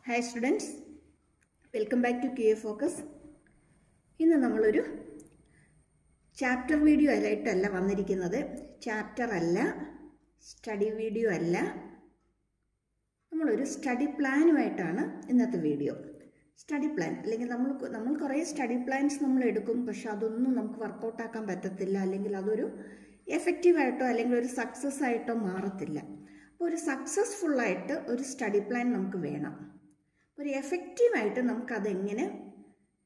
Hi students, welcome back to QA Focus. ഇന്ന് നമ്മളൊരു chapter video ആയിട്ടല്ല വന്നിരിക്കുന്നത്. ചാപ്റ്റർ അല്ല, സ്റ്റഡി വീഡിയോ അല്ല, നമ്മളൊരു സ്റ്റഡി പ്ലാനുമായിട്ടാണ് ഇന്നത്തെ വീഡിയോ. സ്റ്റഡി പ്ലാൻ അല്ലെങ്കിൽ നമ്മൾ കുറേ സ്റ്റഡി പ്ലാൻസ് നമ്മൾ എടുക്കും, പക്ഷെ അതൊന്നും നമുക്ക് വർക്കൗട്ട് ആക്കാൻ പറ്റത്തില്ല, അല്ലെങ്കിൽ അതൊരു എഫക്റ്റീവായിട്ടോ അല്ലെങ്കിൽ ഒരു സക്സസ് ആയിട്ടോ മാറത്തില്ല. അപ്പോൾ ഒരു സക്സസ്ഫുള്ളായിട്ട് ഒരു സ്റ്റഡി പ്ലാൻ നമുക്ക് വേണം. ഒരു എഫക്റ്റീവായിട്ട് നമുക്കതെങ്ങനെ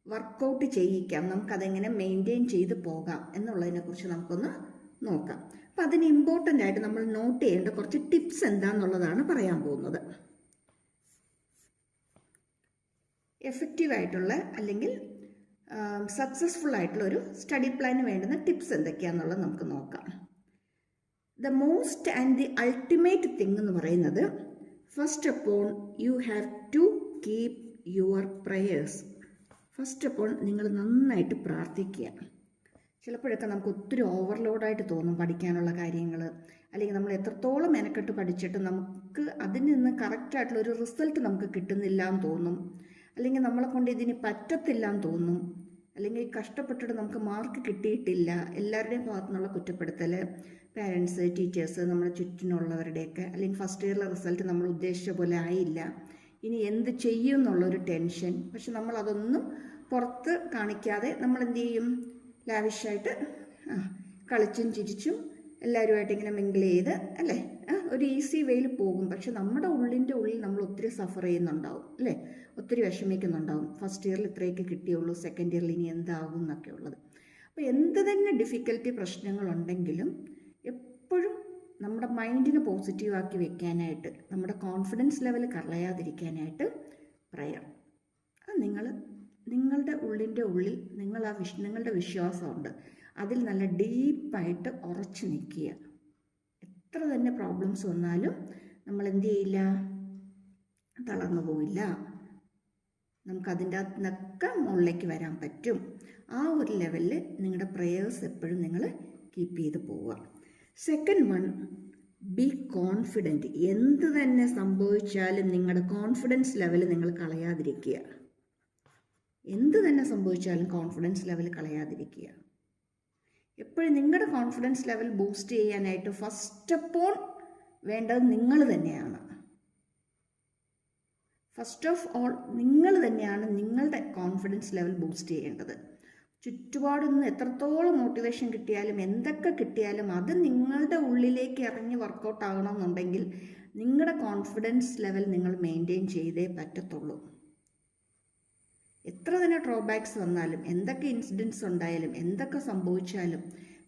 വർക്കൗട്ട് ചെയ്യിക്കാം, നമുക്കതെങ്ങനെ മെയിൻറ്റെയിൻ ചെയ്ത് പോകാം എന്നുള്ളതിനെക്കുറിച്ച് നമുക്കൊന്ന് നോക്കാം. അപ്പം അതിന് ഇമ്പോർട്ടൻ്റ് ആയിട്ട് നമ്മൾ നോട്ട് ചെയ്യേണ്ട കുറച്ച് ടിപ്സ് എന്താണെന്നുള്ളതാണ് പറയാൻ പോകുന്നത്. എഫക്റ്റീവായിട്ടുള്ള അല്ലെങ്കിൽ സക്സസ്ഫുൾ ആയിട്ടുള്ള ഒരു സ്റ്റഡി പ്ലാന് വേണ്ടുന്ന ടിപ്സ് എന്തൊക്കെയാണെന്നുള്ളത് നമുക്ക് നോക്കാം. The most and the ultimate thing എന്ന് പറയുന്നത്, first upon you have to keep your prayers. First of all നിങ്ങൾ നന്നായിട്ട് പ്രാർത്ഥിക്കുക. ചിലപ്പോഴൊക്കെ നമുക്ക് ഒത്തിരി ഓവർലോഡായിട്ട് തോന്നും പഠിക്കാനുള്ള കാര്യങ്ങൾ, അല്ലെങ്കിൽ നമ്മൾ എത്രത്തോളം മെനക്കെട്ട് പഠിച്ചിട്ട് നമുക്ക് അതിൽ നിന്ന് കറക്റ്റായിട്ടുള്ളൊരു റിസൾട്ട് നമുക്ക് കിട്ടുന്നില്ല എന്ന് തോന്നും, അല്ലെങ്കിൽ നമ്മളെ കൊണ്ട് ഇതിന് പറ്റത്തില്ല എന്ന് തോന്നും, അല്ലെങ്കിൽ കഷ്ടപ്പെട്ടിട്ട് നമുക്ക് മാർക്ക് കിട്ടിയിട്ടില്ല. എല്ലാവരുടെയും ഭാഗത്തു നിന്നുള്ള കുറ്റപ്പെടുത്തൽ, പാരൻസ്, ടീച്ചേഴ്സ്, നമ്മുടെ ചുറ്റിനുള്ളവരുടെയൊക്കെ, അല്ലെങ്കിൽ ഫസ്റ്റ് ഇയറിലെ റിസൾട്ട് നമ്മൾ ഉദ്ദേശിച്ച പോലെ ആയില്ല, ഇനി എന്ത് ചെയ്യും എന്നുള്ളൊരു ടെൻഷൻ. പക്ഷെ നമ്മളതൊന്നും പുറത്ത് കാണിക്കാതെ നമ്മൾ എന്ത് ചെയ്യും, ലാവിഷായിട്ട് കളിച്ചും ചിരിച്ചും എല്ലാവരുമായിട്ട് ഇങ്ങനെ മിങ്കിൾ ചെയ്ത് അല്ലേ ഒരു ഈസി വേയിൽ പോകും. പക്ഷെ നമ്മുടെ ഉള്ളിൻ്റെ ഉള്ളിൽ നമ്മൾ ഒത്തിരി സഫർ ചെയ്യുന്നുണ്ടാവും അല്ലേ, ഒത്തിരി വിഷമിക്കുന്നുണ്ടാവും. ഫസ്റ്റ് ഇയറിൽ ഇത്രയൊക്കെ കിട്ടിയുള്ളൂ, സെക്കൻഡ് ഇയറിൽ ഇനി എന്താകും എന്നൊക്കെ ഉള്ളത്. അപ്പോൾ എന്ത് തന്നെ ഡിഫിക്കൽട്ടി പ്രശ്നങ്ങളുണ്ടെങ്കിലും എപ്പോഴും നമ്മുടെ മൈൻഡിനെ പോസിറ്റീവാക്കി വെക്കാനായിട്ട്, നമ്മുടെ കോൺഫിഡൻസ് ലെവൽ കളയാതിരിക്കാനായിട്ട് പ്രയർ. നിങ്ങളുടെ ഉള്ളിൻ്റെ ഉള്ളിൽ നിങ്ങളുടെ വിശ്വാസമുണ്ട്, അതിൽ നല്ല ഡീപ്പായിട്ട് ഉറച്ചു നിൽക്കുക. എത്ര തന്നെ പ്രോബ്ലംസ് വന്നാലും നമ്മൾ എന്ത് ചെയ്യില്ല, തളർന്നു പോയില്ല, നമുക്കതിൻ്റെ അകത്തുനിന്നൊക്കെ മുകളിലേക്ക് വരാൻ പറ്റും. ആ ഒരു ലെവലിൽ നിങ്ങളുടെ പ്രേയേഴ്സ് എപ്പോഴും നിങ്ങൾ കീപ്പ് ചെയ്ത് പോവുക. Second one, be confident. എന്ത് തന്നെ സംഭവിച്ചാലും നിങ്ങളുടെ കോൺഫിഡൻസ് ലെവൽ നിങ്ങൾ കളയാതിരിക്കുക. എന്ത് തന്നെ സംഭവിച്ചാലും കോൺഫിഡൻസ് ലെവൽ കളയാതിരിക്കുക. എപ്പോഴും നിങ്ങളുടെ കോൺഫിഡൻസ് ലെവൽ ബൂസ്റ്റ് ചെയ്യാനായിട്ട് ഫസ്റ്റ് ഓഫ് ഓൾ വേണ്ടത് നിങ്ങൾ തന്നെയാണ്. ഫസ്റ്റ് ഓഫ് ഓൾ നിങ്ങൾ തന്നെയാണ് നിങ്ങളുടെ കോൺഫിഡൻസ് ലെവൽ ബൂസ്റ്റ് ചെയ്യേണ്ടത്. ചുറ്റുപാടുനിന്ന് എത്രത്തോളം മോട്ടിവേഷൻ കിട്ടിയാലും എന്തൊക്കെ കിട്ടിയാലും അത് നിങ്ങളുടെ ഉള്ളിലേക്ക് ഇറങ്ങി വർക്കൗട്ട് ആകണമെന്നുണ്ടെങ്കിൽ നിങ്ങളുടെ കോൺഫിഡൻസ് ലെവൽ നിങ്ങൾ മെയിൻറ്റെയിൻ ചെയ്തേ പറ്റത്തുള്ളൂ. എത്ര തന്നെ ഡ്രോബാക്സ് വന്നാലും, എന്തൊക്കെ ഇൻസിഡൻസ് ഉണ്ടായാലും, എന്തൊക്കെ സംഭവിച്ചാലും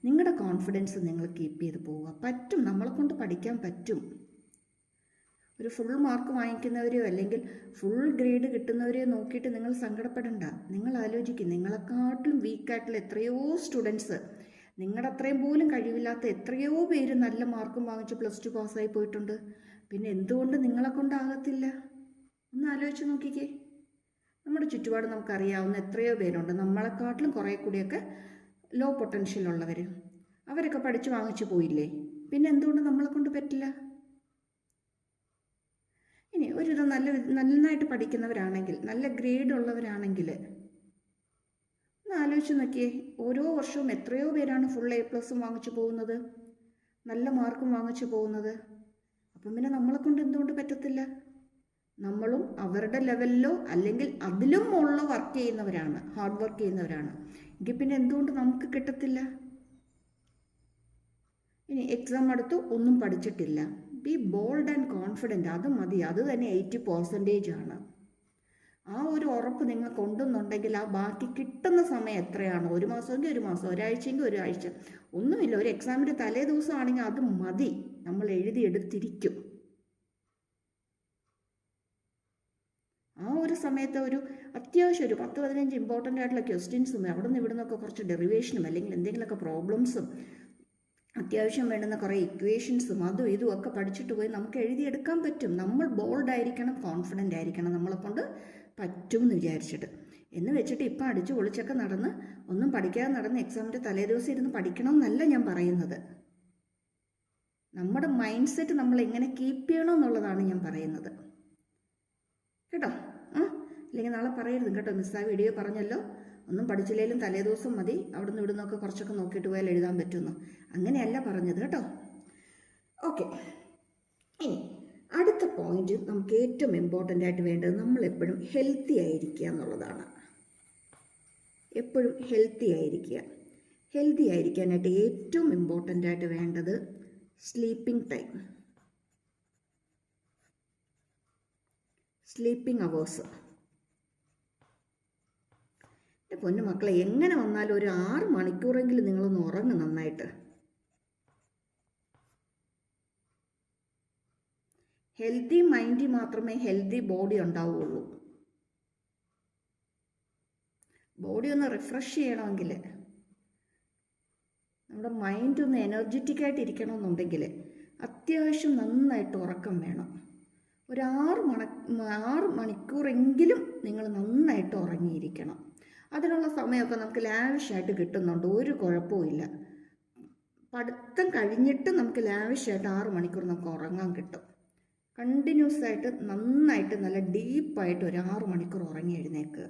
നിങ്ങളുടെ കോൺഫിഡൻസ് നിങ്ങൾ കീപ്പ് ചെയ്ത് പോവുക. പറ്റും, നമ്മളെ കൊണ്ട് പഠിക്കാൻ പറ്റും. ഒരു ഫുൾ മാർക്ക് വാങ്ങിക്കുന്നവരെയോ അല്ലെങ്കിൽ ഫുൾ ഗ്രേഡ് കിട്ടുന്നവരെയോ നോക്കിയിട്ട് നിങ്ങൾ സങ്കടപ്പെടണ്ട. നിങ്ങൾ ആലോചിക്കും, നിങ്ങളെക്കാട്ടിലും വീക്കായിട്ടുള്ള എത്രയോ സ്റ്റുഡൻസ്, നിങ്ങളുടെ അത്രയും പോലും കഴിവില്ലാത്ത എത്രയോ പേര് നല്ല മാർക്കും വാങ്ങിച്ച് +2 പാസ്സായി പോയിട്ടുണ്ട്. പിന്നെ എന്തുകൊണ്ട് നിങ്ങളെ കൊണ്ടാകത്തില്ല? ഒന്ന് ആലോചിച്ച് നോക്കിക്കേ. നമ്മുടെ ചുറ്റുപാട് നമുക്കറിയാവുന്ന എത്രയോ പേരുണ്ട് നമ്മളെക്കാട്ടിലും കുറേ കൂടിയൊക്കെ ലോ പൊട്ടൻഷ്യൽ ഉള്ളവർ. അവരൊക്കെ പഠിച്ച് വാങ്ങിച്ചു പോയില്ലേ? പിന്നെ എന്തുകൊണ്ട് നമ്മളെ കൊണ്ട് പറ്റില്ല? ഇനി ഒരുവിധം നന്നായിട്ട് പഠിക്കുന്നവരാണെങ്കിൽ, നല്ല ഗ്രേഡ് ഉള്ളവരാണെങ്കിൽ ഒന്ന് ആലോചിച്ച് നോക്കിയേ. ഓരോ വർഷവും എത്രയോ പേരാണ് ഫുൾ A+ വാങ്ങിച്ചു പോകുന്നത്, നല്ല മാർക്കും വാങ്ങിച്ചു പോകുന്നത്. അപ്പം പിന്നെ നമ്മളെ കൊണ്ട് എന്തുകൊണ്ട് പറ്റത്തില്ല? നമ്മളും അവരുടെ ലെവലിലോ അല്ലെങ്കിൽ അതിലും മുകളിലോ വർക്ക് ചെയ്യുന്നവരാണ്, ഹാർഡ് വർക്ക് ചെയ്യുന്നവരാണ്. എങ്കിൽ പിന്നെ എന്തുകൊണ്ട് നമുക്ക് കിട്ടത്തില്ല? ഇനി എക്സാം അടുത്ത് ഒന്നും പഠിച്ചിട്ടില്ല, ബി ബോൾഡ് ആൻഡ് കോൺഫിഡൻറ്റ്. അത് മതി, അത് തന്നെ 80% ആണ്. ആ ഒരു ഉറപ്പ് നിങ്ങൾക്ക് ഉണ്ടെന്നുണ്ടെങ്കിൽ ആ ബാക്കി കിട്ടുന്ന സമയം എത്രയാണോ, 1 മാസമെങ്കിൽ 1 മാസം, ഒരാഴ്ചയെങ്കിൽ ഒരാഴ്ച, ഒന്നുമില്ല, ഒരു എക്സാമിൻ്റെ തലേ ദിവസം ആണെങ്കിൽ അത് മതി, നമ്മൾ എഴുതിയെടുത്തിരിക്കും. ആ ഒരു സമയത്ത് ഒരു അത്യാവശ്യം ഒരു 10-15 ഇമ്പോർട്ടൻ്റ് ആയിട്ടുള്ള ക്വസ്റ്റ്യൻസും അവിടെ നിന്ന് ഇവിടെ നിന്നൊക്കെ കുറച്ച് ഡെറിവേഷനും അല്ലെങ്കിൽ എന്തെങ്കിലുമൊക്കെ പ്രോബ്ലംസും അത്യാവശ്യം വേണ്ടുന്ന കുറേ ഇക്വേഷൻസും അതും ഇതും ഒക്കെ പഠിച്ചിട്ട് പോയി നമുക്ക് എഴുതിയെടുക്കാൻ പറ്റും. നമ്മൾ ബോൾഡ് ആയിരിക്കണം, കോൺഫിഡൻ്റ് ആയിരിക്കണം, നമ്മളെക്കൊണ്ട് പറ്റും എന്ന് വിചാരിച്ചിട്ട്. എന്ന് വെച്ചിട്ട് ഇപ്പം അടിച്ചു പൊളിച്ചൊക്കെ നടന്ന് ഒന്നും പഠിക്കാതെ നടന്ന് എക്സാമിൻ്റെ തലേദിവസം ഇരുന്ന് പഠിക്കണമെന്നല്ല ഞാൻ പറയുന്നത്. നമ്മുടെ മൈൻഡ് സെറ്റ് നമ്മൾ എങ്ങനെ കീപ്പ് ചെയ്യണമെന്നുള്ളതാണ് ഞാൻ പറയുന്നത്. കേട്ടോ. അല്ലെങ്കിൽ നാളെ പറയരുത് കേട്ടോ, മിസ്സായ വീഡിയോ പറഞ്ഞല്ലോ, ഒന്നും പഠിച്ചില്ലെങ്കിലും തലേദിവസം മതി അവിടെ നിന്ന് ഇവിടുന്നൊക്കെ കുറച്ചൊക്കെ നോക്കിയിട്ട് പോയാൽ എഴുതാൻ പറ്റുമെന്ന്. അങ്ങനെയല്ല പറഞ്ഞത് കേട്ടോ. ഓക്കെ, ഇനി അടുത്ത പോയിന്റ് നമുക്ക് ഏറ്റവും ഇമ്പോർട്ടൻ്റ് ആയിട്ട് വേണ്ടത് നമ്മളെപ്പോഴും ഹെൽത്തി ആയിരിക്കുക എന്നുള്ളതാണ്. എപ്പോഴും ഹെൽത്തി ആയിരിക്കുക. ഹെൽത്തി ആയിരിക്കാനായിട്ട് ഏറ്റവും ഇമ്പോർട്ടൻ്റ് ആയിട്ട് വേണ്ടത് സ്ലീപ്പിംഗ് ടൈം, സ്ലീപ്പിംഗ് അവേഴ്സ്. എൻ്റെ പൊന്നു മക്കളെ, എങ്ങനെ വന്നാലും ഒരു 6 മണിക്കൂറെങ്കിലും നിങ്ങളൊന്ന് ഉറങ്ങും നന്നായിട്ട്. ഹെൽത്തി മൈൻഡിൽ മാത്രമേ ഹെൽത്തി ബോഡി ഉണ്ടാവുകയുള്ളൂ. ബോഡി ഒന്ന് റിഫ്രഷ് ചെയ്യണമെങ്കിൽ, നമ്മുടെ മൈൻഡ് ഒന്ന് എനർജറ്റിക് ആയിട്ട് ഇരിക്കണമെന്നുണ്ടെങ്കിൽ അത്യാവശ്യം നന്നായിട്ട് ഉറക്കം വേണം. ഒരു 6 മണിക്കൂറെങ്കിലും നിങ്ങൾ നന്നായിട്ട് ഉറങ്ങിയിരിക്കണം. അതിനുള്ള സമയമൊക്കെ നമുക്ക് ലാവിഷായിട്ട് കിട്ടുന്നുണ്ട്, ഒരു കുഴപ്പമില്ല. പഠിത്തം കഴിഞ്ഞിട്ട് നമുക്ക് ലാവിഷായിട്ട് 6 മണിക്കൂർ നമുക്ക് ഉറങ്ങാൻ കിട്ടും. കണ്ടിന്യൂസ് ആയിട്ട് നന്നായിട്ട് നല്ല ഡീപ്പായിട്ട് ഒരു 6 മണിക്കൂർ ഉറങ്ങി എഴുന്നേക്കുക.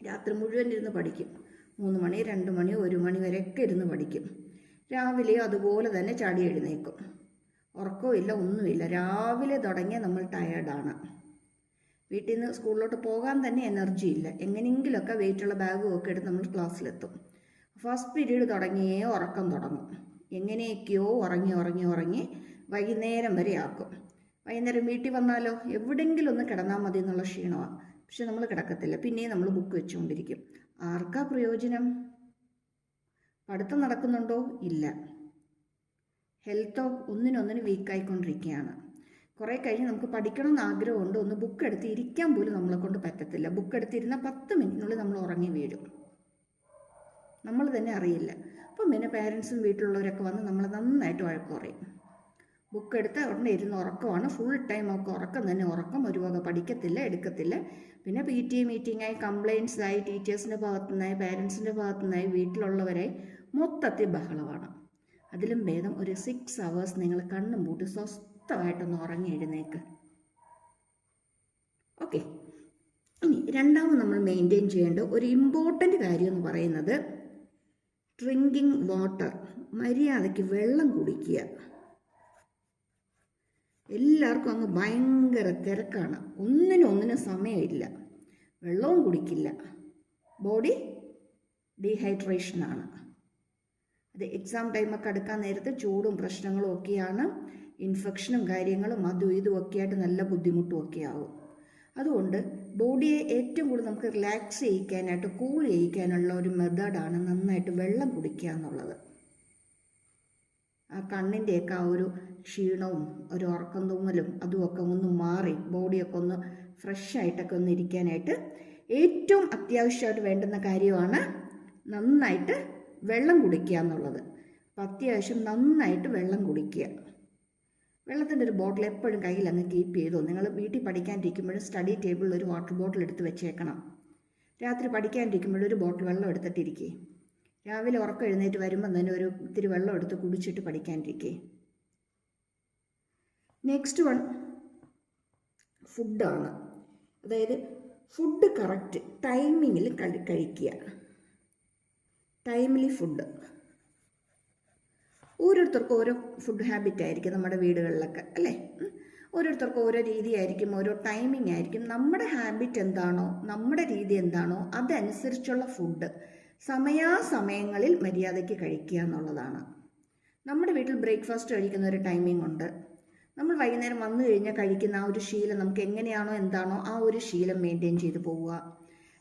രാത്രി മുഴുവൻ ഇരുന്ന് പഠിക്കും. 3 മണി 2 മണി 1 മണി വരെയൊക്കെ ഇരുന്ന് പഠിക്കും. രാവിലെയും അതുപോലെ തന്നെ ചാടി എഴുന്നേക്കും. ഉറക്കമില്ല, ഒന്നുമില്ല. രാവിലെ തുടങ്ങിയാൽ നമ്മൾ ടയേർഡാണ്. വീട്ടിൽ നിന്ന് സ്കൂളിലോട്ട് പോകാൻ തന്നെ എനർജി ഇല്ല. എങ്ങനെയെങ്കിലുമൊക്കെ വെയിറ്റുള്ള ബാഗും ഒക്കെ എടുത്ത് നമ്മൾ ക്ലാസ്സിലെത്തും. ഫസ്റ്റ് പീരീഡ് തുടങ്ങിയേ ഉറക്കം തുടങ്ങും. എങ്ങനെയൊക്കെയോ ഉറങ്ങി വൈകുന്നേരം വരെ ആക്കും. വൈകുന്നേരം വീട്ടിൽ വന്നാലോ എവിടെയെങ്കിലും ഒന്ന് കിടന്നാൽ മതി എന്നുള്ള ക്ഷീണമാണ്. പക്ഷെ നമ്മൾ കിടക്കത്തില്ല, പിന്നെയും നമ്മൾ ബുക്ക് വെച്ചുകൊണ്ടിരിക്കും. ആർക്കാ പ്രയോജനം? പഠിത്തം നടക്കുന്നുണ്ടോ? ഇല്ല. ഹെൽത്തോ ഒന്നിനൊന്നിന് വീക്കായിക്കൊണ്ടിരിക്കുകയാണ്. കുറേ കഴിഞ്ഞ് നമുക്ക് പഠിക്കണമെന്ന് ആഗ്രഹമുണ്ട്, ഒന്ന് ബുക്ക് എടുത്ത് ഇരിക്കാൻ പോലും നമ്മളെ കൊണ്ട് പറ്റത്തില്ല. ബുക്ക് എടുത്തിരുന്നാൽ 10 മിനിറ്റിനുള്ളിൽ നമ്മൾ ഉറങ്ങി വീഴും, നമ്മൾ തന്നെ അറിയില്ല. അപ്പം പിന്നെ പാരൻസും വീട്ടിലുള്ളവരൊക്കെ വന്ന് നമ്മൾ നന്നായിട്ട് വഴക്ക് പറയും. ബുക്ക് എടുത്ത് ഉടനെ ഇരുന്ന് ഉറക്കമാണ്, ഫുൾ ടൈം ഒക്കെ ഉറക്കം തന്നെ ഉറക്കം. ഒരു വക പഠിക്കത്തില്ല, എടുക്കത്തില്ല. പിന്നെ PT മീറ്റിംഗായി, കംപ്ലയിൻസ് ആയി, ടീച്ചേഴ്സിൻ്റെ ഭാഗത്തുനിന്നായി, പാരൻസിൻ്റെ ഭാഗത്തുനിന്നായി, വീട്ടിലുള്ളവരായി മൊത്തത്തിൽ ബഹളമാണ്. അതിലും ഭേദം ഒരു 6 hours നിങ്ങൾ കണ്ണും പൂട്ടി സ്വസ്ഥമായിട്ടൊന്ന് ഉറങ്ങി എഴുന്നേക്ക്. ഓക്കെ, ഇനി രണ്ടാമത് നമ്മൾ മെയിൻറ്റെയിൻ ചെയ്യേണ്ട ഒരു ഇമ്പോർട്ടൻ്റ് കാര്യം എന്ന് പറയുന്നത് ഡ്രിങ്കിങ് വാട്ടർ. മര്യാദയ്ക്ക് വെള്ളം കുടിക്കുക. എല്ലാവർക്കും അങ്ങ് ഭയങ്കര തിരക്കാണ്, ഒന്നിനും സമയമില്ല, വെള്ളവും കുടിക്കില്ല. ബോഡി ഡീഹൈഡ്രേഷനാണ്. അത് എക്സാം ടൈമൊക്കെ അടുക്കാൻ നേരത്ത് ചൂടും പ്രശ്നങ്ങളും ഒക്കെയാണ്. ഇൻഫെക്ഷനും കാര്യങ്ങളും അതും ഇതും ഒക്കെ ആയിട്ട് നല്ല ബുദ്ധിമുട്ടും ഒക്കെ ആവും. അതുകൊണ്ട് ബോഡിയെ ഏറ്റവും കൂടുതൽ നമുക്ക് റിലാക്സ് ചെയ്യിക്കാനായിട്ട്, കൂൾ ചെയ്യിക്കാനുള്ള ഒരു മെത്തേഡാണ് നന്നായിട്ട് വെള്ളം കുടിക്കുക എന്നുള്ളത്. ആ കണ്ണിൻ്റെയൊക്കെ ആ ഒരു ക്ഷീണവും ഒരു ഉറക്കം തൂങ്ങലും അതുമൊക്കെ ഒന്ന് മാറി ബോഡിയൊക്കെ ഒന്ന് ഫ്രഷായിട്ടൊക്കെ ഒന്ന് ഇരിക്കാനായിട്ട് ഏറ്റവും അത്യാവശ്യമായിട്ട് വേണ്ടുന്ന കാര്യമാണ് നന്നായിട്ട് വെള്ളം കുടിക്കുക എന്നുള്ളത്. അപ്പം അത്യാവശ്യം നന്നായിട്ട് വെള്ളം കുടിക്കുക. വെള്ളത്തിൻ്റെ ഒരു ബോട്ടിൽ എപ്പോഴും കയ്യിൽ അങ്ങ് കീപ്പ് ചെയ്തോ. നിങ്ങൾ വീട്ടിൽ പഠിക്കാനിരിക്കുമ്പോഴും സ്റ്റഡി ടേബിളിൽ ഒരു വാട്ടർ ബോട്ടിൽ എടുത്ത് വെച്ചേക്കണം. രാത്രി പഠിക്കാനിരിക്കുമ്പോഴും ഒരു ബോട്ടിൽ വെള്ളം എടുത്തിട്ടിരിക്കുക. രാവിലെ ഉറക്കം എഴുന്നേറ്റ് വരുമ്പം തന്നെ ഒരു ഇത്തിരി വെള്ളം എടുത്ത് കുടിച്ചിട്ട് പഠിക്കാനിരിക്കുക. നെക്സ്റ്റ് വൺ ഫുഡാണ്. അതായത് ഫുഡ് കറക്റ്റ് ടൈമിങ്ങിൽ കഴിക്കുക. Timely food. ഓരോരുത്തർക്കും ഓരോ ഫുഡ് ഹാബിറ്റ് ആയിരിക്കും നമ്മുടെ വീടുകളിലൊക്കെ, അല്ലേ? ഓരോരുത്തർക്കും ഓരോ രീതിയായിരിക്കും, ഓരോ ടൈമിംഗ് ആയിരിക്കും. നമ്മുടെ ഹാബിറ്റ് എന്താണോ, നമ്മുടെ രീതി എന്താണോ അതനുസരിച്ചുള്ള ഫുഡ് സമയാസമയങ്ങളിൽ മര്യാദയ്ക്ക് കഴിക്കുക എന്നുള്ളതാണ്. നമ്മുടെ വീട്ടിൽ ബ്രേക്ക്ഫാസ്റ്റ് കഴിക്കുന്ന ഒരു ടൈമിംഗ് ഉണ്ട്. നമ്മൾ വൈകുന്നേരം വന്നു കഴിഞ്ഞാൽ കഴിക്കുന്ന ആ ഒരു ശീലം നമുക്ക് എങ്ങനെയാണോ എന്താണോ ആ ഒരു ശീലം മെയിൻറ്റെയിൻ ചെയ്ത് പോവുക.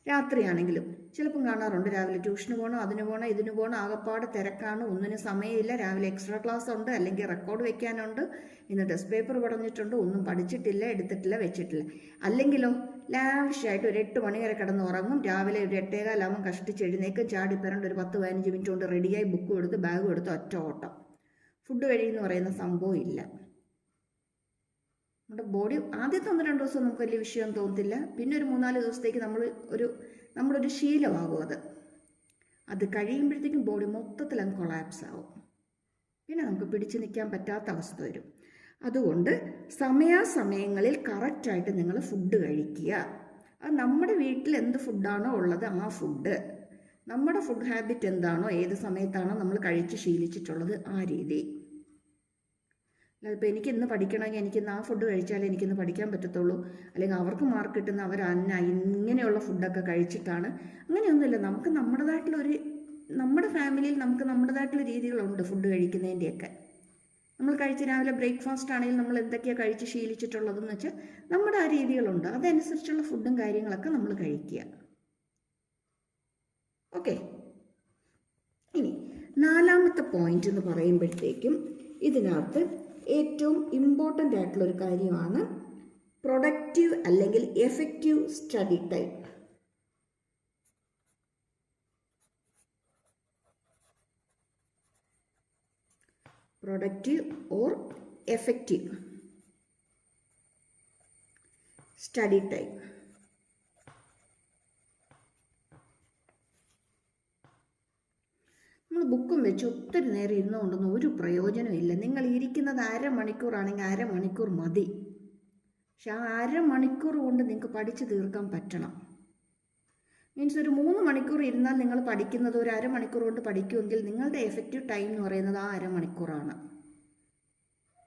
രാത്രിയാണെങ്കിലും ചിലപ്പം കാണാറുണ്ട്, രാവിലെ ട്യൂഷന് പോകണം, അതിന് പോകണം, ഇതിന് പോകണം, ആകപ്പാട് തിരക്കാണ്, ഒന്നിനും സമയമില്ല, രാവിലെ എക്സ്ട്രാ ക്ലാസ് ഉണ്ട്, അല്ലെങ്കിൽ റെക്കോർഡ് വെക്കാനുണ്ട്, ഇന്ന് ടെസ്റ്റ് പേപ്പർ പറഞ്ഞിട്ടുണ്ട്, ഒന്നും പഠിച്ചിട്ടില്ല, എടുത്തിട്ടില്ല, വെച്ചിട്ടില്ല. അല്ലെങ്കിലോ ലാവിഷായിട്ട് ഒരു 8 മണി വരെ കിടന്ന് ഉറങ്ങും, രാവിലെ ഒരു 8:15 കഷ്ടിച്ച് എഴുന്നേക്കും, ചാടിപ്പരണ്ട് ഒരു 10-15 മിനിറ്റ് കൊണ്ട് റെഡിയായി ബുക്കും എടുത്ത് ബാഗും എടുത്ത് ഒറ്റ ഓട്ടം. ഫുഡ് കഴിയെന്ന് പറയുന്ന സംഭവം ഇല്ല. നമ്മുടെ ബോഡി ആദ്യത്തെ 1-2 ദിവസം നമുക്ക് വലിയ വിഷയം തോന്നത്തില്ല. പിന്നെ ഒരു 3-4 ദിവസത്തേക്ക് നമ്മളൊരു ശീലമാകും. അത് കഴിയുമ്പോഴത്തേക്കും ബോഡി മൊത്തത്തിൽ അങ്ങ് കൊളാപ്സ് ആവും. പിന്നെ നമുക്ക് പിടിച്ചു നിൽക്കാൻ പറ്റാത്ത അവസ്ഥ വരും. അതുകൊണ്ട് സമയാസമയങ്ങളിൽ കറക്റ്റായിട്ട് നിങ്ങൾ ഫുഡ് കഴിക്കുക. അത് നമ്മുടെ വീട്ടിൽ എന്ത് ഫുഡാണോ ഉള്ളത് ആ ഫുഡ്, നമ്മുടെ ഫുഡ് ഹാബിറ്റ് എന്താണോ, ഏത് സമയത്താണോ നമ്മൾ കഴിച്ച് ശീലിച്ചിട്ടുള്ളത് ആ രീതി. അല്ലാതെ ഇപ്പോൾ എനിക്കിന്ന് പഠിക്കണമെങ്കിൽ എനിക്കിന്ന് ആ ഫുഡ് കഴിച്ചാലേ എനിക്കിന്ന് പഠിക്കാൻ പറ്റത്തുള്ളൂ, അല്ലെങ്കിൽ അവർക്ക് മാർക്ക് കിട്ടുന്ന ഇങ്ങനെയുള്ള ഫുഡൊക്കെ കഴിച്ചിട്ടാണ്, അങ്ങനെയൊന്നുമില്ല. നമുക്ക് നമ്മുടെ ഫാമിലിയിൽ നമുക്ക് നമ്മുടേതായിട്ടുള്ള രീതികളുണ്ട് ഫുഡ് കഴിക്കുന്നതിൻ്റെയൊക്കെ. നമ്മൾ കഴിച്ച് രാവിലെ ബ്രേക്ക്ഫാസ്റ്റ് ആണെങ്കിൽ നമ്മൾ എന്തൊക്കെയാണ് കഴിച്ച് ശീലിച്ചിട്ടുള്ളതെന്ന് വെച്ചാൽ നമ്മുടെ ആ രീതികളുണ്ട്, അതനുസരിച്ചുള്ള ഫുഡും കാര്യങ്ങളൊക്കെ നമ്മൾ കഴിക്കുക. ഓക്കെ. ഇനി 4ാമത്തെ പോയിന്റ് എന്ന് പറയുമ്പോഴത്തേക്കും ഇതിനകത്ത് ഏറ്റവും ഇമ്പോർട്ടൻ്റ് ആയിട്ടുള്ളൊരു കാര്യമാണ് പ്രൊഡക്റ്റീവ് അല്ലെങ്കിൽ effective study time. Productive or effective study time. നമ്മൾ ബുക്കും വെച്ച് ഒത്തിരി നേരം ഇരുന്നുകൊണ്ടൊന്നും ഒരു പ്രയോജനമില്ല. നിങ്ങൾ ഇരിക്കുന്നത് അരമണിക്കൂറാണെങ്കിൽ അരമണിക്കൂർ മതി. പക്ഷെ ആ അരമണിക്കൂർ കൊണ്ട് നിങ്ങൾക്ക് പഠിച്ചു തീർക്കാൻ പറ്റണം. മീൻസ് ഒരു 3 മണിക്കൂർ ഇരുന്നാൽ നിങ്ങൾ പഠിക്കുന്നത് ഒരു അരമണിക്കൂർ കൊണ്ട് പഠിക്കുമെങ്കിൽ നിങ്ങളുടെ എഫക്റ്റീവ് ടൈം എന്ന് പറയുന്നത് ആ അരമണിക്കൂറാണ്.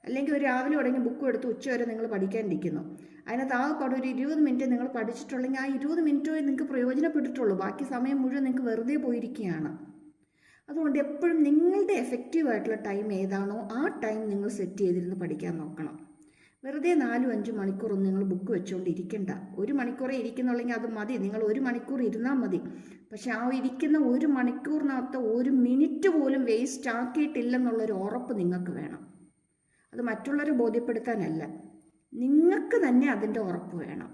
അല്ലെങ്കിൽ ഒരു രാവിലെ തുടങ്ങി ബുക്കും എടുത്ത് ഉച്ചവരെ നിങ്ങൾ പഠിക്കാനിരിക്കുന്നു, അതിനകത്ത് ആകെപ്പാടെ ഒരു 20 മിനിറ്റ് നിങ്ങൾ പഠിച്ചിട്ടുള്ളെങ്കിൽ ആ 20 മിനിറ്റോ നിങ്ങൾക്ക് പ്രയോജനപ്പെട്ടിട്ടുള്ളൂ, ബാക്കി സമയം മുഴുവൻ നിങ്ങൾക്ക് വെറുതെ പോയിരിക്കുകയാണ്. അതുകൊണ്ട് എപ്പോഴും നിങ്ങളുടെ എഫക്റ്റീവായിട്ടുള്ള ടൈം ഏതാണോ ആ ടൈം നിങ്ങൾ സെറ്റ് ചെയ്തിരുന്ന് പഠിക്കാൻ നോക്കണം. വെറുതെ 4-5 മണിക്കൂറൊന്നും നിങ്ങൾ ബുക്ക് വെച്ചുകൊണ്ടിരിക്കണ്ട. 1 മണിക്കൂറേ ഇരിക്കുന്നുള്ളെങ്കിൽ അത് മതി, നിങ്ങൾ 1 മണിക്കൂർ ഇരുന്നാൽ മതി. പക്ഷെ ആ ഇരിക്കുന്ന 1 മണിക്കൂറിനകത്ത് 1 മിനിറ്റ് പോലും വേസ്റ്റ് ആക്കിയിട്ടില്ലെന്നുള്ളൊരു ഉറപ്പ് നിങ്ങൾക്ക് വേണം. അത് മറ്റുള്ളവരെ ബോധ്യപ്പെടുത്താനല്ല, നിങ്ങൾക്ക് തന്നെ അതിൻ്റെ ഉറപ്പ് വേണം.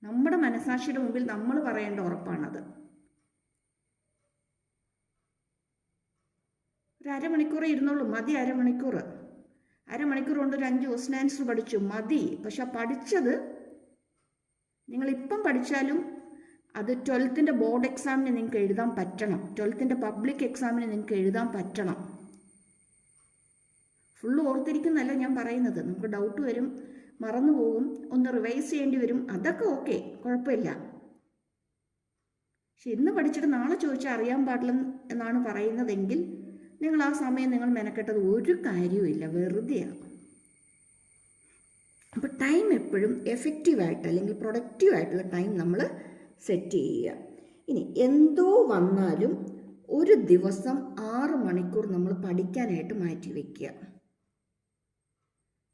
നമ്മുടെ മനസാക്ഷിയുടെ മുമ്പിൽ നമ്മൾ പറയേണ്ട ഉറപ്പാണത്. ഒരു അരമണിക്കൂറേ ഇരുന്നുള്ളൂ, മതി. അരമണിക്കൂർ കൊണ്ട് ഒരു 5 ക്വസ്റ്റ്യൻ ആൻസർ പഠിച്ചു, മതി. പക്ഷെ പഠിച്ചത് നിങ്ങളിപ്പം പഠിച്ചാലും അത് 12th ബോർഡ് എക്സാമിന് നിങ്ങൾക്ക് എഴുതാൻ പറ്റണം, 12th പബ്ലിക് എക്സാമിന് നിങ്ങൾക്ക് എഴുതാൻ പറ്റണം. ഫുള്ള് ഓർത്തിരിക്കുന്നല്ല ഞാൻ പറയുന്നത്. നമുക്ക് ഡൗട്ട് വരും, മറന്നു പോകും, ഒന്ന് റിവൈസ് ചെയ്യേണ്ടി വരും, അതൊക്കെ ഓക്കെ, കുഴപ്പമില്ല. പക്ഷെ ഇന്ന് പഠിച്ചിട്ട് നാളെ ചോദിച്ചാൽ അറിയാൻ പാടില്ല എന്നാണ് പറയുന്നതെങ്കിൽ നിങ്ങൾ ആ സമയം നിങ്ങൾ മെനക്കെട്ടത് ഒരു കാര്യവുമില്ല, വെറുതെയാണ്. അപ്പോൾ ടൈം എപ്പോഴും എഫക്റ്റീവായിട്ട് അല്ലെങ്കിൽ പ്രൊഡക്റ്റീവായിട്ടുള്ള ടൈം നമ്മൾ സെറ്റ് ചെയ്യുക. ഇനി എന്തോ വന്നാലും ഒരു ദിവസം 6 മണിക്കൂർ നമ്മൾ പഠിക്കാനായിട്ട് മാറ്റി വയ്ക്കുക.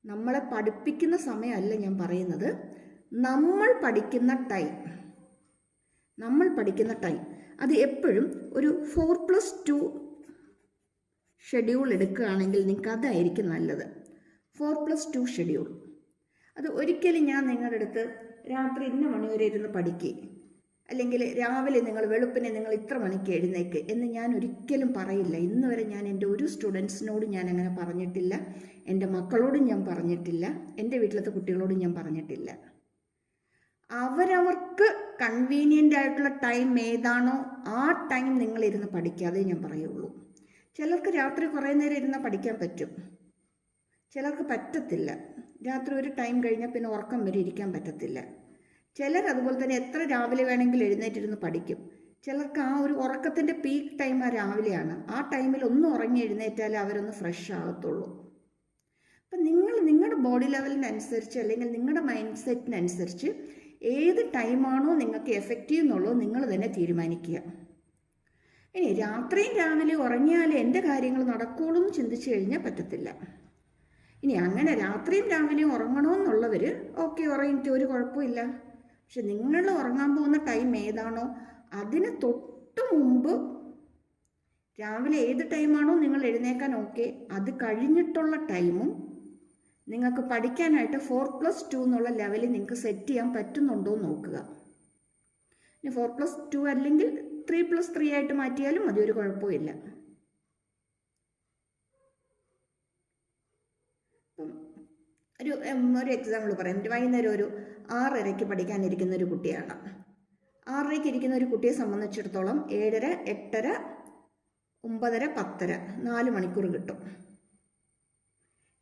നമ്മളെ പഠിപ്പിക്കുന്ന സമയമല്ല ഞാൻ പറയുന്നത്, നമ്മൾ പഠിക്കുന്ന ടൈം അത് എപ്പോഴും ഒരു 4+2 ഷെഡ്യൂൾ എടുക്കുകയാണെങ്കിൽ നിങ്ങൾക്ക് അതായിരിക്കും നല്ലത്. 4+2 ഷെഡ്യൂൾ. അത് ഒരിക്കലും ഞാൻ നിങ്ങളുടെ അടുത്ത് രാത്രി ഇന്ന മണി വരെ ഇരുന്ന് പഠിക്കുക, അല്ലെങ്കിൽ രാവിലെ നിങ്ങൾ വെളുപ്പിനെ നിങ്ങൾ ഇത്ര മണിക്ക് എഴുന്നേക്ക് എന്ന് ഞാൻ ഒരിക്കലും പറയില്ല. ഇന്ന് വരെ ഞാൻ എൻ്റെ ഒരു സ്റ്റുഡൻസിനോടും ഞാൻ അങ്ങനെ പറഞ്ഞിട്ടില്ല, എൻ്റെ മക്കളോടും ഞാൻ പറഞ്ഞിട്ടില്ല, എൻ്റെ വീട്ടിലത്തെ കുട്ടികളോടും ഞാൻ പറഞ്ഞിട്ടില്ല. അവരവർക്ക് കൺവീനിയൻ്റ് ആയിട്ടുള്ള ടൈം ഏതാണോ ആ ടൈം നിങ്ങളിരുന്ന് പഠിക്കാതെ ഞാൻ പറയുള്ളൂ. ചിലർക്ക് രാത്രി കുറേ നേരം ഇരുന്നാൽ പഠിക്കാൻ പറ്റും, ചിലർക്ക് പറ്റത്തില്ല. രാത്രി ഒരു ടൈം കഴിഞ്ഞാൽ പിന്നെ ഉറക്കം വരെ ഇരിക്കാൻ പറ്റത്തില്ല. ചിലർ അതുപോലെ തന്നെ എത്ര രാവിലെ വേണമെങ്കിലും എഴുന്നേറ്റിരുന്ന് പഠിക്കും. ചിലർക്ക് ആ ഒരു ഉറക്കത്തിൻ്റെ പീക്ക് ടൈം ആ രാവിലെയാണ്. ആ ടൈമിൽ ഒന്ന് ഉറങ്ങി എഴുന്നേറ്റാലേ അവരൊന്ന് ഫ്രഷ് ആകത്തുള്ളൂ. അപ്പം നിങ്ങളുടെ ബോഡി ലെവലിനനുസരിച്ച് അല്ലെങ്കിൽ നിങ്ങളുടെ മൈൻഡ് സെറ്റിനനുസരിച്ച് ഏത് ടൈമാണോ നിങ്ങൾക്ക് എഫക്റ്റീവ് എന്നുള്ളത് നിങ്ങൾ തന്നെ തീരുമാനിക്കുക. ഇനി രാത്രിയും രാവിലെ ഉറങ്ങിയാലേ എൻ്റെ കാര്യങ്ങൾ നടക്കുള്ളൂ എന്ന് ചിന്തിച്ചു കഴിഞ്ഞാൽ പറ്റത്തില്ല. ഇനി അങ്ങനെ രാത്രിയും രാവിലെയും ഉറങ്ങണമെന്നുള്ളവർ ഓക്കെ, ഉറങ്ങിയിട്ട് ഒരു കുഴപ്പമില്ല. പക്ഷെ നിങ്ങൾ ഉറങ്ങാൻ പോകുന്ന ടൈം ഏതാണോ അതിന് തൊട്ട് മുമ്പ് രാവിലെ ഏത് ടൈമാണോ നിങ്ങൾ എഴുന്നേക്കാൻ ഓക്കെ, അത് കഴിഞ്ഞിട്ടുള്ള ടൈമും നിങ്ങൾക്ക് പഠിക്കാനായിട്ട് 4+2 എന്നുള്ള ലെവലിൽ നിങ്ങൾക്ക് സെറ്റ് ചെയ്യാൻ പറ്റുന്നുണ്ടോ എന്ന് നോക്കുക. ഇനി 4+2 അല്ലെങ്കിൽ 3+3 ആയിട്ട് മാറ്റിയാലും മതി, ഒരു കുഴപ്പമില്ല. ഒരു എക്സാമ്പിൾ പറയാം. വൈകുന്നേരം ഒരു 6:30 പഠിക്കാനിരിക്കുന്ന ഒരു കുട്ടിയാണ്. 6:30 ഇരിക്കുന്ന ഒരു കുട്ടിയെ സംബന്ധിച്ചിടത്തോളം 7:30, 8:30, 9:30, 10:30 4 മണിക്കൂർ കിട്ടും.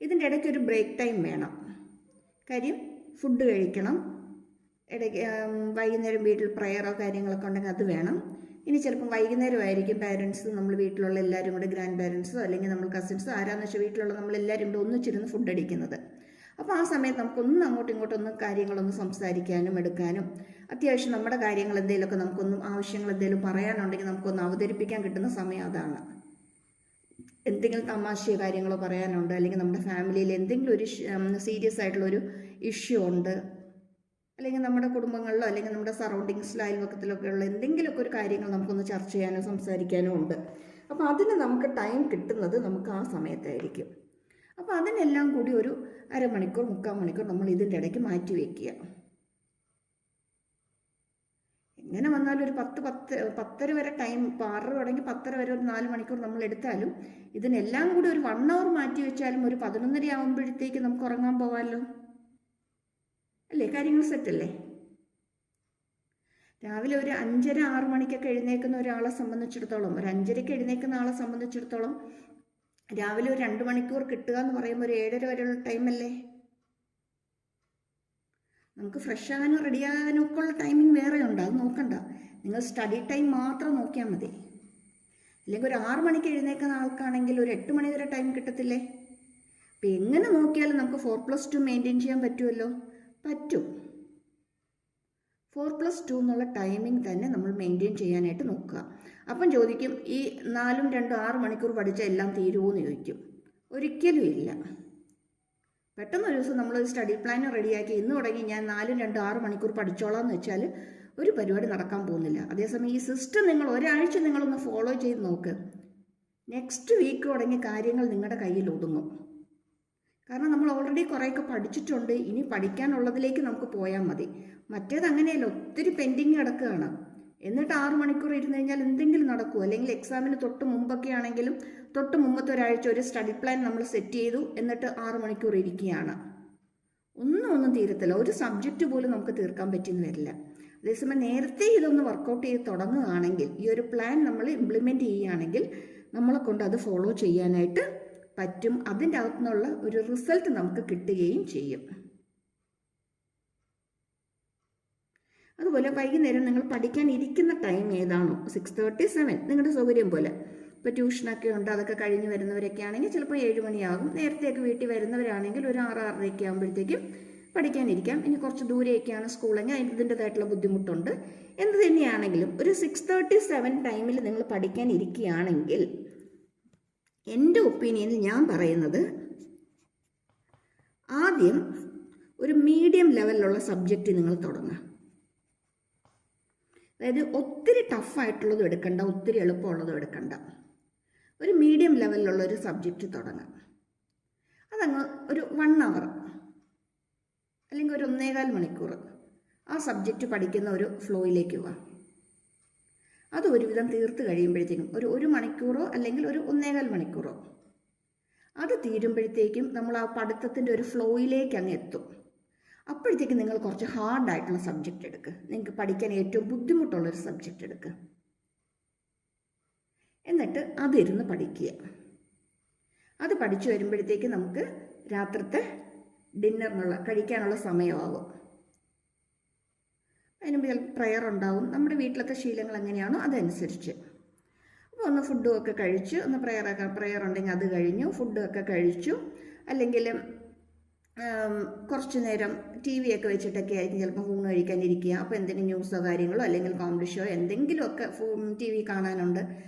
ഇതിൻ്റെ ഇടയ്ക്ക് ഒരു ബ്രേക്ക് ടൈം വേണം. കാര്യം ഫുഡ് കഴിക്കണം, ഇടയ്ക്ക് വൈകുന്നേരം വീട്ടിൽ പ്രയറോ കാര്യങ്ങളൊക്കെ ഉണ്ടെങ്കിൽ അത് വേണം. ഇനി ചിലപ്പം വൈകുന്നേരമായിരിക്കും പാരൻസ്, നമ്മൾ വീട്ടിലുള്ള എല്ലാവരും കൂടെ, ഗ്രാൻഡ് പാരൻസോ അല്ലെങ്കിൽ നമ്മൾ കസിൻസോ ആരാന്ന് വെച്ചാൽ വീട്ടിലുള്ള നമ്മളെല്ലാവരും കൂടെ ഒന്നിച്ചിരുന്ന് ഫുഡ് അടിക്കുന്നത്. അപ്പോൾ ആ സമയത്ത് നമുക്കൊന്നും അങ്ങോട്ടും ഇങ്ങോട്ടൊന്നും കാര്യങ്ങളൊന്നും സംസാരിക്കാനും എടുക്കാനും, അത്യാവശ്യം നമ്മുടെ കാര്യങ്ങൾ എന്തെങ്കിലുമൊക്കെ നമുക്കൊന്നും ആവശ്യങ്ങൾ എന്തെങ്കിലും പറയാനുണ്ടെങ്കിൽ നമുക്കൊന്ന് അവതരിപ്പിക്കാൻ കിട്ടുന്ന സമയം അതാണ്. എന്തെങ്കിലും തമാശയോ കാര്യങ്ങളോ പറയാനുണ്ട്, അല്ലെങ്കിൽ നമ്മുടെ ഫാമിലിയിൽ എന്തെങ്കിലും ഒരു സീരിയസ് ആയിട്ടുള്ളൊരു ഇഷ്യൂ ഉണ്ട്, അല്ലെങ്കിൽ നമ്മുടെ കുടുംബങ്ങളിലോ അല്ലെങ്കിൽ നമ്മുടെ സറൗണ്ടിങ്സിലോ അയൽവക്കത്തിലൊക്കെ ഉള്ള എന്തെങ്കിലുമൊക്കെ ഒരു കാര്യങ്ങൾ നമുക്കൊന്ന് ചർച്ച ചെയ്യാനോ സംസാരിക്കാനോ ഉണ്ട്. അപ്പോൾ അതിന് നമുക്ക് ടൈം കിട്ടുന്നത് നമുക്ക് ആ സമയത്തായിരിക്കും. അപ്പോൾ അതിനെല്ലാം കൂടി ഒരു അരമണിക്കൂർ 3/4 മണിക്കൂർ നമ്മൾ ഇതിൻ്റെ ഇടയ്ക്ക് മാറ്റി വയ്ക്കുക. എങ്ങനെ വന്നാലും ഒരു 10-10:30 വരെ ടൈം, ഇപ്പോൾ 6 തുടങ്ങി 10:30 വരെ ഒരു 4 മണിക്കൂർ നമ്മൾ എടുത്താലും ഇതിനെല്ലാം കൂടി ഒരു 1 hour മാറ്റി വെച്ചാലും ഒരു 11:30 ആകുമ്പോഴത്തേക്ക് നമുക്ക് ഉറങ്ങാൻ പോകാമല്ലോ, അല്ലേ? കാര്യങ്ങൾ സെറ്റല്ലേ? രാവിലെ ഒരു 5:30-6 മണിക്കൊക്കെ എഴുന്നേൽക്കുന്ന ഒരാളെ സംബന്ധിച്ചിടത്തോളം, ഒരു 5:30-ക്ക് എഴുന്നേൽക്കുന്ന ആളെ സംബന്ധിച്ചിടത്തോളം രാവിലെ ഒരു 2 മണിക്കൂർ കിട്ടുക എന്ന് പറയുമ്പോൾ ഒരു 7:30 വരെയുള്ള ടൈമല്ലേ? നമുക്ക് ഫ്രഷ് ആകാനും റെഡി ആകാനും ഒക്കെ ഉള്ള ടൈമിങ് വേറെ ഉണ്ട്, അത് നോക്കണ്ട. നിങ്ങൾ സ്റ്റഡി ടൈം മാത്രം നോക്കിയാൽ മതി. അല്ലെങ്കിൽ ഒരു 6 മണിക്ക് എഴുന്നേൽക്കുന്ന ആൾക്കാണെങ്കിൽ ഒരു 8 മണി വരെ ടൈം കിട്ടത്തില്ലേ? അപ്പം എങ്ങനെ നോക്കിയാലും നമുക്ക് 4+2 മെയിൻറ്റെയിൻ ചെയ്യാൻ പറ്റുമല്ലോ. പറ്റും. 4+2 എന്നുള്ള ടൈമിംഗ് തന്നെ നമ്മൾ മെയിൻറ്റെയിൻ ചെയ്യാനായിട്ട് നോക്കുക. അപ്പം ചോദിക്കും, ഈ 4ഉം 2ഉം 6 മണിക്കൂർ പഠിച്ചാൽ എല്ലാം തീരുമോ എന്ന് ചോദിക്കും. ഒരിക്കലും ഇല്ല. പെട്ടെന്നൊരു ദിവസം നമ്മളൊരു സ്റ്റഡി പ്ലാൻ റെഡിയാക്കി ഇന്ന് തുടങ്ങി ഞാൻ 4ഉം 2ഉം 6 മണിക്കൂർ പഠിച്ചോളാം എന്ന് വെച്ചാൽ ഒരു പരിപാടി നടക്കാൻ പോകുന്നില്ല. അതേസമയം ഈ സിസ്റ്റം നിങ്ങൾ ഒരാഴ്ച നിങ്ങളൊന്ന് ഫോളോ ചെയ്ത് നോക്ക്, നെക്സ്റ്റ് വീക്ക് തുടങ്ങിയ കാര്യങ്ങൾ നിങ്ങളുടെ കയ്യിൽ ഒതുങ്ങും. കാരണം നമ്മൾ ഓൾറെഡി കുറേയൊക്കെ പഠിച്ചിട്ടുണ്ട്, ഇനി പഠിക്കാനുള്ളതിലേക്ക് നമുക്ക് പോയാൽ മതി. മറ്റേത് അങ്ങനെയല്ല, ഒത്തിരി പെൻഡിങ് കിടക്കുകയാണ്. എന്നിട്ട് 6 മണിക്കൂർ ഇരുന്ന് കഴിഞ്ഞാൽ എന്തെങ്കിലും നടക്കുമോ? അല്ലെങ്കിൽ എക്സാമിന് തൊട്ട് മുമ്പൊക്കെ ആണെങ്കിലും തൊട്ട് മുമ്പത്തെ ഒരാഴ്ച ഒരു സ്റ്റഡി പ്ലാൻ നമ്മൾ സെറ്റ് ചെയ്തു, എന്നിട്ട് 6 മണിക്കൂർ ഇരിക്കുകയാണ്. ഒന്നും തീരത്തില്ല. ഒരു സബ്ജക്റ്റ് പോലും നമുക്ക് തീർക്കാൻ പറ്റിയെന്ന് വരില്ല. അതേസമയം നേരത്തെ ഇതൊന്ന് വർക്കൗട്ട് ചെയ്ത് തുടങ്ങുകയാണെങ്കിൽ, ഈ ഒരു പ്ലാൻ നമ്മൾ ഇംപ്ലിമെൻറ്റ് ചെയ്യുകയാണെങ്കിൽ നമ്മളെ കൊണ്ട് അത് ഫോളോ ചെയ്യാനായിട്ട് പറ്റും. അതിൻ്റെ അകത്തുനിന്നുള്ള ഒരു റിസൾട്ട് നമുക്ക് കിട്ടുകയും ചെയ്യും. അതുപോലെ വൈകുന്നേരം നിങ്ങൾ പഠിക്കാൻ ഇരിക്കുന്ന ടൈം ഏതാണോ, 6:30-7 നിങ്ങളുടെ സൗകര്യം പോലെ. ഇപ്പോൾ ട്യൂഷനൊക്കെ ഉണ്ട്, അതൊക്കെ കഴിഞ്ഞ് വരുന്നവരൊക്കെ ആണെങ്കിൽ ചിലപ്പോൾ 7 മണിയാകും. നേരത്തെയൊക്കെ വീട്ടിൽ വരുന്നവരാണെങ്കിൽ ഒരു 6-6:30 ആകുമ്പോഴത്തേക്കും പഠിക്കാനിരിക്കാം. ഇനി കുറച്ച് ദൂരെയൊക്കെയാണ് സ്കൂളെങ്കിൽ അതിന് ഇതിൻ്റെതായിട്ടുള്ള ബുദ്ധിമുട്ടുണ്ട്. എന്ത് തന്നെയാണെങ്കിലും ഒരു 6:30-7 ടൈമിൽ നിങ്ങൾ പഠിക്കാൻ ഇരിക്കുകയാണെങ്കിൽ എൻ്റെ ഒപ്പീനിയനിൽ ഞാൻ പറയുന്നത്, ആദ്യം ഒരു മീഡിയം ലെവലിലുള്ള സബ്ജക്റ്റ് നിങ്ങൾ തുടങ്ങുക. അതായത് ഒത്തിരി ടഫായിട്ടുള്ളതും എടുക്കണ്ട, ഒത്തിരി എളുപ്പമുള്ളതും എടുക്കണ്ട. ഒരു മീഡിയം ലെവലിലുള്ള ഒരു സബ്ജക്റ്റ് തുടങ്ങുക. അതങ്ങ് ഒരു 1 hour അല്ലെങ്കിൽ ഒരു 1.25 മണിക്കൂർ ആ സബ്ജക്റ്റ് പഠിക്കുന്ന ഒരു ഫ്ലോയിലേക്ക് പോവാം. അത് ഒരുവിധം തീർത്ത് കഴിയുമ്പോഴത്തേക്കും ഒരു 1 മണിക്കൂറോ അല്ലെങ്കിൽ ഒരു 1.25 മണിക്കൂറോ അത് തീരുമ്പോഴത്തേക്കും നമ്മൾ ആ പഠിത്തത്തിൻ്റെ ഒരു ഫ്ലോയിലേക്ക് അങ്ങ് എത്തും. അപ്പോഴത്തേക്കും നിങ്ങൾ കുറച്ച് ഹാർഡായിട്ടുള്ള സബ്ജക്റ്റ് എടുക്കുക. നിങ്ങൾക്ക് പഠിക്കാൻ ഏറ്റവും ബുദ്ധിമുട്ടുള്ളൊരു സബ്ജക്റ്റ് എടുക്കുക. എന്നിട്ട് അതിരുന്ന് പഠിക്കുക. അത് പഠിച്ചു വരുമ്പോഴത്തേക്ക് നമുക്ക് രാത്രിത്തെ ഡിന്നറിനുള്ള കഴിക്കാനുള്ള സമയമാകും. അതിന് ചിലപ്പോൾ പ്രയർ ഉണ്ടാവും. നമ്മുടെ വീട്ടിലത്തെ ശീലങ്ങൾ എങ്ങനെയാണോ അതനുസരിച്ച്. അപ്പോൾ ഒന്ന് ഫുഡും ഒക്കെ കഴിച്ചു, ഒന്ന് പ്രയർ ഉണ്ടെങ്കിൽ അത് കഴിഞ്ഞു, ഫുഡൊക്കെ കഴിച്ചു. അല്ലെങ്കിൽ കുറച്ച് നേരം TV ഒക്കെ വെച്ചിട്ടൊക്കെ ആയിരിക്കും ചിലപ്പോൾ ഊണ് കഴിക്കാനിരിക്കുക. അപ്പോൾ എന്തെങ്കിലും ന്യൂസോ കാര്യങ്ങളോ അല്ലെങ്കിൽ കോമഡി ഷോ എന്തെങ്കിലുമൊക്കെ TV കാണാനുണ്ട്,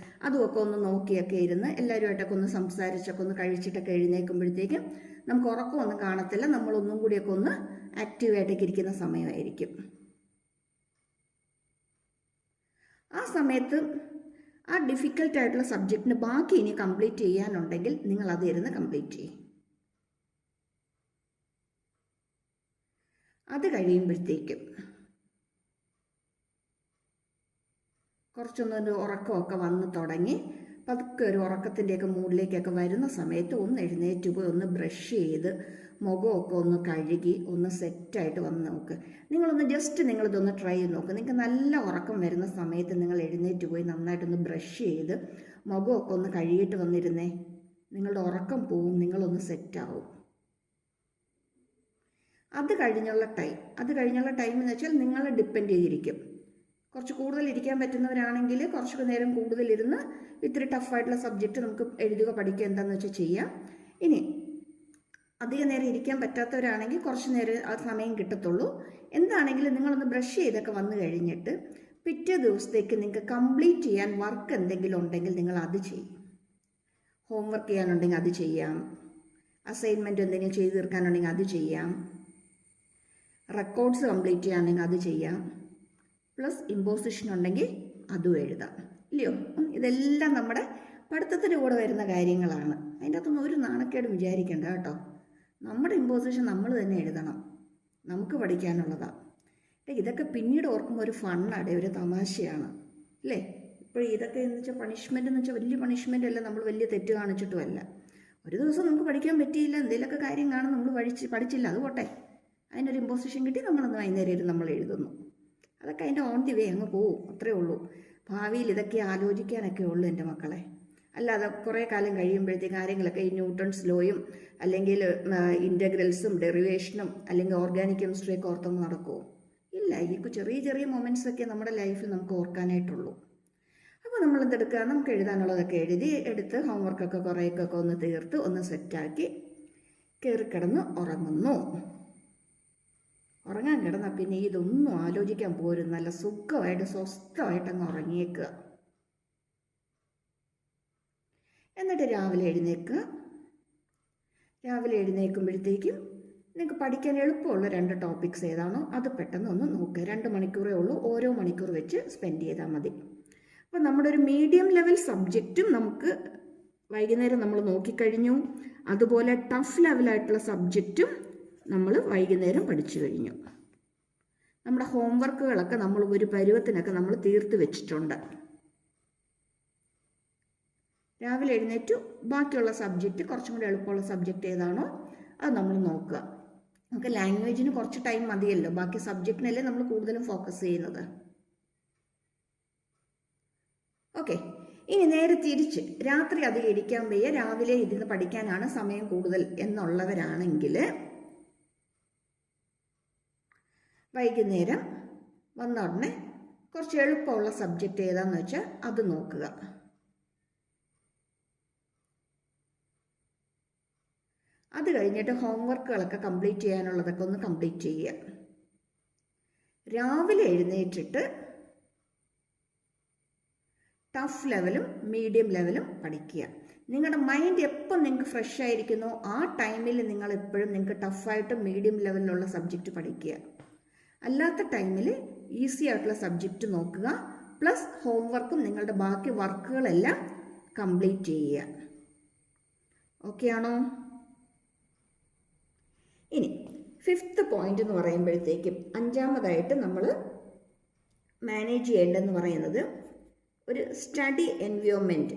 അതുമൊക്കെ ഒന്ന് നോക്കിയൊക്കെ ഇരുന്ന് എല്ലാവരുമായിട്ടൊക്കെ ഒന്ന് സംസാരിച്ചൊക്കെ ഒന്ന് കഴിച്ചിട്ടൊക്കെ എഴുന്നേൽക്കുമ്പോഴത്തേക്കും നമുക്ക് ഉറക്കമൊന്നും കാണത്തില്ല. നമ്മളൊന്നും കൂടിയൊക്കെ ഒന്ന് ആക്റ്റീവായിട്ടൊക്കെ ഇരിക്കുന്ന സമയമായിരിക്കും. ആ സമയത്ത് ആ ഡിഫിക്കൽട്ടായിട്ടുള്ള സബ്ജക്റ്റിന് ബാക്കി ഇനി കംപ്ലീറ്റ് ചെയ്യാനുണ്ടെങ്കിൽ നിങ്ങൾ അത് ഇരുന്ന് കംപ്ലീറ്റ് ചെയ്യും. അത് കഴിയുമ്പോഴത്തേക്കും കുറച്ചൊന്നൊരു ഉറക്കമൊക്കെ വന്ന് തുടങ്ങി പതുക്കെ ഒരു ഉറക്കത്തിൻ്റെയൊക്കെ മൂഡിലേക്കൊക്കെ വരുന്ന സമയത്ത് ഒന്ന് എഴുന്നേറ്റ് പോയി ഒന്ന് ബ്രഷ് ചെയ്ത് മുഖമൊക്കെ ഒന്ന് കഴുകി ഒന്ന് സെറ്റായിട്ട് വന്ന് നോക്ക്. നിങ്ങളിതൊന്ന് ട്രൈ ചെയ്ത് നോക്ക്. നിങ്ങൾക്ക് നല്ല ഉറക്കം വരുന്ന സമയത്ത് നിങ്ങൾ എഴുന്നേറ്റ് പോയി നന്നായിട്ടൊന്ന് ബ്രഷ് ചെയ്ത് മുഖമൊക്കെ ഒന്ന് കഴുകിയിട്ട് വന്നിരുന്നേ, നിങ്ങളുടെ ഉറക്കം പോവും, നിങ്ങളൊന്ന് സെറ്റാവും. അത് കഴിഞ്ഞുള്ള ടൈം എന്ന് വെച്ചാൽ നിങ്ങളെ ഡിപ്പെൻഡ് ചെയ്തിരിക്കും. കുറച്ച് കൂടുതൽ ഇരിക്കാൻ പറ്റുന്നവരാണെങ്കിൽ കുറച്ച് നേരം കൂടുതലിരുന്ന് ഇത്തിരി ടഫായിട്ടുള്ള സബ്ജക്റ്റ് നമുക്ക് എഴുതുക, പഠിക്കുക, എന്താണെന്ന് വെച്ചാൽ ചെയ്യാം. ഇനി അധികം നേരം ഇരിക്കാൻ പറ്റാത്തവരാണെങ്കിൽ കുറച്ച് നേരം ആ സമയം കിട്ടത്തുള്ളൂ. എന്താണെങ്കിലും നിങ്ങളൊന്ന് ബ്രഷ് ചെയ്തൊക്കെ വന്നു കഴിഞ്ഞിട്ട് പിറ്റേ ദിവസത്തേക്ക് നിങ്ങൾക്ക് കംപ്ലീറ്റ് ചെയ്യാൻ വർക്ക് എന്തെങ്കിലും ഉണ്ടെങ്കിൽ നിങ്ങൾ അത് ചെയ്യും. ഹോംവർക്ക് ചെയ്യാനുണ്ടെങ്കിൽ അത് ചെയ്യാം, അസൈൻമെൻറ്റ് എന്തെങ്കിലും ചെയ്ത് തീർക്കാനുണ്ടെങ്കിൽ അത് ചെയ്യാം, റെക്കോർഡ്സ് കംപ്ലീറ്റ് ചെയ്യാനുണ്ടെങ്കിൽ അത് ചെയ്യാം, പ്ലസ് ഇമ്പോസിഷൻ ഉണ്ടെങ്കിൽ അതും എഴുതാം. ഇല്ലയോ? ഇതെല്ലാം നമ്മുടെ പഠിത്തത്തിൻ്റെ കൂടെ വരുന്ന കാര്യങ്ങളാണ്. അതിൻ്റെ അകത്തൊന്നും ഒരു നാണക്കേടും വിചാരിക്കേണ്ട കേട്ടോ. നമ്മുടെ ഇമ്പോസിഷൻ നമ്മൾ തന്നെ എഴുതണം, നമുക്ക് പഠിക്കാനുള്ളതാണ്. ഇതൊക്കെ പിന്നീട് ഓർക്കുമ്പോൾ ഒരു ഫണ്ണാണ്, ഒരു തമാശയാണ് അല്ലേ? ഇപ്പോൾ ഇതൊക്കെ എന്ന് വെച്ചാൽ പണിഷ്മെൻ്റ് എന്ന് വെച്ചാൽ വലിയ പണിഷ്മെൻ്റ് അല്ല, നമ്മൾ വലിയ തെറ്റ് കാണിച്ചിട്ടുമല്ല. ഒരു ദിവസം നമുക്ക് പഠിക്കാൻ പറ്റിയില്ല, എന്തെങ്കിലുമൊക്കെ കാര്യം കാണും, നമ്മൾ പഠിച്ചില്ല, അത് പോട്ടെ, അതിനൊരു ഇമ്പോസിഷൻ കിട്ടി, നമ്മളൊന്ന് വൈകുന്നേരം നമ്മൾ എഴുതുന്നു. അതൊക്കെ അതിൻ്റെ ഓൺ ദി വേ അങ്ങ് പോവും, അത്രേ ഉള്ളൂ. ഭാവിയിൽ ഇതൊക്കെ ആലോചിക്കാനൊക്കെ ഉള്ളൂ എൻ്റെ മക്കളെ. അല്ലാതെ കുറേ കാലം കഴിയുമ്പോഴത്തേക്ക് കാര്യങ്ങളൊക്കെ ഈ ന്യൂട്ടൺസ് ലോയും അല്ലെങ്കിൽ ഇൻ്റഗ്രൽസും ഡെറിവേഷനും അല്ലെങ്കിൽ ഓർഗാനിക് കെമിസ്ട്രിയൊക്കെ ഓർത്തൊന്നും നടക്കുമോ? ഇല്ല. ഈ ചെറിയ ചെറിയ മൊമെൻറ്റ്സൊക്കെ നമ്മുടെ ലൈഫിൽ നമുക്ക് ഓർക്കാനായിട്ടുള്ളൂ. അപ്പോൾ നമ്മളെന്തെടുക്കുക, നമുക്ക് എഴുതാനുള്ളതൊക്കെ എടുത്ത് ഹോംവർക്കൊക്കെ കുറേയൊക്കെ ഒന്ന് തീർത്ത് ഒന്ന് സെറ്റാക്കി കയറിക്കിടന്ന് ഉറങ്ങുന്നു. ഉറങ്ങാൻ കിടന്നാൽ പിന്നെ ഇതൊന്നും ആലോചിക്കാൻ പോരും, നല്ല സുഖമായിട്ട് സ്വസ്ഥമായിട്ട് അങ്ങ് ഉറങ്ങിയേക്കുക. എന്നിട്ട് രാവിലെ എഴുന്നേൽക്കുമ്പോഴത്തേക്കും നിങ്ങൾക്ക് പഠിക്കാൻ എളുപ്പമുള്ള 2 ടോപ്പിക്സ് ഏതാണോ അത് പെട്ടെന്ന് ഒന്ന് നോക്കുക. 2 മണിക്കൂറേ ഉള്ളൂ, ഓരോ മണിക്കൂർ വെച്ച് സ്പെൻഡ് ചെയ്താൽ മതി. അപ്പോൾ നമ്മുടെ ഒരു മീഡിയം ലെവൽ സബ്ജക്റ്റും നമുക്ക് വൈകുന്നേരം നമ്മൾ നോക്കിക്കഴിഞ്ഞു. അതുപോലെ ടഫ് ലെവലായിട്ടുള്ള സബ്ജക്റ്റും നമ്മൾ വൈകുന്നേരം പഠിച്ചു കഴിഞ്ഞു. നമ്മുടെ ഹോംവർക്കുകളൊക്കെ നമ്മൾ ഒരു പരുവത്തിനൊക്കെ നമ്മൾ തീർത്ത് വെച്ചിട്ടുണ്ട്. രാവിലെ എഴുന്നേറ്റു, ബാക്കിയുള്ള സബ്ജക്റ്റ് കുറച്ചും കൂടി എളുപ്പമുള്ള സബ്ജക്റ്റ് ഏതാണോ അത് നമ്മൾ നോക്കുക. നമുക്ക് ലാംഗ്വേജിന് കുറച്ച് ടൈം മതിയല്ലോ, ബാക്കി സബ്ജക്റ്റിനല്ലേ നമ്മൾ കൂടുതലും ഫോക്കസ് ചെയ്യുന്നത്. ഓക്കെ. ഇനി നേരെ തിരിച്ച് രാത്രി അധികം ഇരിക്കാൻ വയ്യ, രാവിലെ ഇരുന്ന് പഠിക്കാനാണ് സമയം കൂടുതൽ എന്നുള്ളവരാണെങ്കിൽ വൈകുന്നേരം വന്ന ഉടനെ കുറച്ച് എളുപ്പമുള്ള സബ്ജക്റ്റ് ഏതാണെന്ന് വെച്ചാൽ അത് നോക്കുക. അത് കഴിഞ്ഞിട്ട് ഹോംവർക്കുകളൊക്കെ കംപ്ലീറ്റ് ചെയ്യാനുള്ളതൊക്കെ ഒന്ന് കംപ്ലീറ്റ് ചെയ്യുക. രാവിലെ എഴുന്നേറ്റിട്ട് ടഫ് ലെവലും മീഡിയം ലെവലും പഠിക്കുക. നിങ്ങളുടെ മൈൻഡ് എപ്പോൾ നിങ്ങൾക്ക് ഫ്രഷ് ആയിരിക്കുന്നോ ആ ടൈമിൽ നിങ്ങൾ എപ്പോഴും നിങ്ങൾക്ക് ടഫായിട്ടും മീഡിയം ലെവലിലുള്ള സബ്ജക്റ്റ് പഠിക്കുക. അല്ലാത്ത ടൈമിൽ ഈസി ആയിട്ടുള്ള സബ്ജക്റ്റ് നോക്കുക, പ്ലസ് ഹോംവർക്കും നിങ്ങളുടെ ബാക്കി വർക്കുകളെല്ലാം കംപ്ലീറ്റ് ചെയ്യുക. ഓക്കെ ആണോ? ഇനി 5th പോയിന്റ് എന്ന് പറയുമ്പോഴത്തേക്കും 5ാമതായിട്ട് നമ്മൾ മാനേജ് ചെയ്യേണ്ടതെന്ന് പറയുന്നത് ഒരു സ്റ്റഡി എൻവയോൺമെൻറ്റ്.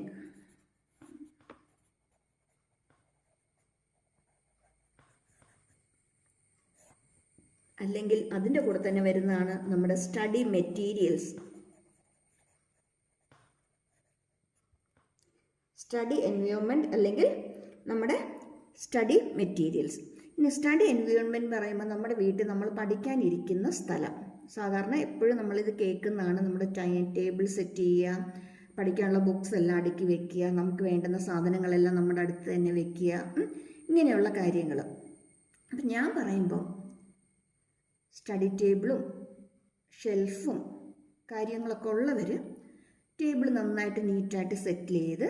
അല്ലെങ്കിൽ അതിൻ്റെ കൂടെ തന്നെ വരുന്നതാണ് നമ്മുടെ സ്റ്റഡി മെറ്റീരിയൽസ്. സ്റ്റഡി എൻവയോൺമെൻറ്റ് അല്ലെങ്കിൽ നമ്മുടെ സ്റ്റഡി മെറ്റീരിയൽസ്. ഇനി സ്റ്റഡി എൻവയോൺമെൻറ്റ് പറയുമ്പോൾ നമ്മുടെ വീട്ടിൽ നമ്മൾ പഠിക്കാനിരിക്കുന്ന സ്ഥലം. സാധാരണ എപ്പോഴും നമ്മളിത് കേൾക്കുന്നതാണ്, നമ്മുടെ ടേബിൾ സെറ്റ് ചെയ്യുക, പഠിക്കാനുള്ള ബുക്സ് എല്ലാം അടുക്കി വെക്കുക, നമുക്ക് വേണ്ടുന്ന സാധനങ്ങളെല്ലാം നമ്മുടെ അടുത്ത് തന്നെ വെക്കുക, ഇങ്ങനെയുള്ള കാര്യങ്ങൾ. അപ്പം ഞാൻ പറയുമ്പോൾ സ്റ്റഡി ടേബിളും ഷെൽഫും കാര്യങ്ങളൊക്കെ ഉള്ളവർ ടേബിൾ നന്നായിട്ട് നീറ്റായിട്ട് സെറ്റിൽ ചെയ്ത്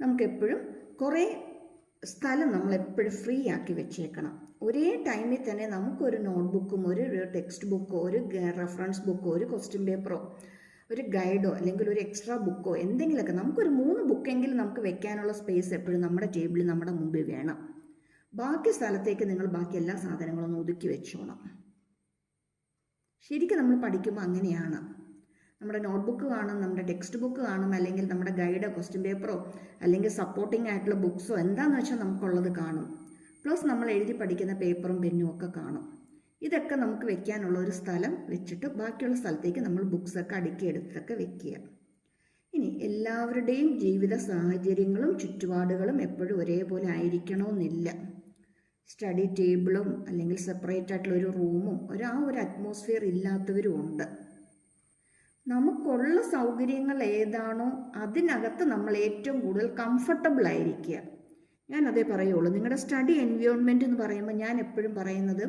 നമുക്കെപ്പോഴും കുറേ സ്ഥലം നമ്മളെപ്പോഴും ഫ്രീ ആക്കി വെച്ചേക്കണം. ഒരേ ടൈമിൽ തന്നെ നമുക്കൊരു നോട്ട്ബുക്കും ഒരു ടെക്സ്റ്റ് ബുക്കോ ഒരു റെഫറൻസ് ബുക്കോ ഒരു ക്വസ്റ്റ്യൻ പേപ്പറോ ഒരു ഗൈഡോ അല്ലെങ്കിൽ ഒരു എക്സ്ട്രാ ബുക്കോ എന്തെങ്കിലുമൊക്കെ നമുക്കൊരു 3 ബുക്കെങ്കിലും നമുക്ക് വെക്കാനുള്ള സ്പേസ് എപ്പോഴും നമ്മുടെ ടേബിളിൽ നമ്മുടെ മുമ്പിൽ വേണം. ബാക്കി സ്ഥലത്തേക്ക് നിങ്ങൾ ബാക്കി എല്ലാ സാധനങ്ങളും ഒതുക്കി വെച്ചോണം. ശരിക്കും നമ്മൾ പഠിക്കുമ്പോൾ അങ്ങനെയാണ്. നമ്മുടെ നോട്ട്ബുക്ക് കാണും, നമ്മുടെ ടെക്സ്റ്റ് ബുക്ക് കാണും, അല്ലെങ്കിൽ നമ്മുടെ ഗൈഡോ ക്വസ്റ്റ്യൻ പേപ്പറോ അല്ലെങ്കിൽ സപ്പോർട്ടിംഗ് ആയിട്ടുള്ള ബുക്സോ എന്താണെന്ന് വെച്ചാൽ നമുക്കുള്ളത് കാണും. പ്ലസ് നമ്മൾ എഴുതി പഠിക്കുന്ന പേപ്പറും പെന്നും ഒക്കെ കാണും. ഇതൊക്കെ നമുക്ക് വെക്കാനുള്ള ഒരു സ്ഥലം വെച്ചിട്ട് ബാക്കിയുള്ള സ്ഥലത്തേക്ക് നമ്മൾ ബുക്സൊക്കെ അടുക്കിയെടുത്തൊക്കെ വെക്കുക. ഇനി എല്ലാവരുടെയും ജീവിത സാഹചര്യങ്ങളും ചുറ്റുപാടുകളും എപ്പോഴും ഒരേപോലെ ആയിരിക്കണമെന്നില്ല. സ്റ്റഡി ടേബിളും അല്ലെങ്കിൽ സെപ്പറേറ്റ് ആയിട്ടുള്ള ഒരു റൂമും ഒരു അറ്റ്മോസ്ഫിയർ ഇല്ലാത്തവരും ഉണ്ട്. നമുക്കുള്ള സൗകര്യങ്ങൾ ഏതാണോ അതിനകത്ത് നമ്മൾ ഏറ്റവും കൂടുതൽ കംഫർട്ടബിൾ ആയിരിക്കുക. ഞാനതേ പറയുള്ളൂ. നിങ്ങളുടെ സ്റ്റഡി എൻവയോൺമെൻറ്റ് എന്ന് പറയുമ്പോൾ ഞാൻ എപ്പോഴും പറയുന്നത്,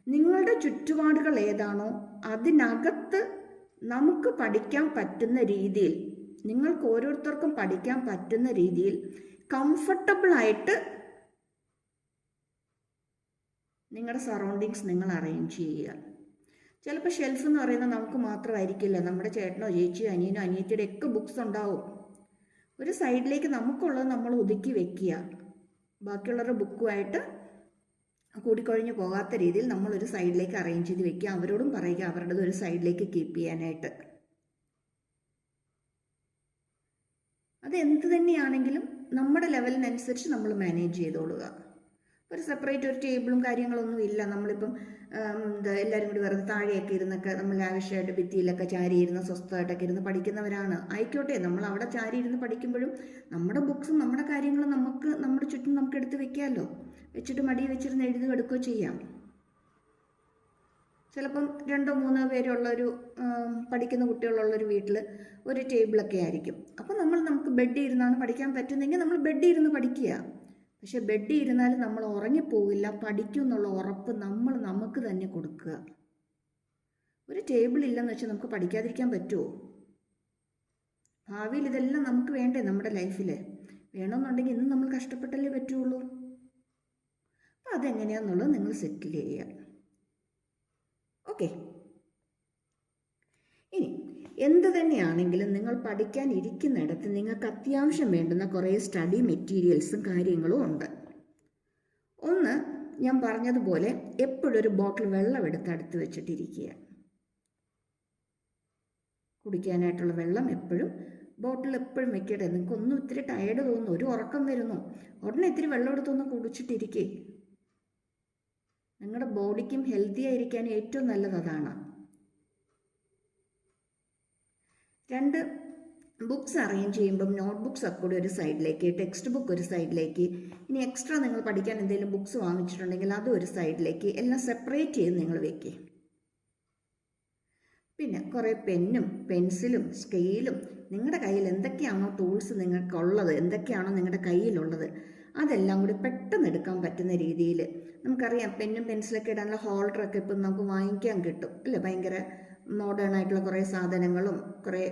നിങ്ങളുടെ ചുറ്റുപാടുകൾ ഏതാണോ അതിനകത്ത് നമുക്ക് പഠിക്കാൻ പറ്റുന്ന രീതിയിൽ, നിങ്ങൾക്ക് ഓരോരുത്തർക്കും പഠിക്കാൻ പറ്റുന്ന രീതിയിൽ കംഫർട്ടബിളായിട്ട് നിങ്ങളുടെ സറൗണ്ടിങ്സ് നിങ്ങൾ അറേഞ്ച് ചെയ്യുക. ചിലപ്പോൾ ഷെൽഫ് എന്ന് പറയുന്നത് നമുക്ക് മാത്രമായിരിക്കില്ല, നമ്മുടെ ചേട്ടനോ ചേച്ചിയോ അനിയനോ അനിയത്തിയുടെ ഒക്കെ ബുക്സ് ഉണ്ടാവും. ഒരു സൈഡിലേക്ക് നമുക്കുള്ളത് നമ്മൾ ഒതുക്കി വെക്കുക. ബാക്കിയുള്ളവരുടെ ബുക്കുമായിട്ട് കൂടിക്കൊഴിഞ്ഞ് പോകാത്ത രീതിയിൽ നമ്മളൊരു സൈഡിലേക്ക് അറേഞ്ച് ചെയ്ത് വെക്കുക. അവരോടും പറയുക അവരുടേത് ഒരു സൈഡിലേക്ക് കീപ്പ് ചെയ്യാനായിട്ട്. അതെന്ത് തന്നെയാണെങ്കിലും നമ്മുടെ ലെവലിനനുസരിച്ച് നമ്മൾ മാനേജ് ചെയ്തോളുക. ഒരു സെപ്പറേറ്റ് ഒരു ടേബിളും കാര്യങ്ങളൊന്നും ഇല്ല. നമ്മളിപ്പം എല്ലാവരും കൂടി വെറുതെ താഴെയൊക്കെ ഇരുന്നൊക്കെ നമ്മൾ ലാവിഷായിട്ട് ഭിത്തിയിലൊക്കെ ചാരി ഇരുന്ന് സ്വസ്ഥമായിട്ടൊക്കെ ഇരുന്ന് പഠിക്കുന്നവരാണ്. ആയിക്കോട്ടെ, നമ്മൾ അവിടെ ചാരി ഇരുന്ന് പഠിക്കുമ്പോഴും നമ്മുടെ ബുക്സും നമ്മുടെ കാര്യങ്ങളും നമ്മുടെ ചുറ്റും നമുക്ക് എടുത്ത് വെക്കാമല്ലോ. വെച്ചിട്ട് മടി വെച്ചിരുന്ന് എഴുതി എടുക്കുകയോ ചെയ്യാം. ചിലപ്പം 2-3 പേരുള്ളൊരു പഠിക്കുന്ന കുട്ടികളുള്ളൊരു വീട്ടിൽ ഒരു ടേബിളൊക്കെ ആയിരിക്കും. അപ്പം നമുക്ക് ബെഡിൽ ഇരുന്നാണ് പഠിക്കാൻ പറ്റുന്നതെങ്കിൽ നമ്മൾ ബെഡിൽ ഇരുന്ന് പഠിക്കുക. പക്ഷെ ബെഡിൽ ഇരുന്നാൽ നമ്മൾ ഉറങ്ങിപ്പോവില്ല, പഠിക്കും എന്നുള്ള ഉറപ്പ് നമ്മൾ നമുക്ക് തന്നെ കൊടുക്കുക. ഒരു ടേബിൾ ഇല്ലെന്ന് വെച്ചാൽ നമുക്ക് പഠിക്കാതിരിക്കാൻ പറ്റുമോ? ഭാവിയിൽ ഇതെല്ലാം നമുക്ക് വേണ്ടേ? നമ്മുടെ ലൈഫിൽ വേണമെന്നുണ്ടെങ്കിൽ ഇന്ന് നമ്മൾ കഷ്ടപ്പെട്ടല്ലേ പറ്റുള്ളൂ. അപ്പം അതെങ്ങനെയാണെന്നുള്ളത് നിങ്ങൾ സെറ്റിൽ ചെയ്യുക. ഓക്കെ. ഇനി എന്ത് തന്നെയാണെങ്കിലും നിങ്ങൾ പഠിക്കാൻ ഇരിക്കുന്നിടത്ത് നിങ്ങൾക്ക് അത്യാവശ്യം വേണ്ടുന്ന കുറേ സ്റ്റഡി മെറ്റീരിയൽസും കാര്യങ്ങളും ഉണ്ട്. ഒന്ന്, ഞാൻ പറഞ്ഞതുപോലെ എപ്പോഴും ഒരു ബോട്ടിൽ വെള്ളം അടുത്ത് വെച്ചിട്ടിരിക്കുക. കുടിക്കാനായിട്ടുള്ള വെള്ളം എപ്പോഴും ബോട്ടിൽ എപ്പോഴും വെക്കട്ടെ. നിങ്ങൾക്കൊന്നും ഇത്തിരി ടയർഡ് തോന്നുന്നു, ഒരു ഉറക്കം വരുന്നു, ഉടനെ ഇത്തിരി വെള്ളം എടുത്തൊന്ന് കുടിച്ചിട്ടിരിക്കേ. നിങ്ങളുടെ ബോഡിക്കും ഹെൽത്തി ആയിരിക്കാൻ ഏറ്റവും നല്ലത് അതാണ്. 2, ബുക്സ് അറേഞ്ച് ചെയ്യുമ്പം നോട്ട് ബുക്സ് ഒക്കെ കൂടി ഒരു സൈഡിലേക്ക്, ടെക്സ്റ്റ് ബുക്ക് ഒരു സൈഡിലേക്ക്, ഇനി എക്സ്ട്രാ നിങ്ങൾ പഠിക്കാൻ എന്തെങ്കിലും ബുക്സ് വാങ്ങിച്ചിട്ടുണ്ടെങ്കിൽ അതും ഒരു സൈഡിലേക്ക്, എല്ലാം സെപ്പറേറ്റ് ചെയ്ത് നിങ്ങൾ വെക്കുക. പിന്നെ കുറേ പെന്നും പെൻസിലും സ്കെയിലും നിങ്ങളുടെ കയ്യിൽ എന്തൊക്കെയാണോ ടൂൾസ് നിങ്ങൾക്കുള്ളത്, എന്തൊക്കെയാണോ നിങ്ങളുടെ കയ്യിലുള്ളത് അതെല്ലാം കൂടി പെട്ടെന്ന് എടുക്കാൻ പറ്റുന്ന രീതിയിൽ. നമുക്കറിയാം പെന്നും പെൻസിലൊക്കെ ഇടാനുള്ള ഹോൾഡറൊക്കെ ഇപ്പം നമുക്ക് വാങ്ങിക്കാൻ കിട്ടും അല്ലേ? ഭയങ്കര മോഡേൺ ആയിട്ടുള്ള കുറേ സാധനങ്ങളും കുറേ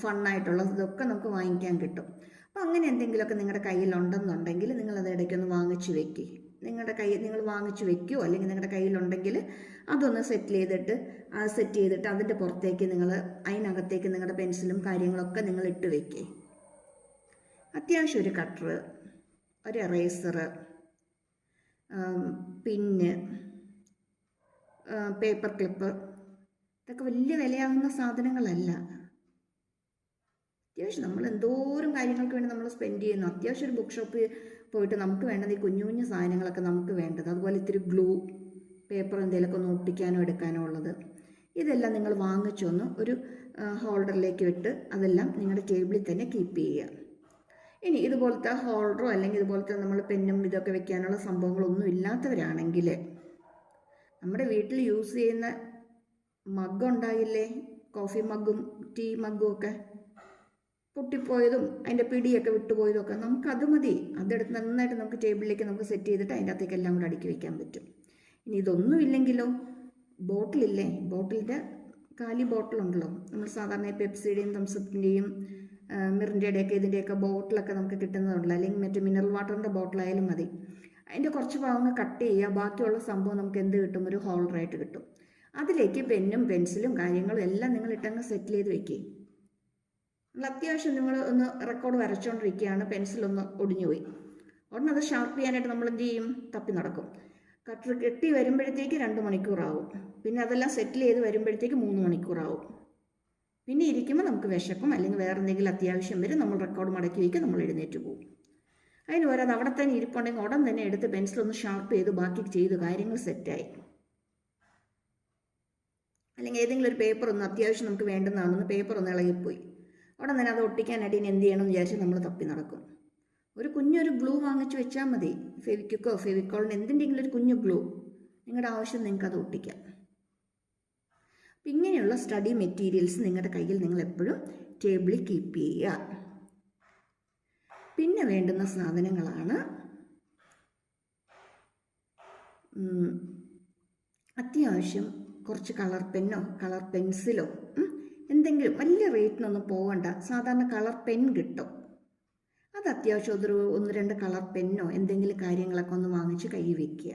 ഫണ്ണായിട്ടുള്ള ഇതൊക്കെ നമുക്ക് വാങ്ങിക്കാൻ കിട്ടും. അപ്പോൾ അങ്ങനെ എന്തെങ്കിലുമൊക്കെ നിങ്ങളുടെ കയ്യിലുണ്ടെന്നുണ്ടെങ്കിൽ നിങ്ങളത് ഇടയ്ക്കൊന്ന് വാങ്ങിച്ച് വെക്കുക. നിങ്ങൾ വാങ്ങിച്ച് വെക്കുകയോ അല്ലെങ്കിൽ നിങ്ങളുടെ കയ്യിലുണ്ടെങ്കിൽ അതൊന്ന് സെറ്റ് ചെയ്തിട്ട് അതിൻ്റെ പുറത്തേക്ക് അതിനകത്തേക്ക് നിങ്ങളുടെ പെൻസിലും കാര്യങ്ങളൊക്കെ നിങ്ങൾ ഇട്ട് വെക്കുക. അത്യാവശ്യം ഒരു കട്ടർ, ഒരു എറേസർ, പിന്ന്, പേപ്പർ ക്ലിപ്പ്, ഇതൊക്കെ വലിയ വിലയാകുന്ന സാധനങ്ങളല്ല. അത്യാവശ്യം നമ്മൾ എന്തോരം കാര്യങ്ങൾക്ക് വേണ്ടി നമ്മൾ സ്പെൻഡ് ചെയ്യുന്നു. അത്യാവശ്യം ഒരു ബുക്ക് ഷോപ്പിൽ പോയിട്ട് നമുക്ക് വേണ്ടത് ഈ കുഞ്ഞു കുഞ്ഞു സാധനങ്ങളൊക്കെ നമുക്ക് വേണ്ടത്. അതുപോലെ ഇത്തിരി ഗ്ലൂ, പേപ്പർ എന്തെങ്കിലുമൊക്കെ ഒന്ന് ഒട്ടിക്കാനോ എടുക്കാനോ ഉള്ളത്, ഇതെല്ലാം നിങ്ങൾ വാങ്ങിച്ചൊന്ന് ഒരു ഹോൾഡറിലേക്ക് ഇട്ട് അതെല്ലാം നിങ്ങളുടെ ടേബിളിൽ തന്നെ കീപ്പ് ചെയ്യുക. ഇനി ഇതുപോലത്തെ ഹോൾഡറോ അല്ലെങ്കിൽ ഇതുപോലത്തെ നമ്മൾ പെന്നും ഇതൊക്കെ വെക്കാനുള്ള സംഭവങ്ങളൊന്നും ഇല്ലാത്തവരാണെങ്കിൽ നമ്മുടെ വീട്ടിൽ യൂസ് ചെയ്യുന്ന മഗ് ഉണ്ടായില്ലേ, കോഫി മഗ്ഗും ടീ മഗ്ഗും ഒക്കെ പൊട്ടിപ്പോയതും അതിൻ്റെ പിടിയൊക്കെ വിട്ടുപോയതും ഒക്കെ നമുക്കത് മതി. അതെടുത്ത് നന്നായിട്ട് നമുക്ക് ടേബിളിലേക്ക് നമുക്ക് സെറ്റ് ചെയ്തിട്ട് അതിൻ്റെ അകത്തേക്ക് എല്ലാം കൂടെ അടുക്കി വയ്ക്കാൻ പറ്റും. ഇനി ഇതൊന്നും ഇല്ലെങ്കിലോ, ബോട്ടിലില്ലേ, ബോട്ടിലിൻ്റെ കാലി ബോട്ടിലുണ്ടല്ലോ, നമ്മൾ സാധാരണ പെപ്സിയുടെയും തംസപ്പിൻ്റെയും മിറിൻ്റെയൊക്കെ ഇതിൻ്റെയൊക്കെ ബോട്ടിലൊക്കെ നമുക്ക് കിട്ടുന്നതുണ്ടല്ലോ, അല്ലെങ്കിൽ മറ്റേ മിനറൽ വാട്ടറിൻ്റെ ബോട്ടിലായാലും മതി. അതിൻ്റെ കുറച്ച് ഭാഗങ്ങൾ കട്ട് ചെയ്യുക, ബാക്കിയുള്ള സംഭവം നമുക്ക് എന്ത് കിട്ടും, ഒരു ഹോൾഡറായിട്ട് കിട്ടും. അതിലേക്ക് പെന്നും പെൻസിലും കാര്യങ്ങളും എല്ലാം നിങ്ങൾ ഇട്ടങ്ങ് സെറ്റിൽ ചെയ്ത് വെക്കുക. അത്യാവശ്യം നിങ്ങൾ ഒന്ന് റെക്കോർഡ് വരച്ചുകൊണ്ടിരിക്കുകയാണ്, പെൻസിലൊന്ന് ഒടിഞ്ഞുപോയി, ഉടനെ അത് ഷാർപ്പ് ചെയ്യാനായിട്ട് നമ്മൾ എന്ത് ചെയ്യും, തപ്പി നടക്കും. കട്ടർ കെട്ടി വരുമ്പോഴത്തേക്ക് 2 മണിക്കൂറാവും, പിന്നെ അതെല്ലാം സെറ്റിൽ ചെയ്ത് വരുമ്പോഴത്തേക്ക് 3 മണിക്കൂറാവും. പിന്നെ ഇരിക്കുമ്പോൾ നമുക്ക് വിശക്കും അല്ലെങ്കിൽ വേറെ എന്തെങ്കിലും അത്യാവശ്യം വരും, നമ്മൾ റെക്കോർഡ് മടക്കി വയ്ക്കും, നമ്മൾ എഴുന്നേറ്റ് പോകും. അതിന് പോരാതെ അവിടെ തന്നെ ഇരിപ്പുണ്ടെങ്കിൽ ഉടൻ തന്നെ എടുത്ത് പെൻസിലൊന്ന് ഷാർപ്പ് ചെയ്ത് ബാക്കി ചെയ്ത് കാര്യങ്ങൾ സെറ്റായി. അല്ലെങ്കിൽ ഏതെങ്കിലും ഒരു പേപ്പർ ഒന്ന് അത്യാവശ്യം നമുക്ക് വേണ്ടുന്നതാണെന്ന് പേപ്പർ ഒന്ന് ഇളകിപ്പോയി, ഉടൻ തന്നെ അത് ഒട്ടിക്കാനായിട്ട് ഇനി എന്ത് ചെയ്യണമെന്ന് വിചാരിച്ച് നമ്മൾ തപ്പി നടക്കും. ഒരു കുഞ്ഞൊരു ഗ്ലൂ വാങ്ങിച്ച് വെച്ചാൽ മതി. ഫെവിക്വിക്കോ ഫെവിക്കോളിന് എന്തിൻ്റെങ്കിലും ഒരു കുഞ്ഞു ഗ്ലൂ, നിങ്ങളുടെ ആവശ്യം നിങ്ങൾക്ക് അത് ഒട്ടിക്കാം. അപ്പം ഇങ്ങനെയുള്ള സ്റ്റഡി മെറ്റീരിയൽസ് നിങ്ങളുടെ കയ്യിൽ നിങ്ങൾ എപ്പോഴും ടേബിളിൽ കീപ്പ് ചെയ്യുക. പിന്നെ വേണ്ടുന്ന സാധനങ്ങളാണ് അത്യാവശ്യം കുറച്ച് കളർ പെന്നോ കളർ പെൻസിലോ, എന്തെങ്കിലും വലിയ റേറ്റിനൊന്നും പോകണ്ട. സാധാരണ കളർ പെൻ കിട്ടും, അത് അത്യാവശ്യം ഒരു 1-2 കളർ പെന്നോ എന്തെങ്കിലും കാര്യങ്ങളൊക്കെ ഒന്ന് വാങ്ങിച്ച് കൈ വയ്ക്കുക.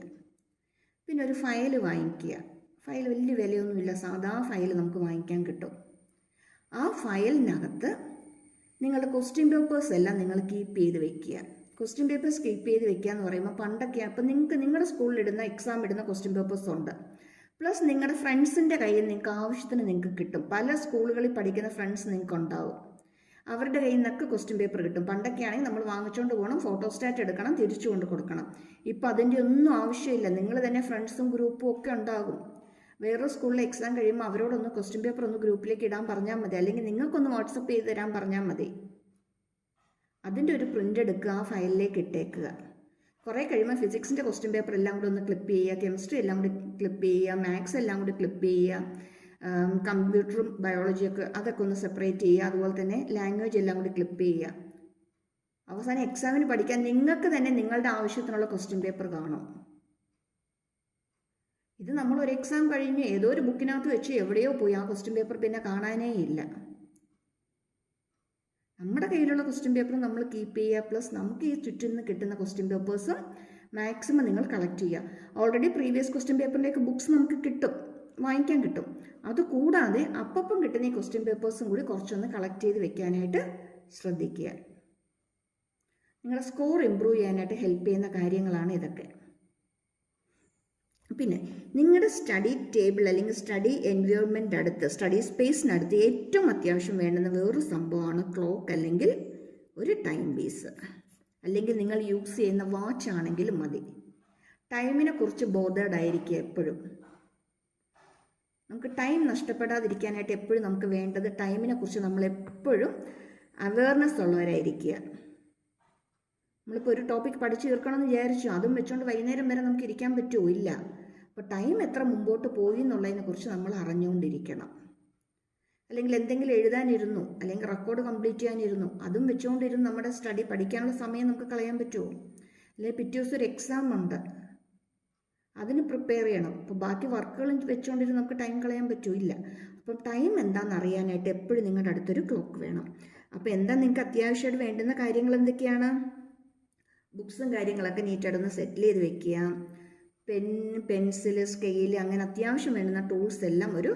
പിന്നെ ഒരു ഫയൽ വാങ്ങിക്കുക. ഫയൽ വലിയ വിലയൊന്നുമില്ല, സാധാ ഫയൽ നമുക്ക് വാങ്ങിക്കാൻ കിട്ടും. ആ ഫയലിനകത്ത് നിങ്ങളുടെ ക്വസ്റ്റ്യൻ പേപ്പേഴ്സ് എല്ലാം നിങ്ങൾ കീപ്പ് ചെയ്ത് വെക്കുക. ക്വസ്റ്റ്യൻ പേപ്പേഴ്സ് കീപ്പ് ചെയ്ത് വെക്കുക എന്ന് പറയുമ്പോൾ പണ്ടൊക്കെ അപ്പം നിങ്ങൾക്ക് നിങ്ങളുടെ സ്കൂളിൽ ഇടുന്ന എക്സാം ഇടുന്ന ക്വസ്റ്റ്യൻ പേപ്പേഴ്സ് ഉണ്ട്. പ്ലസ് നിങ്ങളുടെ ഫ്രണ്ട്സിൻ്റെ കയ്യിൽ നിങ്ങൾക്ക് ആവശ്യത്തിന് നിങ്ങൾക്ക് കിട്ടും. പല സ്കൂളുകളിൽ പഠിക്കുന്ന ഫ്രണ്ട്സ് നിങ്ങൾക്ക് ഉണ്ടാവും, അവരുടെ കയ്യിൽ നിന്നൊക്കെ ക്വസ്റ്റ്യൻ പേപ്പർ കിട്ടും. പണ്ടൊക്കെ ആണെങ്കിൽ നമ്മൾ വാങ്ങിച്ചുകൊണ്ട് പോകണം, ഫോട്ടോസ്റ്റാറ്റ് എടുക്കണം, തിരിച്ചു കൊണ്ട് കൊടുക്കണം. ഇപ്പം അതിൻ്റെ ഒന്നും ആവശ്യമില്ല. നിങ്ങൾ തന്നെ ഫ്രണ്ട്സും ഗ്രൂപ്പും ഒക്കെ ഉണ്ടാകും. വേറൊരു സ്കൂളിൽ എക്സാം കഴിയുമ്പോൾ അവരോടൊന്ന് ക്വസ്റ്റ്യൻ പേപ്പർ ഒന്ന് ഗ്രൂപ്പിലേക്ക് ഇടാൻ പറഞ്ഞാൽ മതി, അല്ലെങ്കിൽ നിങ്ങൾക്കൊന്ന് വാട്സപ്പ് ചെയ്ത് തരാൻ പറഞ്ഞാൽ മതി. അതിൻ്റെ ഒരു പ്രിൻ്റ് എടുക്കുക, ആ ഫയലിലേക്ക് ഇട്ടേക്കുക. കുറേ കഴിയുമ്പോൾ ഫിസിക്സിൻ്റെ ക്വസ്റ്റ്യൻ പേപ്പർ എല്ലാം കൂടി ഒന്ന് ക്ലിപ്പ് ചെയ്യുക, കെമിസ്ട്രി എല്ലാം കൂടി ക്ലിപ്പ് ചെയ്യുക, മാത്സ് എല്ലാം കൂടി ക്ലിപ്പ് ചെയ്യുക, കമ്പ്യൂട്ടറും ബയോളജിയൊക്കെ അതൊക്കെ ഒന്ന് സെപ്പറേറ്റ് ചെയ്യുക. അതുപോലെ തന്നെ ലാംഗ്വേജ് എല്ലാം കൂടി ക്ലിപ്പ് ചെയ്യുക. അവസാനം എക്സാമിന് പഠിക്കാൻ നിങ്ങൾക്ക് തന്നെ നിങ്ങളുടെ ആവശ്യത്തിനുള്ള ക്വസ്റ്റ്യൻ പേപ്പർ കാണും. ഇത് നമ്മളൊരു എക്സാം കഴിഞ്ഞ് ഏതോ ഒരു ബുക്കിനകത്ത് വെച്ച് എവിടെയോ പോയി, ആ ക്വസ്റ്റ്യൻ പേപ്പർ പിന്നെ കാണാനേ ഇല്ല. നമ്മുടെ കയ്യിലുള്ള ക്വസ്റ്റ്യൻ പേപ്പർ നമ്മൾ കീപ്പ് ചെയ്യുക. പ്ലസ് നമുക്ക് ഈ ചുറ്റിൽ നിന്ന് കിട്ടുന്ന ക്വസ്റ്റ്യൻ പേപ്പേഴ്സും മാക്സിമം നിങ്ങൾ കളക്ട് ചെയ്യുക. ഓൾറെഡി പ്രീവിയസ് ക്വസ്റ്റ്യൻ പേപ്പറിലേക്ക് ബുക്സ് നമുക്ക് കിട്ടും, വാങ്ങിക്കാൻ കിട്ടും. അതുകൂടാതെ അപ്പം കിട്ടുന്ന ഈ ക്വസ്റ്റ്യൻ പേപ്പേഴ്സും കൂടി കുറച്ചൊന്ന് കളക്ട് ചെയ്ത് വെക്കാനായിട്ട് ശ്രദ്ധിക്കുക. നിങ്ങളുടെ സ്കോർ ഇമ്പ്രൂവ് ചെയ്യാനായിട്ട് ഹെൽപ്പ് ചെയ്യുന്ന കാര്യങ്ങളാണ് ഇതൊക്കെ. പിന്നെ നിങ്ങളുടെ സ്റ്റഡി ടേബിൾ അല്ലെങ്കിൽ സ്റ്റഡി എൻവയോൺമെൻറ്റ് അടുത്ത്, സ്റ്റഡി സ്പേസിനടുത്ത് ഏറ്റവും അത്യാവശ്യം വേണ്ടുന്ന വേറൊരു സംഭവമാണ് ക്ലോക്ക് അല്ലെങ്കിൽ ഒരു ടൈം പീസ്. അല്ലെങ്കിൽ നിങ്ങൾ യൂസ് ചെയ്യുന്ന വാച്ച് ആണെങ്കിലും മതി. ടൈമിനെ കുറിച്ച് ബോധേഡ് ആയിരിക്കുക എപ്പോഴും. നമുക്ക് ടൈം നഷ്ടപ്പെടാതിരിക്കാനായിട്ട് എപ്പോഴും നമുക്ക് വേണ്ടത് ടൈമിനെ കുറിച്ച് നമ്മൾ എപ്പോഴും അവയർനെസ് ഉള്ളവരായിരിക്കുക. നമ്മളിപ്പോൾ ഒരു ടോപ്പിക് പഠിച്ചു തീർക്കണമെന്ന് വിചാരിച്ചു, അതും വെച്ചുകൊണ്ട് വൈകുന്നേരം വരെ നമുക്ക് ഇരിക്കാൻ പറ്റുമോ? ഇല്ല. അപ്പോൾ ടൈം എത്ര മുമ്പോട്ട് പോയി എന്നുള്ളതിനെക്കുറിച്ച് നമ്മൾ അറിഞ്ഞുകൊണ്ടിരിക്കണം. അല്ലെങ്കിൽ എന്തെങ്കിലും എഴുതാനിരുന്നു, അല്ലെങ്കിൽ റെക്കോർഡ് കംപ്ലീറ്റ് ചെയ്യാനിരുന്നു, അതും വെച്ചുകൊണ്ടിരുന്നു നമ്മുടെ സ്റ്റഡി പഠിക്കാനുള്ള സമയം നമുക്ക് കളയാൻ പറ്റുമോ? അല്ലെങ്കിൽ പിറ്റേ ദിവസം ഒരു എക്സാം ഉണ്ട്, അതിന് പ്രിപ്പയർ ചെയ്യണം. അപ്പോൾ ബാക്കി വർക്കുകളും വെച്ചുകൊണ്ടിരുന്ന് നമുക്ക് ടൈം കളയാൻ പറ്റില്ല. അപ്പം ടൈം എന്താണെന്ന് അറിയാനായിട്ട് എപ്പോഴും നിങ്ങളുടെ അടുത്തൊരു ക്ലോക്ക് വേണം. അപ്പോൾ എന്താ നിങ്ങൾക്ക് അത്യാവശ്യമായിട്ട് വേണ്ടുന്ന കാര്യങ്ങൾ എന്തൊക്കെയാണ്? ബുക്സും കാര്യങ്ങളൊക്കെ നീറ്റായിട്ടൊന്ന് സെറ്റിൽ ചെയ്ത് വെക്കുക. പെൻസിൽ, സ്കെയിൽ, അങ്ങനെ അത്യാവശ്യം വേണ്ടുന്ന ടൂൾസ് എല്ലാം ഒരു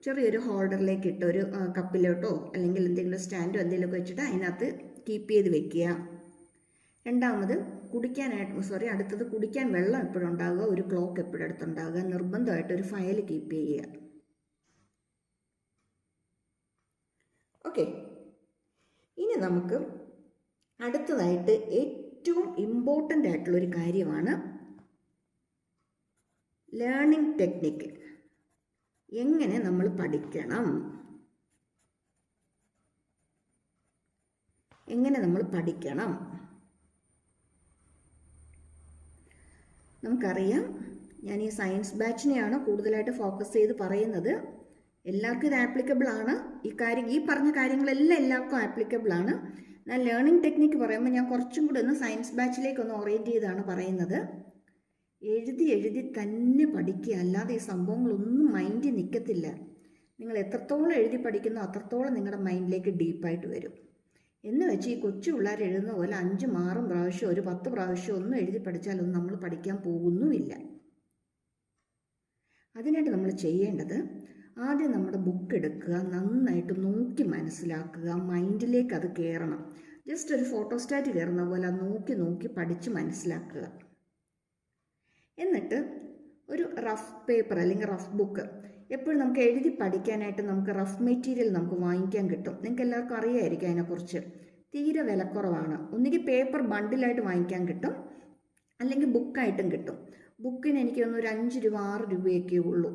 ചെറിയൊരു ഹോൾഡറിലേക്ക് ഇട്ട് ഒരു കപ്പിലോട്ടോ അല്ലെങ്കിൽ എന്തെങ്കിലും സ്റ്റാൻഡോ എന്തെങ്കിലുമൊക്കെ വെച്ചിട്ട് അതിനകത്ത് കീപ്പ് ചെയ്ത് വെക്കുക. രണ്ടാമത് അടുത്തത് കുടിക്കാൻ വെള്ളം എപ്പോഴും ഉണ്ടാകുക, ഒരു ക്ലോക്ക് എപ്പോഴും അടുത്തുണ്ടാകുക. നിർബന്ധമായിട്ട് ഒരു ഫയൽ കീപ്പ് ചെയ്യുക. ഓക്കെ, ഇനി നമുക്ക് അടുത്തതായിട്ട് ഏറ്റവും ഇമ്പോർട്ടൻ്റ് ആയിട്ടുള്ളൊരു കാര്യമാണ് ലേണിംഗ് ടെക്നിക്ക്. എങ്ങനെ നമ്മൾ പഠിക്കണം, നമുക്കറിയാം. ഞാൻ ഈ സയൻസ് ബാച്ചിനെയാണ് കൂടുതലായിട്ട് ഫോക്കസ് ചെയ്ത് പറയുന്നത്. എല്ലാവർക്കും ഇത് ആപ്ലിക്കബിൾ ആണ്. ഈ പറഞ്ഞ കാര്യങ്ങളെല്ലാം എല്ലാവർക്കും ആപ്ലിക്കബിൾ ആണ്. ഞാൻ ലേണിംഗ് ടെക്നിക്ക് പറയുമ്പോൾ ഞാൻ കുറച്ചും കൂടെ ഒന്ന് സയൻസ് ബാച്ചിലേക്കൊന്ന് ഓറിയൻറ്റ് ചെയ്താണ് പറയുന്നത്. എഴുതി തന്നെ പഠിക്കുക, അല്ലാതെ ഈ സംഭവങ്ങളൊന്നും മൈൻഡിൽ നിൽക്കത്തില്ല. നിങ്ങൾ എത്രത്തോളം എഴുതി പഠിക്കുന്നോ അത്രത്തോളം നിങ്ങളുടെ മൈൻഡിലേക്ക് ഡീപ്പായിട്ട് വരും. എന്ന് വെച്ച് ഈ കൊച്ചു പിള്ളേർ എഴുതുന്ന പോലെ 5-6 പ്രാവശ്യം ഒരു 10 പ്രാവശ്യം ഒന്നും എഴുതി പഠിച്ചാലൊന്നും നമ്മൾ പഠിക്കാൻ പോകുന്നുമില്ല. അതിനായിട്ട് നമ്മൾ ചെയ്യേണ്ടത്, ആദ്യം നമ്മുടെ ബുക്ക് എടുക്കുക, നന്നായിട്ട് നോക്കി മനസ്സിലാക്കുക, മൈൻഡിലേക്ക് അത് കയറണം. ജസ്റ്റ് ഒരു ഫോട്ടോസ്റ്റാറ്റ് കയറുന്ന പോലെ നോക്കി പഠിച്ച് മനസ്സിലാക്കുക. എന്നിട്ട് ഒരു റഫ് പേപ്പർ അല്ലെങ്കിൽ റഫ് ബുക്ക്, എപ്പോഴും നമുക്ക് എഴുതി പഠിക്കാനായിട്ട് നമുക്ക് റഫ് മെറ്റീരിയൽ നമുക്ക് വാങ്ങിക്കാൻ കിട്ടും. നിങ്ങൾക്ക് എല്ലാവർക്കും അറിയാമായിരിക്കും അതിനെക്കുറിച്ച്. തീരെ വിലക്കുറവാണ്. ഒന്നുകിൽ പേപ്പർ ബണ്ടിലായിട്ട് വാങ്ങിക്കാൻ കിട്ടും, അല്ലെങ്കിൽ ബുക്കായിട്ടും കിട്ടും. ബുക്കിന് എനിക്ക് തോന്നുന്നു ഒരു 5 രൂപ 6 രൂപയൊക്കെ ഉള്ളൂ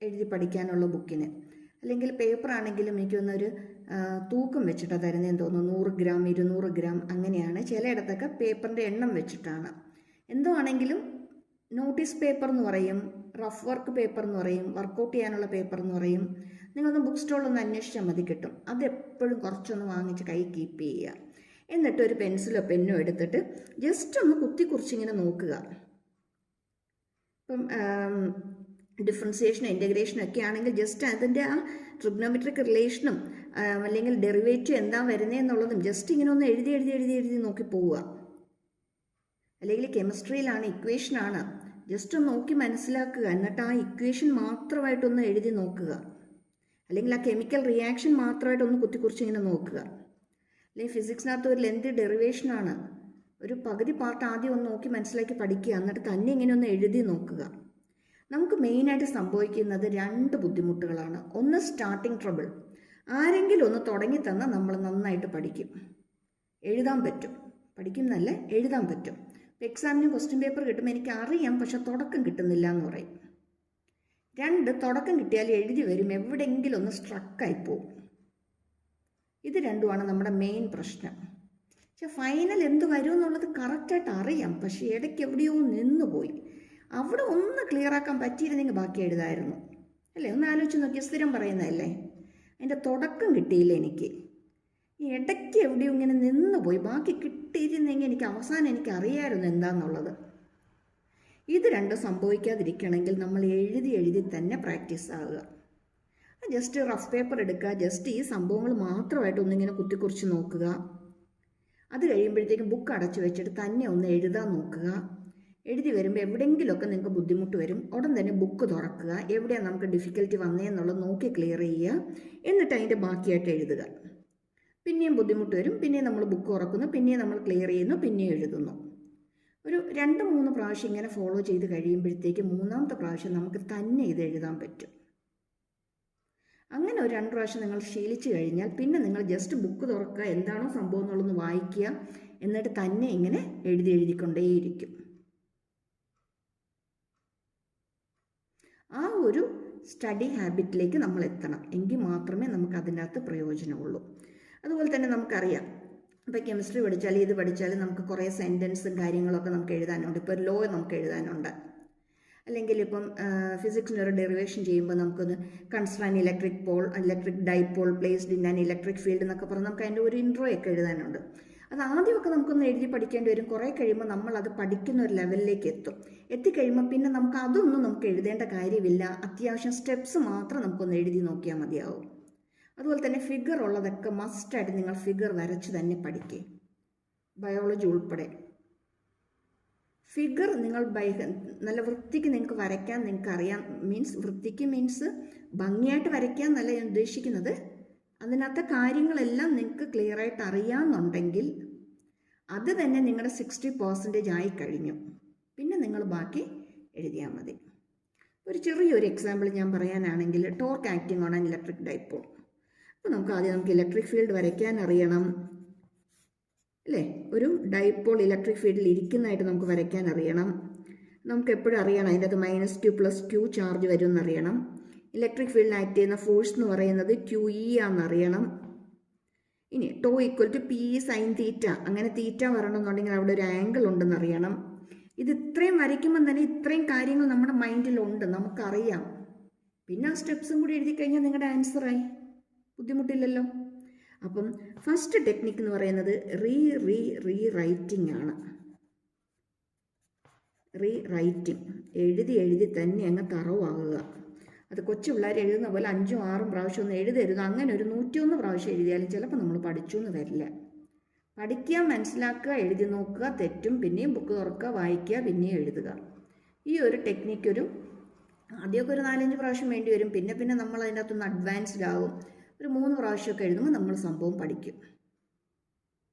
എഴുതി പഠിക്കാനുള്ള ബുക്കിന്. അല്ലെങ്കിൽ പേപ്പർ ആണെങ്കിലും എനിക്കൊന്നൊരു തൂക്കം വെച്ചിട്ടാണ് തരുന്നതെന്ന് തോന്നുന്നു. 100 ഗ്രാം 200 ഗ്രാം അങ്ങനെയാണ്. ചിലയിടത്തൊക്കെ പേപ്പറിൻ്റെ എണ്ണം വെച്ചിട്ടാണ്. എന്തോ ആണെങ്കിലും നോട്ടീസ് പേപ്പർ എന്ന് പറയും, റഫ് വർക്ക് പേപ്പർ എന്ന് പറയും, വർക്കൗട്ട് ചെയ്യാനുള്ള പേപ്പർ എന്ന് പറയും. നിങ്ങളൊന്ന് ബുക്ക് സ്റ്റോളിലൊന്ന് അന്വേഷിച്ചാൽ മതി, കിട്ടും. അതെപ്പോഴും കുറച്ചൊന്ന് വാങ്ങിച്ച് കൈ കീപ്പ് ചെയ്യുക. എന്നിട്ട് ഒരു പെൻസിലോ പെന്നോ എടുത്തിട്ട് ജസ്റ്റ് ഒന്ന് കുറിച്ചിങ്ങനെ നോക്കുക. ഇപ്പം ഡിഫറൻസിയേഷനും ഇൻ്റഗ്രേഷനും ഒക്കെ ആണെങ്കിൽ ജസ്റ്റ് അതിൻ്റെ ആ ട്രിഗ്നോമെട്രിക് റിലേഷനും അല്ലെങ്കിൽ ഡെറിവേറ്റീവ് എന്താ വരുന്നതെന്നുള്ളതും ജസ്റ്റ് ഇങ്ങനെ ഒന്ന് എഴുതി നോക്കി പോവുക. അല്ലെങ്കിൽ കെമിസ്ട്രിയിലാണ്, ഇക്വേഷനാണ്, ജസ്റ്റ് ഒന്ന് നോക്കി മനസ്സിലാക്കുക. എന്നിട്ട് ആ ഇക്വേഷൻ മാത്രമായിട്ടൊന്ന് എഴുതി നോക്കുക. അല്ലെങ്കിൽ ആ കെമിക്കൽ റിയാക്ഷൻ മാത്രമായിട്ടൊന്ന് കുറിച്ചിങ്ങനെ നോക്കുക. അല്ലെങ്കിൽ ഫിസിക്സിനകത്ത് ഒരു ലെന്തി ഡെറിവേഷനാണ്, ഒരു പകുതി പാർട്ട് ആദ്യം ഒന്ന് നോക്കി മനസ്സിലാക്കി പഠിക്കുക. എന്നിട്ട് തന്നെ ഇങ്ങനെ ഒന്ന് എഴുതി നോക്കുക. നമുക്ക് മെയിനായിട്ട് സംഭവിക്കുന്നത് 2 ബുദ്ധിമുട്ടുകളാണ്. ഒന്ന് സ്റ്റാർട്ടിങ് ട്രബിൾ. ആരെങ്കിലും ഒന്ന് തുടങ്ങി തന്നാൽ നമ്മൾ നന്നായിട്ട് പഠിക്കും, എഴുതാൻ പറ്റും. പഠിക്കുന്നല്ല, എഴുതാൻ പറ്റും. ഇപ്പോൾ എക്സാമിന് ക്വസ്റ്റ്യൻ പേപ്പർ കിട്ടുമ്പോൾ എനിക്ക് അറിയാം, പക്ഷെ തുടക്കം കിട്ടുന്നില്ല എന്ന് പറയും. 2, തുടക്കം കിട്ടിയാൽ എഴുതി വരും, എവിടെയെങ്കിലും ഒന്ന് സ്ട്രക്കായി പോകും. ഇത് രണ്ടുമാണ് നമ്മുടെ മെയിൻ പ്രശ്നം. പക്ഷെ ഫൈനൽ എന്ത് വരും എന്നുള്ളത് കറക്റ്റായിട്ട് അറിയാം, പക്ഷേ ഇടയ്ക്ക് എവിടെയോ നിന്നുപോയി. അവിടെ ഒന്ന് ക്ലിയർ ആക്കാൻ പറ്റിയിരുന്നെങ്കിൽ ബാക്കി എഴുതായിരുന്നു, അല്ലേ? ഒന്ന് ആലോചിച്ച് നോക്കിയാൽ സ്ഥിരം പറയുന്നതല്ലേ, അതിൻ്റെ തുടക്കം കിട്ടിയില്ല എനിക്ക്. ഈ ഇടയ്ക്ക് എവിടെയോ ഇങ്ങനെ നിന്നുപോയി, ബാക്കി കിട്ടിയിരുന്നെങ്കിൽ എനിക്ക് അവസാനം എനിക്ക് അറിയാമായിരുന്നു എന്താണെന്നുള്ളത്. ഇത് രണ്ടും സംഭവിക്കാതിരിക്കണമെങ്കിൽ നമ്മൾ എഴുതി തന്നെ പ്രാക്ടീസ് ആവുക. ജസ്റ്റ് റഫ് പേപ്പർ എടുക്കുക, ജസ്റ്റ് ഈ സംഭവങ്ങൾ മാത്രമായിട്ട് ഒന്നിങ്ങനെ കുറിച്ച് നോക്കുക. അത് കഴിയുമ്പോഴത്തേക്കും ബുക്ക് അടച്ചു വെച്ചിട്ട് തന്നെ ഒന്ന് എഴുതാൻ നോക്കുക. എഴുതി വരുമ്പോൾ എവിടെയെങ്കിലുമൊക്കെ നിങ്ങൾക്ക് ബുദ്ധിമുട്ട് വരും, ഉടൻ തന്നെ ബുക്ക് തുറക്കുക. എവിടെയാണ് നമുക്ക് ഡിഫിക്കൽറ്റി വന്നതെന്നുള്ളത് നോക്കി ക്ലിയർ ചെയ്യുക. എന്നിട്ട് അതിൻ്റെ ബാക്കിയായിട്ട് എഴുതുക. പിന്നെയും ബുദ്ധിമുട്ട് വരും, പിന്നെയും നമ്മൾ ബുക്ക് തുറക്കുന്നു, പിന്നെയും നമ്മൾ ക്ലിയർ ചെയ്യുന്നു, പിന്നെയും എഴുതുന്നു. ഒരു 2-3 പ്രാവശ്യം ഇങ്ങനെ ഫോളോ ചെയ്ത് കഴിയുമ്പോഴത്തേക്ക് 3ാമത്തെ പ്രാവശ്യം നമുക്ക് തന്നെ ഇത് എഴുതാൻ പറ്റും. അങ്ങനെ ഒരു 2 പ്രാവശ്യം നിങ്ങൾ ശീലിച്ചു കഴിഞ്ഞാൽ പിന്നെ നിങ്ങൾ ജസ്റ്റ് ബുക്ക് തുറക്കുക, എന്താണോ സംഭവം എന്നുള്ളതൊന്ന് വായിക്കുക, എന്നിട്ട് തന്നെ ഇങ്ങനെ എഴുതിക്കൊണ്ടേയിരിക്കും. ആ ഒരു സ്റ്റഡി ഹാബിറ്റിലേക്ക് നമ്മൾ എത്തണം, എങ്കിൽ മാത്രമേ നമുക്ക് അതിൻ്റെ അകത്ത് പ്രയോജനമുള്ളൂ. അതുപോലെ തന്നെ നമുക്കറിയാം, ഇപ്പോൾ കെമിസ്ട്രി പഠിച്ചാൽ ഇത് പഠിച്ചാൽ നമുക്ക് കുറേ സെൻറ്റൻസും കാര്യങ്ങളൊക്കെ നമുക്ക് എഴുതാനുണ്ട്. ഇപ്പോൾ ലോ നമുക്ക് എഴുതാനുണ്ട്. അല്ലെങ്കിൽ ഇപ്പം ഫിസിക്സിനൊരു ഡെറിവേഷൻ ചെയ്യുമ്പോൾ നമുക്കൊന്ന് consider an electric pole, electric dipole placed in an electric field എന്നൊക്കെ പറഞ്ഞ് നമുക്ക് അതിൻ്റെ ഒരു ഇൻട്രോ ഒക്കെ എഴുതാനുണ്ട്. അത് ആദ്യമൊക്കെ നമുക്കൊന്ന് എഴുതി പഠിക്കേണ്ടി വരും. കുറേ കഴിയുമ്പോൾ നമ്മൾ അത് പഠിക്കുന്ന ഒരു ലെവലിലേക്ക് എത്തിക്കഴിയുമ്പോൾ പിന്നെ നമുക്ക് അതൊന്നും നമുക്ക് എഴുതേണ്ട കാര്യമില്ല. അത്യാവശ്യം സ്റ്റെപ്സ് മാത്രം നമുക്കൊന്ന് എഴുതി നോക്കിയാൽ മതിയാവും. അതുപോലെ തന്നെ ഫിഗർ ഉള്ളതൊക്കെ മസ്റ്റായിട്ട് നിങ്ങൾ ഫിഗർ വരച്ച് തന്നെ പഠിക്കുക, ബയോളജി ഉൾപ്പെടെ. ഫിഗർ നിങ്ങൾ നല്ല വൃത്തിക്ക് നിങ്ങൾക്ക് വരയ്ക്കാൻ നിങ്ങൾക്ക് അറിയാം. വൃത്തിക്ക് മീൻസ് ഭംഗിയായിട്ട് വരയ്ക്കാൻ എന്നല്ല ഞാൻ ഉദ്ദേശിക്കുന്നത്. അതിനകത്തെ കാര്യങ്ങളെല്ലാം നിങ്ങൾക്ക് ക്ലിയർ ആയിട്ട് അറിയാമെന്നുണ്ടെങ്കിൽ അത് തന്നെ നിങ്ങളുടെ 60% ആയി കഴിഞ്ഞു. പിന്നെ നിങ്ങൾ ബാക്കി എഴുതിയാൽ മതി. ഒരു ചെറിയൊരു എക്സാമ്പിൾ ഞാൻ പറയാനാണെങ്കിൽ, torque acting on an electric dipole. അപ്പോൾ നമുക്ക് ഇലക്ട്രിക് ഫീൽഡ് വരയ്ക്കാൻ അറിയണം, അല്ലേ? ഒരു ഡൈപോൾ ഇലക്ട്രിക് ഫീൽഡിൽ ഇരിക്കുന്നതായിട്ട് നമുക്ക് വരയ്ക്കാൻ അറിയണം. നമുക്ക് എപ്പോഴും അറിയണം അതിൻ്റെ അത് -Q + Q ചാർജ് വരും എന്നറിയണം. ഇലക്ട്രിക് ഫീൽഡിൽ ആക്ട് ചെയ്യുന്ന ഫോഴ്സ് എന്ന് പറയുന്നത് QE ആണെന്നറിയണം. ഇനി ടോ = P sin θ, അങ്ങനെ തീറ്റ വരണമെന്നുണ്ടെങ്കിൽ അവിടെ ഒരു ആംഗിൾ ഉണ്ടെന്നറിയണം. ഇത് ഇത്രയും വരയ്ക്കുമ്പോൾ തന്നെ ഇത്രയും കാര്യങ്ങൾ നമ്മുടെ മൈൻഡിലുണ്ട്, നമുക്കറിയാം. പിന്നെ ആ സ്റ്റെപ്സും കൂടി എഴുതി കഴിഞ്ഞാൽ നിങ്ങളുടെ ആൻസറായി, ബുദ്ധിമുട്ടില്ലല്ലോ. അപ്പം ഫസ്റ്റ് ടെക്നിക്ക് എന്ന് പറയുന്നത് റീറൈറ്റിംഗ് ആണ്. റീറൈറ്റിംഗ് എഴുതി തന്നെ അങ്ങ് തറവാകുക. അത് കൊച്ചു പിള്ളേർ എഴുതുന്ന പോലെ 5ഉം 6ഉം പ്രാവശ്യം ഒന്നും എഴുതരുത്. അങ്ങനെ ഒരു 101 പ്രാവശ്യം എഴുതിയാലും ചിലപ്പോൾ നമ്മൾ പഠിച്ചു എന്ന് വരില്ല. പഠിക്കുക, മനസ്സിലാക്കുക, എഴുതി നോക്കുക, തെറ്റും, പിന്നെയും ബുക്ക് തുറക്കുക, വായിക്കുക, പിന്നെയും എഴുതുക. ഈ ഒരു ടെക്നിക്ക് ആദ്യമൊക്കെ ഒരു 4-5 പ്രാവശ്യം വേണ്ടി വരും. പിന്നെ നമ്മൾ അതിൻ്റെ അകത്തൊന്ന് അഡ്വാൻസ്ഡ് ആകും. ഒരു 3 പ്രാവശ്യമൊക്കെ എഴുതുമ്പോൾ നമ്മൾ സംഭവം പഠിക്കും.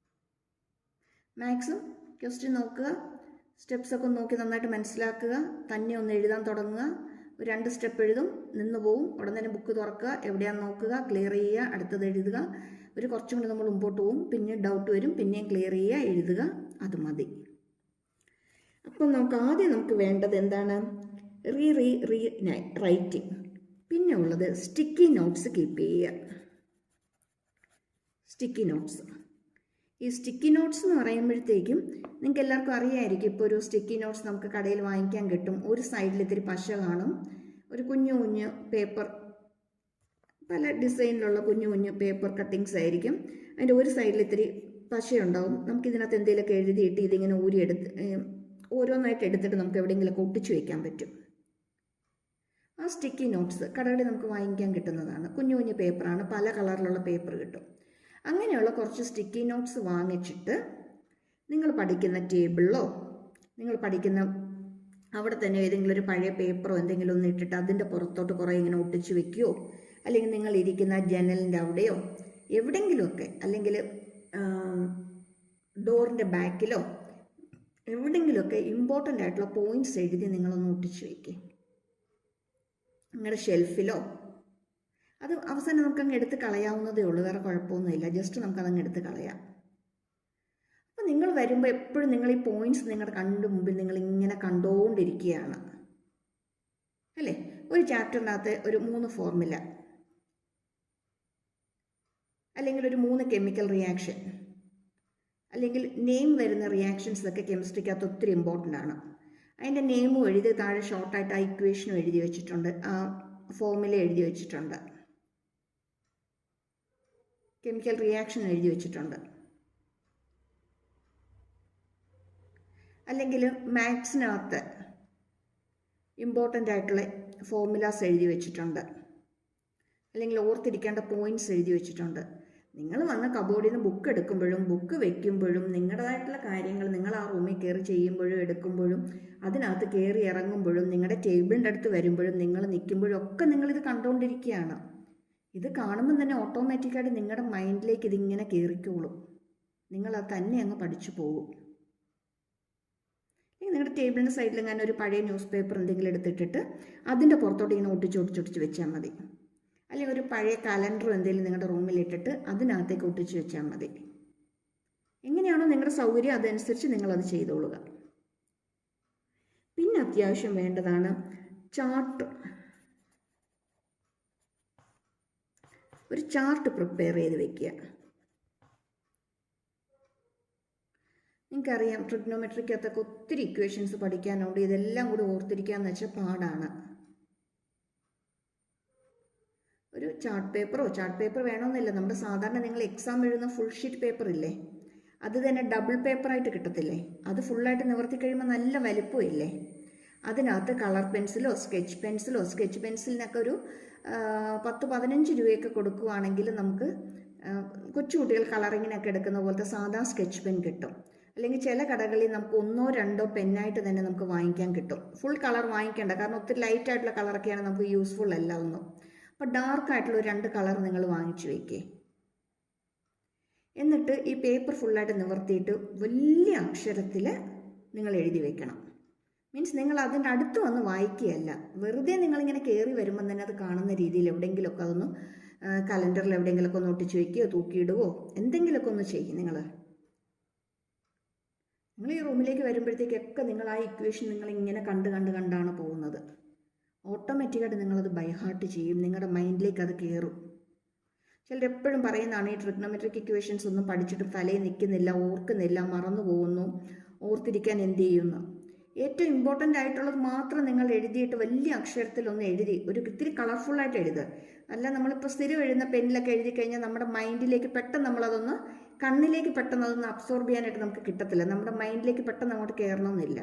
മാത്സും ക്വസ്റ്റ്യൻ നോക്കുക, സ്റ്റെപ്സൊക്കെ നോക്കി നന്നായിട്ട് മനസ്സിലാക്കുക, തന്നെ ഒന്ന് എഴുതാൻ തുടങ്ങുക. ഒരു 2 സ്റ്റെപ്പ് എഴുതും, നിന്ന് പോവും, ഉടൻ തന്നെ ബുക്ക് തുറക്കുക, എവിടെയാണെന്ന് നോക്കുക, ക്ലിയർ ചെയ്യുക, അടുത്തത് എഴുതുക. ഒരു കുറച്ചും കൂടി നമ്മൾ മുമ്പോട്ട് പോവും, പിന്നെ ഡൗട്ട് വരും, പിന്നെയും ക്ലിയർ ചെയ്യുക, എഴുതുക. അത് മതി. അപ്പം നമുക്ക് വേണ്ടത് എന്താണ്? റൈറ്റിംഗ്. പിന്നെ ഉള്ളത് ചെയ്യാനുള്ളത് സ്റ്റിക്കി നോട്ട്സ് കീപ്പ് ചെയ്യുക. Sticky notes. ഈ സ്റ്റിക്കി നോട്ട്സ് എന്ന് പറയുമ്പോഴത്തേക്കും നിങ്ങൾക്ക് എല്ലാവർക്കും അറിയാമായിരിക്കും, ഇപ്പോൾ ഒരു സ്റ്റിക്കി നോട്ട്സ് നമുക്ക് കടയിൽ വാങ്ങിക്കാൻ കിട്ടും. ഒരു സൈഡിൽ ഇത്തിരി പശ കാണും, ഒരു കുഞ്ഞു കുഞ്ഞു പേപ്പർ, പല ഡിസൈനിലുള്ള കുഞ്ഞു കുഞ്ഞു പേപ്പർ കട്ടിങ്സ് ആയിരിക്കും. അതിൻ്റെ ഒരു സൈഡിൽ ഇത്തിരി പശയുണ്ടാവും. നമുക്കിതിനകത്ത് എന്തെങ്കിലുമൊക്കെ എഴുതിയിട്ട് ഇതിങ്ങനെ ഊരിയെടുത്ത് ഓരോന്നായിട്ട് എടുത്തിട്ട് നമുക്ക് എവിടെയെങ്കിലുമൊക്കെ ഒട്ടിച്ചു വയ്ക്കാൻ പറ്റും. ആ സ്റ്റിക്കി നോട്ട്സ് കടകളിൽ നമുക്ക് വാങ്ങിക്കാൻ കിട്ടുന്നതാണ്. കുഞ്ഞു കുഞ്ഞു പേപ്പറാണ്, പല കളറിലുള്ള പേപ്പർ കിട്ടും. അങ്ങനെയുള്ള കുറച്ച് സ്റ്റിക്കി നോട്ട്സ് വാങ്ങിച്ചിട്ട് നിങ്ങൾ പഠിക്കുന്ന ടേബിളിലോ നിങ്ങൾ പഠിക്കുന്ന അവിടെ തന്നെ ഏതെങ്കിലും ഒരു പഴയ പേപ്പറോ എന്തെങ്കിലും ഒന്ന് ഇട്ടിട്ട് അതിൻ്റെ പുറത്തോട്ട് കുറേ ഇങ്ങനെ ഒട്ടിച്ച് വെക്കുകയോ, അല്ലെങ്കിൽ നിങ്ങൾ ഇരിക്കുന്ന ജനലിൻ്റെ അവിടെയോ എവിടെയെങ്കിലുമൊക്കെ, അല്ലെങ്കിൽ ഡോറിൻ്റെ ബാക്കിലോ എവിടെയെങ്കിലുമൊക്കെ ഇമ്പോർട്ടൻ്റ് ആയിട്ടുള്ള പോയിൻറ്റ്സ് എഴുതി നിങ്ങളൊന്ന് ഒട്ടിച്ച് വയ്ക്കുക. നിങ്ങളുടെ ഷെൽഫിലോ. അത് അവസാനം നമുക്കങ്ങ് എടുത്ത് കളയാവുന്നതേ ഉള്ളൂ, വേറെ കുഴപ്പമൊന്നുമില്ല. ജസ്റ്റ് നമുക്കതങ്ങ് എടുത്ത് കളയാം. അപ്പം നിങ്ങൾ വരുമ്പോൾ എപ്പോഴും നിങ്ങൾ ഈ പോയിൻറ്റ്സ് നിങ്ങളുടെ കണ്ണിൻ്റെ മുമ്പിൽ നിങ്ങളിങ്ങനെ കണ്ടുകൊണ്ടിരിക്കുകയാണ് അല്ലേ. ഒരു ചാപ്റ്ററിനകത്ത് ഒരു 3 ഫോർമുല, അല്ലെങ്കിൽ ഒരു 3 കെമിക്കൽ റിയാക്ഷൻ, അല്ലെങ്കിൽ നെയിം വരുന്ന റിയാക്ഷൻസ് ഒക്കെ കെമിസ്ട്രിക്കകത്ത് ഒത്തിരി ഇമ്പോർട്ടൻ്റ് ആണ്. അതിൻ്റെ നെയിമും എഴുതി താഴെ ഷോർട്ടായിട്ട് ആ ഇക്വേഷനും എഴുതി വെച്ചിട്ടുണ്ട്, ആ ഫോർമുല എഴുതി വെച്ചിട്ടുണ്ട്, കെമിക്കൽ റിയാക്ഷൻ എഴുതി വെച്ചിട്ടുണ്ട്. അല്ലെങ്കിൽ മാത്സിനകത്ത് ഇമ്പോർട്ടൻ്റ് ആയിട്ടുള്ള ഫോർമുലാസ് എഴുതി വെച്ചിട്ടുണ്ട്, അല്ലെങ്കിൽ ഓർത്തിരിക്കേണ്ട പോയിൻറ്റ്സ് എഴുതി വെച്ചിട്ടുണ്ട്. നിങ്ങൾ വന്ന കബോർഡിൽ നിന്ന് ബുക്ക് എടുക്കുമ്പോഴും ബുക്ക് വെക്കുമ്പോഴും നിങ്ങളുടേതായിട്ടുള്ള കാര്യങ്ങൾ നിങ്ങൾ ആ റൂമിൽ കയറി ചെയ്യുമ്പോഴും എടുക്കുമ്പോഴും അതിനകത്ത് കയറി ഇറങ്ങുമ്പോഴും നിങ്ങളുടെ ടേബിളിൻ്റെ അടുത്ത് വരുമ്പോഴും നിങ്ങൾ നിൽക്കുമ്പോഴും ഒക്കെ നിങ്ങളിത് കണ്ടുകൊണ്ടിരിക്കുകയാണ്. ഇത് കാണുമ്പോൾ തന്നെ ഓട്ടോമാറ്റിക്കായിട്ട് നിങ്ങളുടെ മൈൻഡിലേക്ക് ഇതിങ്ങനെ കയറിക്കോളും. നിങ്ങളത് തന്നെ അങ്ങ് പഠിച്ചു പോകും. നിങ്ങളുടെ ടേബിളിൻ്റെ സൈഡിൽ ഞാൻ ഒരു പഴയ ന്യൂസ് പേപ്പർ എന്തെങ്കിലും എടുത്തിട്ടിട്ട് അതിൻ്റെ പുറത്തോട്ട് ഇങ്ങനെ ഒട്ടിച്ച് വെച്ചാൽ മതി. അല്ലെങ്കിൽ ഒരു പഴയ കലണ്ടർ എന്തെങ്കിലും നിങ്ങളുടെ റൂമിൽ ഇട്ടിട്ട് അതിനകത്തേക്ക് ഒട്ടിച്ച് വെച്ചാൽ മതി. എങ്ങനെയാണോ നിങ്ങളുടെ സൗകര്യം അതനുസരിച്ച് നിങ്ങളത് ചെയ്തോളുക. പിന്നെ അത്യാവശ്യം വേണ്ടതാണ് ചാർട്ട്. ഒരു ചാർട്ട് പ്രിപ്പയർ ചെയ്ത് വെക്കുക. നിങ്ങൾക്കറിയാം ട്രിഗ്നോമെട്രിക്കകത്തൊക്കെ ഒത്തിരി ഇക്വേഷൻസ് പഠിക്കാനുണ്ട്. ഇതെല്ലാം കൂടി ഓർത്തിരിക്കാന്ന് വെച്ചാൽ പാടാണ്. ഒരു ചാർട്ട് പേപ്പർ വേണമെന്നില്ല. നമ്മുടെ സാധാരണ നിങ്ങൾ എക്സാം എഴുതുന്ന ഫുൾ ഷീറ്റ് പേപ്പർ ഇല്ലേ, അത് തന്നെ ഡബിൾ പേപ്പറായിട്ട് കിട്ടത്തില്ലേ, അത് ഫുള്ളായിട്ട് നിവർത്തി കഴിയുമ്പോൾ നല്ല വലിപ്പമില്ലേ, അതിനകത്ത് കളർ പെൻസിലോ സ്കെച്ച് പെൻസിലിനൊക്കെ ഒരു 10-15 രൂപയൊക്കെ കൊടുക്കുകയാണെങ്കിൽ നമുക്ക് കൊച്ചുകുട്ടികൾ കളറിങ്ങിനൊക്കെ എടുക്കുന്ന പോലത്തെ സാധാ സ്കെച്ച് പെൻ കിട്ടും. അല്ലെങ്കിൽ ചില കടകളിൽ നമുക്ക് 1-2 പെന്നായിട്ട് തന്നെ നമുക്ക് വാങ്ങിക്കാൻ കിട്ടും. ഫുൾ കളർ വാങ്ങിക്കേണ്ട, കാരണം ഒത്തിരി ലൈറ്റ് ആയിട്ടുള്ള കളറൊക്കെയാണ് നമുക്ക് യൂസ്ഫുൾ അല്ല ഒന്നും. അപ്പോൾ ഡാർക്കായിട്ടുള്ള 2 കളർ നിങ്ങൾ വാങ്ങിച്ചു വയ്ക്കേ. എന്നിട്ട് ഈ പേപ്പർ ഫുള്ളായിട്ട് നിവർത്തിയിട്ട് വലിയ അക്ഷരത്തിൽ നിങ്ങൾ എഴുതി വെക്കണം. മീൻസ് നിങ്ങൾ അതിൻ്റെ അടുത്ത് വന്ന് വായിക്കുകയല്ല, വെറുതെ നിങ്ങളിങ്ങനെ കയറി വരുമ്പം തന്നെ അത് കാണുന്ന രീതിയിൽ എവിടെയെങ്കിലുമൊക്കെ അതൊന്ന് കലണ്ടറിൽ എവിടെയെങ്കിലുമൊക്കെ ഒന്ന് ഒട്ടിച്ച് വയ്ക്കുകയോ തൂക്കിയിടുകയോ എന്തെങ്കിലുമൊക്കെ ഒന്ന് ചെയ്യും. നിങ്ങൾ ഈ റൂമിലേക്ക് വരുമ്പോഴത്തേക്കൊക്കെ നിങ്ങൾ ആ ഇക്വേഷൻ നിങ്ങളിങ്ങനെ കണ്ടാണ് പോകുന്നത്. ഓട്ടോമാറ്റിക്കായിട്ട് നിങ്ങളത് ബൈഹാർട്ട് ചെയ്യും, നിങ്ങളുടെ മൈൻഡിലേക്ക് അത് കയറും. ചിലരെപ്പോഴും പറയുന്നതാണ് ഈ ട്രിഗ്നോമെട്രിക് ഇക്വേഷൻസ് ഒന്നും പഠിച്ചിട്ട് തലയിൽ നിൽക്കുന്നില്ല, ഓർക്കുന്നില്ല, മറന്നു പോകുന്നു, ഓർത്തിരിക്കാൻ എന്ത് ചെയ്യുന്നു. ഏറ്റവും ഇമ്പോർട്ടൻ്റ് ആയിട്ടുള്ളത് മാത്രം നിങ്ങൾ എഴുതിയിട്ട് വലിയ അക്ഷരത്തിലൊന്ന് എഴുതി ഒരു ഇത്തിരി കളർഫുള്ളായിട്ട് എഴുതുക. അല്ല നമ്മളിപ്പോൾ സ്ഥിരം എഴുതുന്ന പെന്നിലൊക്കെ എഴുതി കഴിഞ്ഞാൽ നമ്മുടെ മൈൻഡിലേക്ക് പെട്ടെന്ന് നമ്മളതൊന്ന് കണ്ണിലേക്ക് പെട്ടെന്ന് അതൊന്ന് അബ്സോർബ് ചെയ്യാനായിട്ട് നമുക്ക് കിട്ടത്തില്ല. നമ്മുടെ മൈൻഡിലേക്ക് പെട്ടെന്ന് അങ്ങോട്ട് കയറണമെന്നില്ല.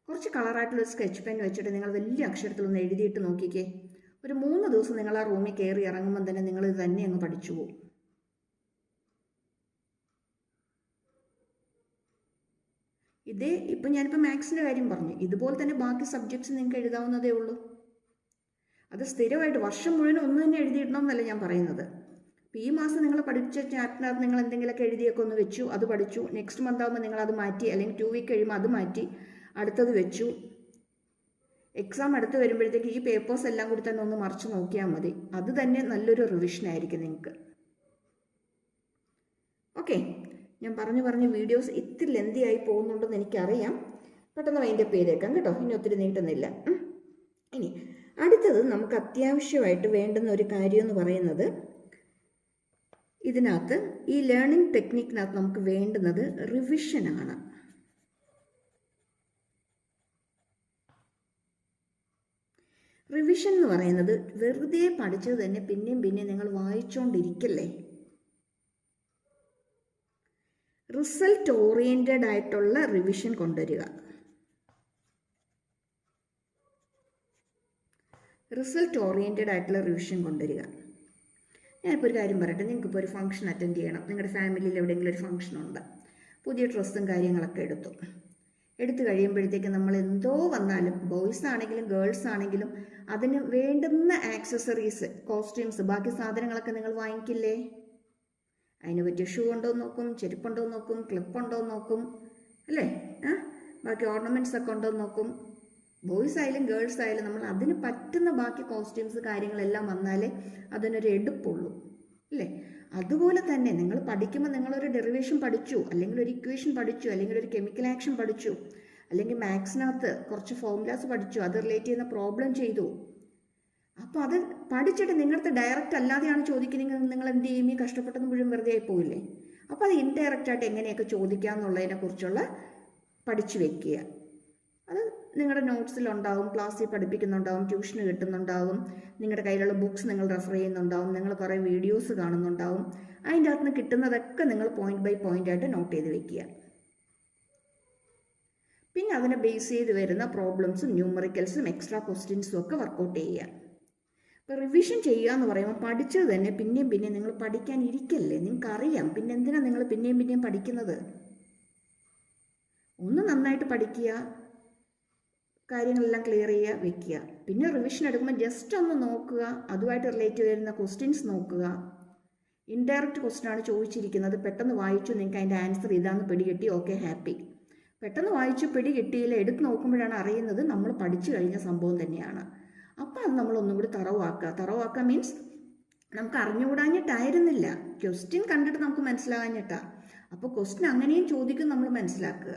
കുറച്ച് കളറായിട്ടുള്ളൊരു സ്കെച്ച് പെൻ വെച്ചിട്ട് നിങ്ങൾ വലിയ അക്ഷരത്തിലൊന്ന് എഴുതിയിട്ട് നോക്കിക്കേ. ഒരു 3 ദിവസം നിങ്ങൾ ആ റൂമിൽ കയറി ഇറങ്ങുമ്പോൾ തന്നെ നിങ്ങൾ ഇത് തന്നെ അങ്ങ് പഠിച്ചു പോകും. ഇതേ ഇപ്പം ഞാനിപ്പോൾ മാത്സിൻ്റെ കാര്യം പറഞ്ഞു, ഇതുപോലെ തന്നെ ബാക്കി സബ്ജക്ട്സ് നിങ്ങൾക്ക് എഴുതാവുന്നതേ ഉള്ളൂ. അത് സ്ഥിരമായിട്ട് വർഷം മുഴുവൻ ഒന്ന് തന്നെ എഴുതിയിടണമെന്നല്ല ഞാൻ പറയുന്നത്. ഇപ്പോൾ ഈ മാസം നിങ്ങൾ പഠിച്ച ചാപ്റ്ററിനകത്ത് നിങ്ങൾ എന്തെങ്കിലുമൊക്കെ എഴുതിയൊക്കെ ഒന്ന് വെച്ചു, അത് പഠിച്ചു. നെക്സ്റ്റ് മന്ത് ആകുമ്പോൾ നിങ്ങളത് മാറ്റി, അല്ലെങ്കിൽ 2 വീക്ക് കഴിയുമ്പോൾ അത് മാറ്റി അടുത്തത് വെച്ചു. എക്സാം അടുത്ത് വരുമ്പോഴത്തേക്ക് ഈ പേപ്പേഴ്സ് എല്ലാം കൂടി തന്നെ ഒന്ന് മറിച്ച് നോക്കിയാൽ മതി. അത് തന്നെ നല്ലൊരു റിവിഷനായിരിക്കും നിങ്ങൾക്ക്. ഓക്കെ, ഞാൻ പറഞ്ഞ് വീഡിയോസ് ഇത്തിരി ലെന്തി ആയി പോകുന്നുണ്ടെന്ന് എനിക്കറിയാം. പെട്ടെന്ന് വൈൻഡപ്പ് ചെയ്തേക്കാം കേട്ടോ, ഇനി ഒത്തിരി നീട്ടുന്നില്ല. ഇനി അടുത്തത് നമുക്ക് അത്യാവശ്യമായിട്ട് വേണ്ടുന്ന ഒരു കാര്യം എന്ന് പറയുന്നത്, ഇതിനകത്ത് ഈ ലേണിംഗ് ടെക്നിക്കിനകത്ത് നമുക്ക് വേണ്ടുന്നത് റിവിഷനാണ്. റിവിഷൻ എന്ന് പറയുന്നത് വെറുതെ പഠിച്ചത് തന്നെ പിന്നെയും പിന്നെയും നിങ്ങൾ വായിച്ചുകൊണ്ടിരിക്കല്ലേ. റിസൾട്ട് ഓറിയൻറ്റഡ് ആയിട്ടുള്ള റിവിഷൻ കൊണ്ടുവരിക. റിസൾട്ട് ഓറിയൻറ്റഡ് ആയിട്ടുള്ള റിവിഷൻ കൊണ്ടുവരിക. ഞാനിപ്പോൾ ഒരു കാര്യം പറയട്ടെ. നിങ്ങൾക്കിപ്പോൾ ഒരു ഫംഗ്ഷൻ അറ്റൻഡ് ചെയ്യണം. നിങ്ങളുടെ ഫാമിലിയിൽ എവിടെയെങ്കിലും ഒരു ഫംഗ്ഷനുണ്ട്. പുതിയ ഡ്രസ്സും കാര്യങ്ങളൊക്കെ എടുത്തു കഴിയുമ്പോഴത്തേക്ക് നമ്മൾ എന്തോ വന്നാലും, ബോയ്സ് ആണെങ്കിലും ഗേൾസ് ആണെങ്കിലും, അതിന് വേണ്ടുന്ന ആക്സസറീസ്, കോസ്റ്റ്യൂംസ്, ബാക്കി സാധനങ്ങളൊക്കെ നിങ്ങൾ വാങ്ങിക്കില്ലേ? അതിന് പറ്റിയ ഷൂ ഉണ്ടോ എന്ന് നോക്കും, ചെരുപ്പുണ്ടോ എന്ന് നോക്കും, ക്ലിപ്പുണ്ടോ എന്ന് നോക്കും, അല്ലേ? ബാക്കി ഓർണമെൻറ്റ്സ് ഒക്കെ ഉണ്ടോ എന്ന് നോക്കും. ബോയ്സ് ആയാലും ഗേൾസ് ആയാലും നമ്മൾ അതിന് പറ്റുന്ന ബാക്കി കോസ്റ്റ്യൂംസ് കാര്യങ്ങളെല്ലാം വന്നാലേ അതിനൊരു എടുപ്പുള്ളൂ, അല്ലേ? അതുപോലെ തന്നെ നിങ്ങൾ പഠിക്കുമ്പോൾ നിങ്ങളൊരു ഡെറിവേഷൻ പഠിച്ചു, അല്ലെങ്കിൽ ഒരു ഇക്വേഷൻ പഠിച്ചു, അല്ലെങ്കിൽ ഒരു കെമിക്കൽ ആക്ഷൻ പഠിച്ചു, അല്ലെങ്കിൽ മാത്സിനകത്ത് കുറച്ച് ഫോർമുലാസ് പഠിച്ചു, അത് റിലേറ്റ് ചെയ്യുന്ന പ്രോബ്ലം ചെയ്തു. അപ്പോൾ അത് പഠിച്ചിട്ട് നിങ്ങളുടെ ഡയറക്റ്റ് അല്ലാതെയാണ് ചോദിക്കുന്നത്, നിങ്ങൾ എന്ത് ചെയ്യും? ഈ കഷ്ടപ്പെട്ടത് മുഴുവൻ വെറുതെ ആയി പോയില്ലേ? അപ്പോൾ അത് ഇൻഡയറക്റ്റായിട്ട് എങ്ങനെയൊക്കെ ചോദിക്കുക എന്നുള്ളതിനെ കുറിച്ചുള്ള പഠിച്ചു വെക്കുക. അത് നിങ്ങളുടെ നോട്ട്സിലുണ്ടാവും, ക്ലാസ്സിൽ പഠിപ്പിക്കുന്നുണ്ടാവും, ട്യൂഷന് കിട്ടുന്നുണ്ടാവും, നിങ്ങളുടെ കയ്യിലുള്ള ബുക്സ് നിങ്ങൾ റെഫർ ചെയ്യുന്നുണ്ടാവും, നിങ്ങൾ കുറേ വീഡിയോസ് കാണുന്നുണ്ടാവും. അതിൻ്റെ അകത്ത് നിന്ന് കിട്ടുന്നതൊക്കെ നിങ്ങൾ പോയിന്റ് ബൈ പോയിന്റ് ആയിട്ട് നോട്ട് ചെയ്ത് വെക്കുക. പിന്നെ അതിനെ ബേസ് ചെയ്ത് വരുന്ന പ്രോബ്ലംസും ന്യൂമറിക്കൽസും എക്സ്ട്രാ ക്വസ്റ്റ്യൻസും ഒക്കെ വർക്കൗട്ട് ചെയ്യുക. ഇപ്പോൾ റിവിഷൻ ചെയ്യുക എന്ന് പറയുമ്പോൾ പഠിച്ചത് തന്നെ പിന്നെയും പിന്നെയും നിങ്ങൾ പഠിക്കാൻ ഇരിക്കല്ലേ. നിങ്ങൾക്കറിയാം, പിന്നെ എന്തിനാണ് നിങ്ങൾ പിന്നെയും പിന്നെയും പഠിക്കുന്നത്? ഒന്ന് നന്നായിട്ട് പഠിക്കുക, കാര്യങ്ങളെല്ലാം ക്ലിയർ ചെയ്യുക, വെക്കുക. പിന്നെ റിവിഷൻ എടുക്കുമ്പോൾ ജസ്റ്റ് ഒന്ന് നോക്കുക, അതുമായിട്ട് റിലേറ്റ് വരുന്ന ക്വസ്റ്റ്യൻസ് നോക്കുക. ഇൻഡയറക്റ്റ് ക്വസ്റ്റ്യൻ ആണ് ചോദിച്ചിരിക്കുന്നത്, പെട്ടെന്ന് വായിച്ചു, നിങ്ങൾക്ക് അതിൻ്റെ ആൻസർ ഇതാന്ന് പിടികിട്ടി, ഓക്കെ, ഹാപ്പി. പെട്ടെന്ന് വായിച്ചു പിടികിട്ടിയില്ല, എടുത്ത് നോക്കുമ്പോഴാണ് അറിയുന്നത് നമ്മൾ പഠിച്ചു കഴിഞ്ഞ സംഭവം തന്നെയാണ്. അപ്പോൾ അത് നമ്മളൊന്നും കൂടി തറവാക്കുക മീൻസ് നമുക്ക് അറിഞ്ഞുകൂടാഞ്ഞിട്ടായിരുന്നില്ല, ക്വസ്റ്റ്യൻ കണ്ടിട്ട് നമുക്ക് മനസ്സിലാകാഞ്ഞിട്ടാ. അപ്പോൾ ക്വസ്റ്റ്യൻ അങ്ങനെയും ചോദിക്കും, നമ്മൾ മനസ്സിലാക്കുക.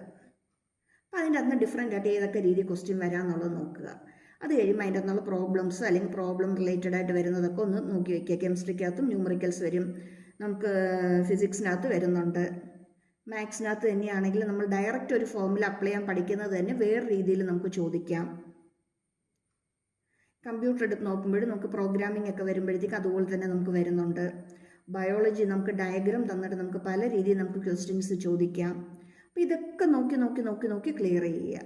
അപ്പോൾ അതിൻ്റെ അകത്ത് ഡിഫറെൻ്റ് ആയിട്ട് ഏതൊക്കെ രീതി ക്വസ്റ്റ്യൻ വരാമെന്നുള്ളത് നോക്കുക. അത് കഴിയുമ്പോൾ അതിൻ്റെ അകത്തുള്ള പ്രോബ്ലംസ് അല്ലെങ്കിൽ പ്രോബ്ലം റിലേറ്റഡ് ആയിട്ട് വരുന്നതൊക്കെ ഒന്ന് നോക്കി വയ്ക്കുക. കെമിസ്ട്രിക്കകത്തും ന്യൂമറിക്കൽസ് വരും, നമുക്ക് ഫിസിക്സിനകത്ത് വരുന്നുണ്ട്, മാത്സിനകത്ത് തന്നെയാണെങ്കിൽ നമ്മൾ ഡയറക്റ്റ് ഒരു ഫോർമുല അപ്ലൈ ചെയ്യാൻ പഠിക്കുന്നത് തന്നെ വേറെ രീതിയിൽ നമുക്ക് ചോദിക്കാം. കമ്പ്യൂട്ടർ എടുത്ത് നോക്കുമ്പോഴും നമുക്ക് പ്രോഗ്രാമിംഗ് ഒക്കെ വരുമ്പോഴത്തേക്ക് അതുപോലെ തന്നെ നമുക്ക് വരുന്നുണ്ട്. ബയോളജി നമുക്ക് ഡയഗ്രാം തന്നിട്ട് നമുക്ക് പല രീതിയിൽ നമുക്ക് ക്വസ്റ്റ്യൻസ് ചോദിക്കാം. അപ്പോൾ ഇതൊക്കെ നോക്കി ക്ലിയർ ചെയ്യുക.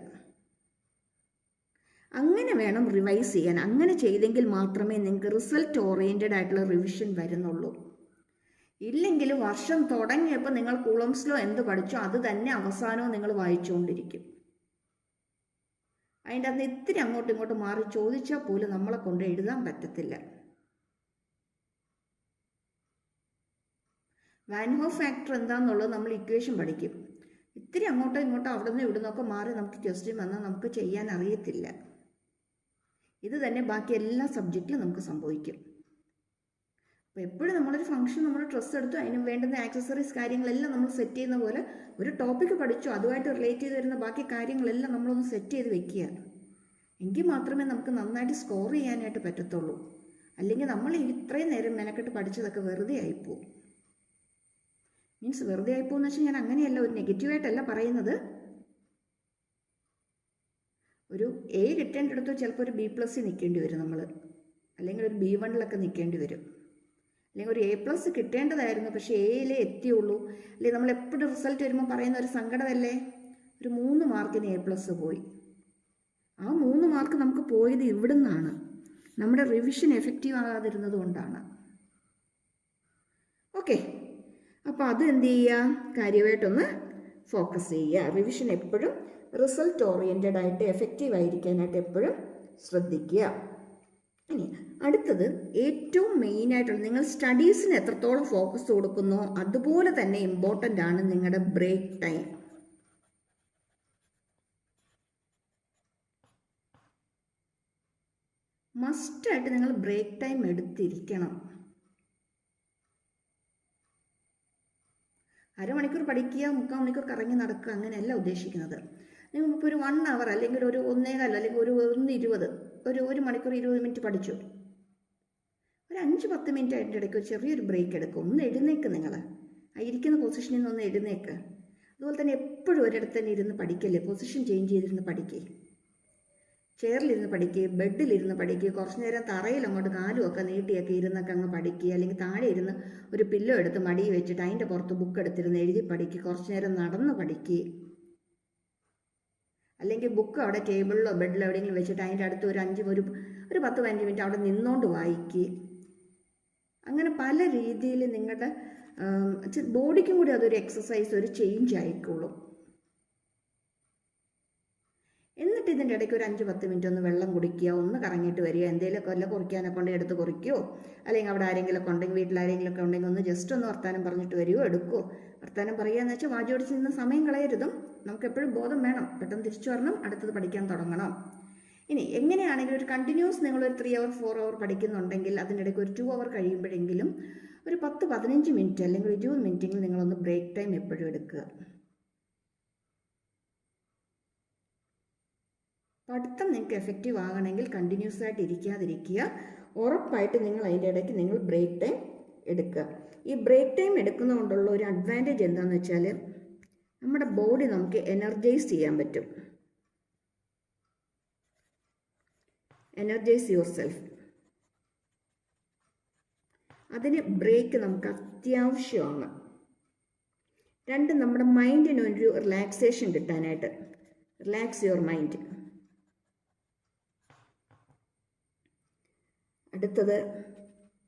അങ്ങനെ വേണം റിവൈസ് ചെയ്യാൻ. അങ്ങനെ ചെയ്തെങ്കിൽ മാത്രമേ നിങ്ങൾക്ക് റിസൾട്ട് ഓറിയൻറ്റഡ് ആയിട്ടുള്ള റിവിഷൻ വരുന്നുള്ളൂ. ഇല്ലെങ്കിൽ വർഷം തുടങ്ങിയപ്പോൾ നിങ്ങൾ കൂളംസ് ലോ എന്ത് പഠിച്ചോ അത് തന്നെ അവസാനവും നിങ്ങൾ വായിച്ചുകൊണ്ടിരിക്കും. അതിൻ്റെ അകത്ത് ഇത്തിരി അങ്ങോട്ടും ഇങ്ങോട്ടും മാറി ചോദിച്ചാൽ പോലും നമ്മളെ കൊണ്ട് എഴുതാൻ പറ്റത്തില്ല. വാൻ ഹോഫ് ഫാക്ടർ എന്താണെന്നുള്ളത് നമ്മൾ ഇക്വേഷൻ പഠിക്കും. ഇത്തിരി അങ്ങോട്ടോ ഇങ്ങോട്ടോ അവിടെ നിന്ന് ഇവിടെ നിന്നൊക്കെ മാറി നമുക്ക് ക്വസ്റ്റ്യൻ വന്നാൽ നമുക്ക് ചെയ്യാൻ അറിയത്തില്ല. ഇത് തന്നെ ബാക്കി എല്ലാ സബ്ജക്റ്റിലും നമുക്ക് സംഭവിക്കും. അപ്പോൾ എപ്പോഴും നമ്മളൊരു ഫംഗ്ഷൻ, നമ്മൾ ഡ്രസ്സ് എടുത്തു, അതിന് വേണ്ടുന്ന ആക്സസറീസ് കാര്യങ്ങളെല്ലാം നമ്മൾ സെറ്റ് ചെയ്യുന്ന പോലെ ഒരു ടോപ്പിക്ക് പഠിച്ചു, അതുമായിട്ട് റിലേറ്റ് ചെയ്ത് വരുന്ന ബാക്കി കാര്യങ്ങളെല്ലാം നമ്മളൊന്ന് സെറ്റ് ചെയ്ത് വെക്കുക. എങ്കിൽ മാത്രമേ നമുക്ക് നന്നായിട്ട് സ്കോർ ചെയ്യാനായിട്ട് പറ്റത്തുള്ളൂ. അല്ലെങ്കിൽ നമ്മൾ ഇത്രയും നേരം മെനക്കെട്ട് പഠിച്ചതൊക്കെ വെറുതെ ആയിപ്പോവും. മീൻസ് വെറുതെ ആയിപ്പോന്ന് വെച്ചാൽ ഞാൻ അങ്ങനെയല്ല, ഒരു നെഗറ്റീവായിട്ടല്ല പറയുന്നത്. ഒരു A കിട്ടേണ്ടടുത്ത് ചിലപ്പോൾ ഒരു B+ നിൽക്കേണ്ടി വരും നമ്മൾ, അല്ലെങ്കിൽ ഒരു B1 നിൽക്കേണ്ടി വരും, അല്ലെങ്കിൽ ഒരു A+ കിട്ടേണ്ടതായിരുന്നു പക്ഷേ Aയിലേ എത്തിയുള്ളൂ. അല്ലെങ്കിൽ നമ്മൾ എപ്പോഴും റിസൾട്ട് വരുമ്പോൾ പറയുന്ന ഒരു സങ്കടമല്ലേ, ഒരു 3 മാർക്കിന് A+ പോയി. ആ 3 മാർക്ക് നമുക്ക് പോയത് ഇവിടുന്നാണ്, നമ്മുടെ റിവിഷൻ എഫക്റ്റീവ് ആകാതിരുന്നത് കൊണ്ടാണ്. ഓക്കെ, അപ്പോൾ അത് എന്ത് ചെയ്യുക, കാര്യമായിട്ടൊന്ന് ഫോക്കസ് ചെയ്യുക. റിവിഷൻ എപ്പോഴും റിസൾട്ട് ഓറിയൻറ്റഡ് ആയിട്ട് എഫക്റ്റീവ് ആയിരിക്കാനായിട്ട് എപ്പോഴും ശ്രദ്ധിക്കുക. ഇനി അടുത്തത് ഏറ്റവും മെയിനായിട്ടുള്ള, നിങ്ങൾ സ്റ്റഡീസിന് എത്രത്തോളം ഫോക്കസ് കൊടുക്കുന്നോ അതുപോലെ തന്നെ ഇമ്പോർട്ടൻ്റ് ആണ് നിങ്ങളുടെ ബ്രേക്ക് ടൈം. മസ്റ്റായിട്ട് നിങ്ങൾ ബ്രേക്ക് ടൈം എടുത്തിരിക്കണം. അരമണിക്കൂർ പഠിക്കുക, 3/4 മണിക്കൂർ കറങ്ങി നടക്കുക, അങ്ങനെയല്ല ഉദ്ദേശിക്കുന്നത്. നിങ്ങൾക്കിപ്പോൾ ഒരു 1 hour അല്ലെങ്കിൽ ഒരു 1.25 അല്ലെങ്കിൽ ഒരു 1:20 ഒരു മണിക്കൂർ 20 മിനിറ്റ് പഠിച്ചു, ഒരു 5-10 മിനിറ്റ് അതിൻ്റെ ഇടയ്ക്ക് ഒരു ചെറിയൊരു ബ്രേക്ക് എടുക്കും. ഒന്ന് എഴുന്നേക്ക്, നിങ്ങൾ ഇരിക്കുന്ന പൊസിഷനിൽ നിന്ന് ഒന്ന് എഴുന്നേക്ക്. അതുപോലെ തന്നെ എപ്പോഴും ഒരിടത്ത് തന്നെ ഇരുന്ന് പഠിക്കല്ലേ, പൊസിഷൻ ചേഞ്ച് ചെയ്തിരുന്ന് പഠിക്കേ. ചെയറിലിരുന്ന് പഠിക്കുക, ബെഡിലിരുന്ന് പഠിക്കുക, കുറച്ച് നേരം തറയിൽ അങ്ങോട്ട് കാലുമൊക്കെ നീട്ടിയൊക്കെ ഇരുന്നൊക്കെ അങ്ങ് പഠിക്കുക. അല്ലെങ്കിൽ താഴെ ഇരുന്ന് ഒരു പില്ലോ എടുത്ത് മടിയിൽ വെച്ചിട്ട് അതിൻ്റെ പുറത്ത് ബുക്ക് എടുത്തിരുന്ന് എഴുതി പഠിക്കുക. കുറച്ച് നേരം നടന്ന് പഠിക്കുക. അല്ലെങ്കിൽ ബുക്ക് അവിടെ ടേബിളിലോ ബെഡിലോ എവിടെയെങ്കിലും വെച്ചിട്ട് അതിൻ്റെ അടുത്ത് ഒരു 10-15 മിനിറ്റ് അവിടെ നിന്നുകൊണ്ട് വായിക്കുക. അങ്ങനെ പല രീതിയിൽ നിങ്ങളുടെ ബോഡിക്കും കൂടി അതൊരു എക്സസൈസ്, ഒരു ചേഞ്ച് ആയിക്കോളും. എന്നിട്ട് ഇതിൻ്റെ ഇടയ്ക്ക് ഒരു 5-10 മിനിറ്റ് ഒന്ന് വെള്ളം കുടിക്കുക, ഒന്ന് കറങ്ങിയിട്ട് വരിക. എന്തെങ്കിലുമൊക്കെ വല്ല കുറിക്കാനൊക്കെ ഉണ്ടെങ്കിൽ എടുത്ത് കുറിക്കുകയോ, അല്ലെങ്കിൽ അവിടെ ആരെങ്കിലുമൊക്കെ ഉണ്ടെങ്കിൽ വീട്ടിൽ ആരെങ്കിലുമൊക്കെ ഉണ്ടെങ്കിൽ ഒന്ന് ജസ്റ്റ് ഒന്ന് വർത്താനം പറഞ്ഞിട്ട് വരികയോ എടുക്കുമോ. വർത്താനം പറയുകയെന്ന് വെച്ചാൽ വാചോടിച്ച് നിന്ന് സമയം കളയരുതും. നമുക്ക് എപ്പോഴും ബോധം വേണം, പെട്ടെന്ന് തിരിച്ചു വരണം, അടുത്തത് പഠിക്കാൻ തുടങ്ങണം. ഇനി എങ്ങനെയാണെങ്കിലും ഒരു കണ്ടിന്യൂസ് നിങ്ങളൊരു 3 hour 4 hour പഠിക്കുന്നുണ്ടെങ്കിൽ അതിൻ്റെ ഇടയ്ക്ക് ഒരു 2 hour കഴിയുമ്പോഴെങ്കിലും ഒരു 10-15 മിനിറ്റ് അല്ലെങ്കിൽ 20 മിനിറ്റെങ്കിലും നിങ്ങളൊന്ന് ബ്രേക്ക് ടൈം എപ്പോഴും എടുക്കുക. പഠിത്തം നിങ്ങൾക്ക് എഫക്റ്റീവ് ആകണമെങ്കിൽ കണ്ടിന്യൂസ് ആയിട്ട് ഇരിക്കാതിരിക്കുക. ഉറപ്പായിട്ട് നിങ്ങൾ അതിൻ്റെ ഇടയ്ക്ക് നിങ്ങൾ ബ്രേക്ക് ടൈം എടുക്കുക. ഈ ബ്രേക്ക് ടൈം എടുക്കുന്നതുകൊണ്ടുള്ള ഒരു അഡ്വാൻറ്റേജ് എന്താണെന്ന് വെച്ചാൽ നമ്മുടെ ബോഡി നമുക്ക് എനർജൈസ് ചെയ്യാൻ പറ്റും. Energise your self. അതിന് ബ്രേക്ക് നമുക്ക് അത്യാവശ്യമാണ്. രണ്ട്, നമ്മുടെ മൈൻഡിനൊരു റിലാക്സേഷൻ കിട്ടാനായിട്ട്. Relax your mind. അടുത്തത്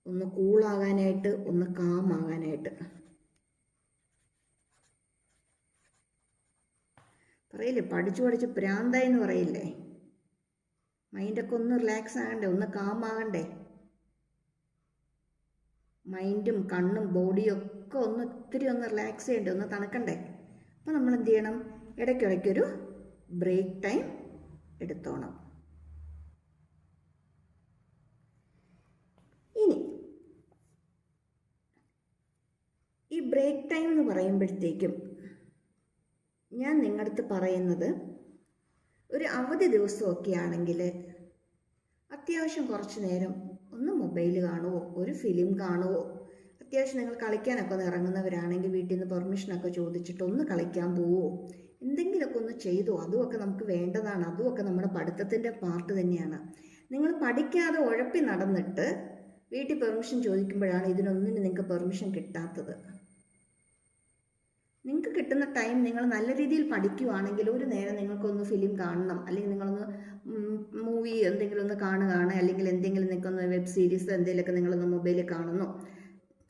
ഒന്ന് കൂളാകാനായിട്ട്, ഒന്ന് കാമാകാനായിട്ട്. പറയില്ലേ, പഠിച്ച് പ്രാന്തായി എന്ന് പറയില്ലേ. മൈൻഡൊക്കെ ഒന്ന് റിലാക്സ് ആകണ്ടേ, ഒന്ന് കാമാകണ്ടേ. മൈൻഡും കണ്ണും ബോഡിയും ഒക്കെ ഒത്തിരി ഒന്ന് റിലാക്സ് ചെയ്യണ്ടേ, ഒന്ന് തണുക്കണ്ടേ. അപ്പോൾ നമ്മൾ എന്ത് ചെയ്യണം, ഇടയ്ക്കിടയ്ക്കൊരു ബ്രേക്ക് ടൈം എടുത്തോണം. ഇനി ഈ ബ്രേക്ക് ടൈം എന്ന് പറയുമ്പോഴത്തേക്കും ഞാൻ നിങ്ങളുടെ അടുത്ത് പറയുന്നത്, ഒരു അവധി ദിവസമൊക്കെ ആണെങ്കിൽ അത്യാവശ്യം കുറച്ച് നേരം ഒന്ന് മൊബൈൽ കാണുമോ, ഒരു ഫിലിം കാണുമോ, അത്യാവശ്യം നിങ്ങൾ കളിക്കാനൊക്കെ ഒന്ന് ഇറങ്ങുന്നവരാണെങ്കിൽ വീട്ടിൽ നിന്ന് പെർമിഷനൊക്കെ ചോദിച്ചിട്ട് ഒന്ന് കളിക്കാൻ പോവോ, എന്തെങ്കിലുമൊക്കെ ഒന്ന് ചെയ്തോ. അതുമൊക്കെ നമുക്ക് വേണ്ടതാണ്. അതുമൊക്കെ നമ്മുടെ പഠിത്തത്തിൻ്റെ പാർട്ട് തന്നെയാണ്. നിങ്ങൾ പഠിക്കാതെ ഉഴപ്പി നടന്നിട്ട് വീട്ടിൽ പെർമിഷൻ ചോദിക്കുമ്പോഴാണ് ഇതിനൊന്നിനും നിങ്ങൾക്ക് പെർമിഷൻ കിട്ടാത്തത്. നിങ്ങൾക്ക് കിട്ടുന്ന ടൈം നിങ്ങൾ നല്ല രീതിയിൽ പഠിക്കുവാണെങ്കിൽ ഒരു നേരം നിങ്ങൾക്കൊന്ന് ഫിലിം കാണണം, അല്ലെങ്കിൽ നിങ്ങളൊന്ന് മൂവി എന്തെങ്കിലും ഒന്ന് കാണുകയാണ്, അല്ലെങ്കിൽ എന്തെങ്കിലും നിങ്ങൾക്കൊന്ന് വെബ് സീരീസ് എന്തെങ്കിലുമൊക്കെ നിങ്ങളൊന്ന് മൊബൈലിൽ കാണുന്നു,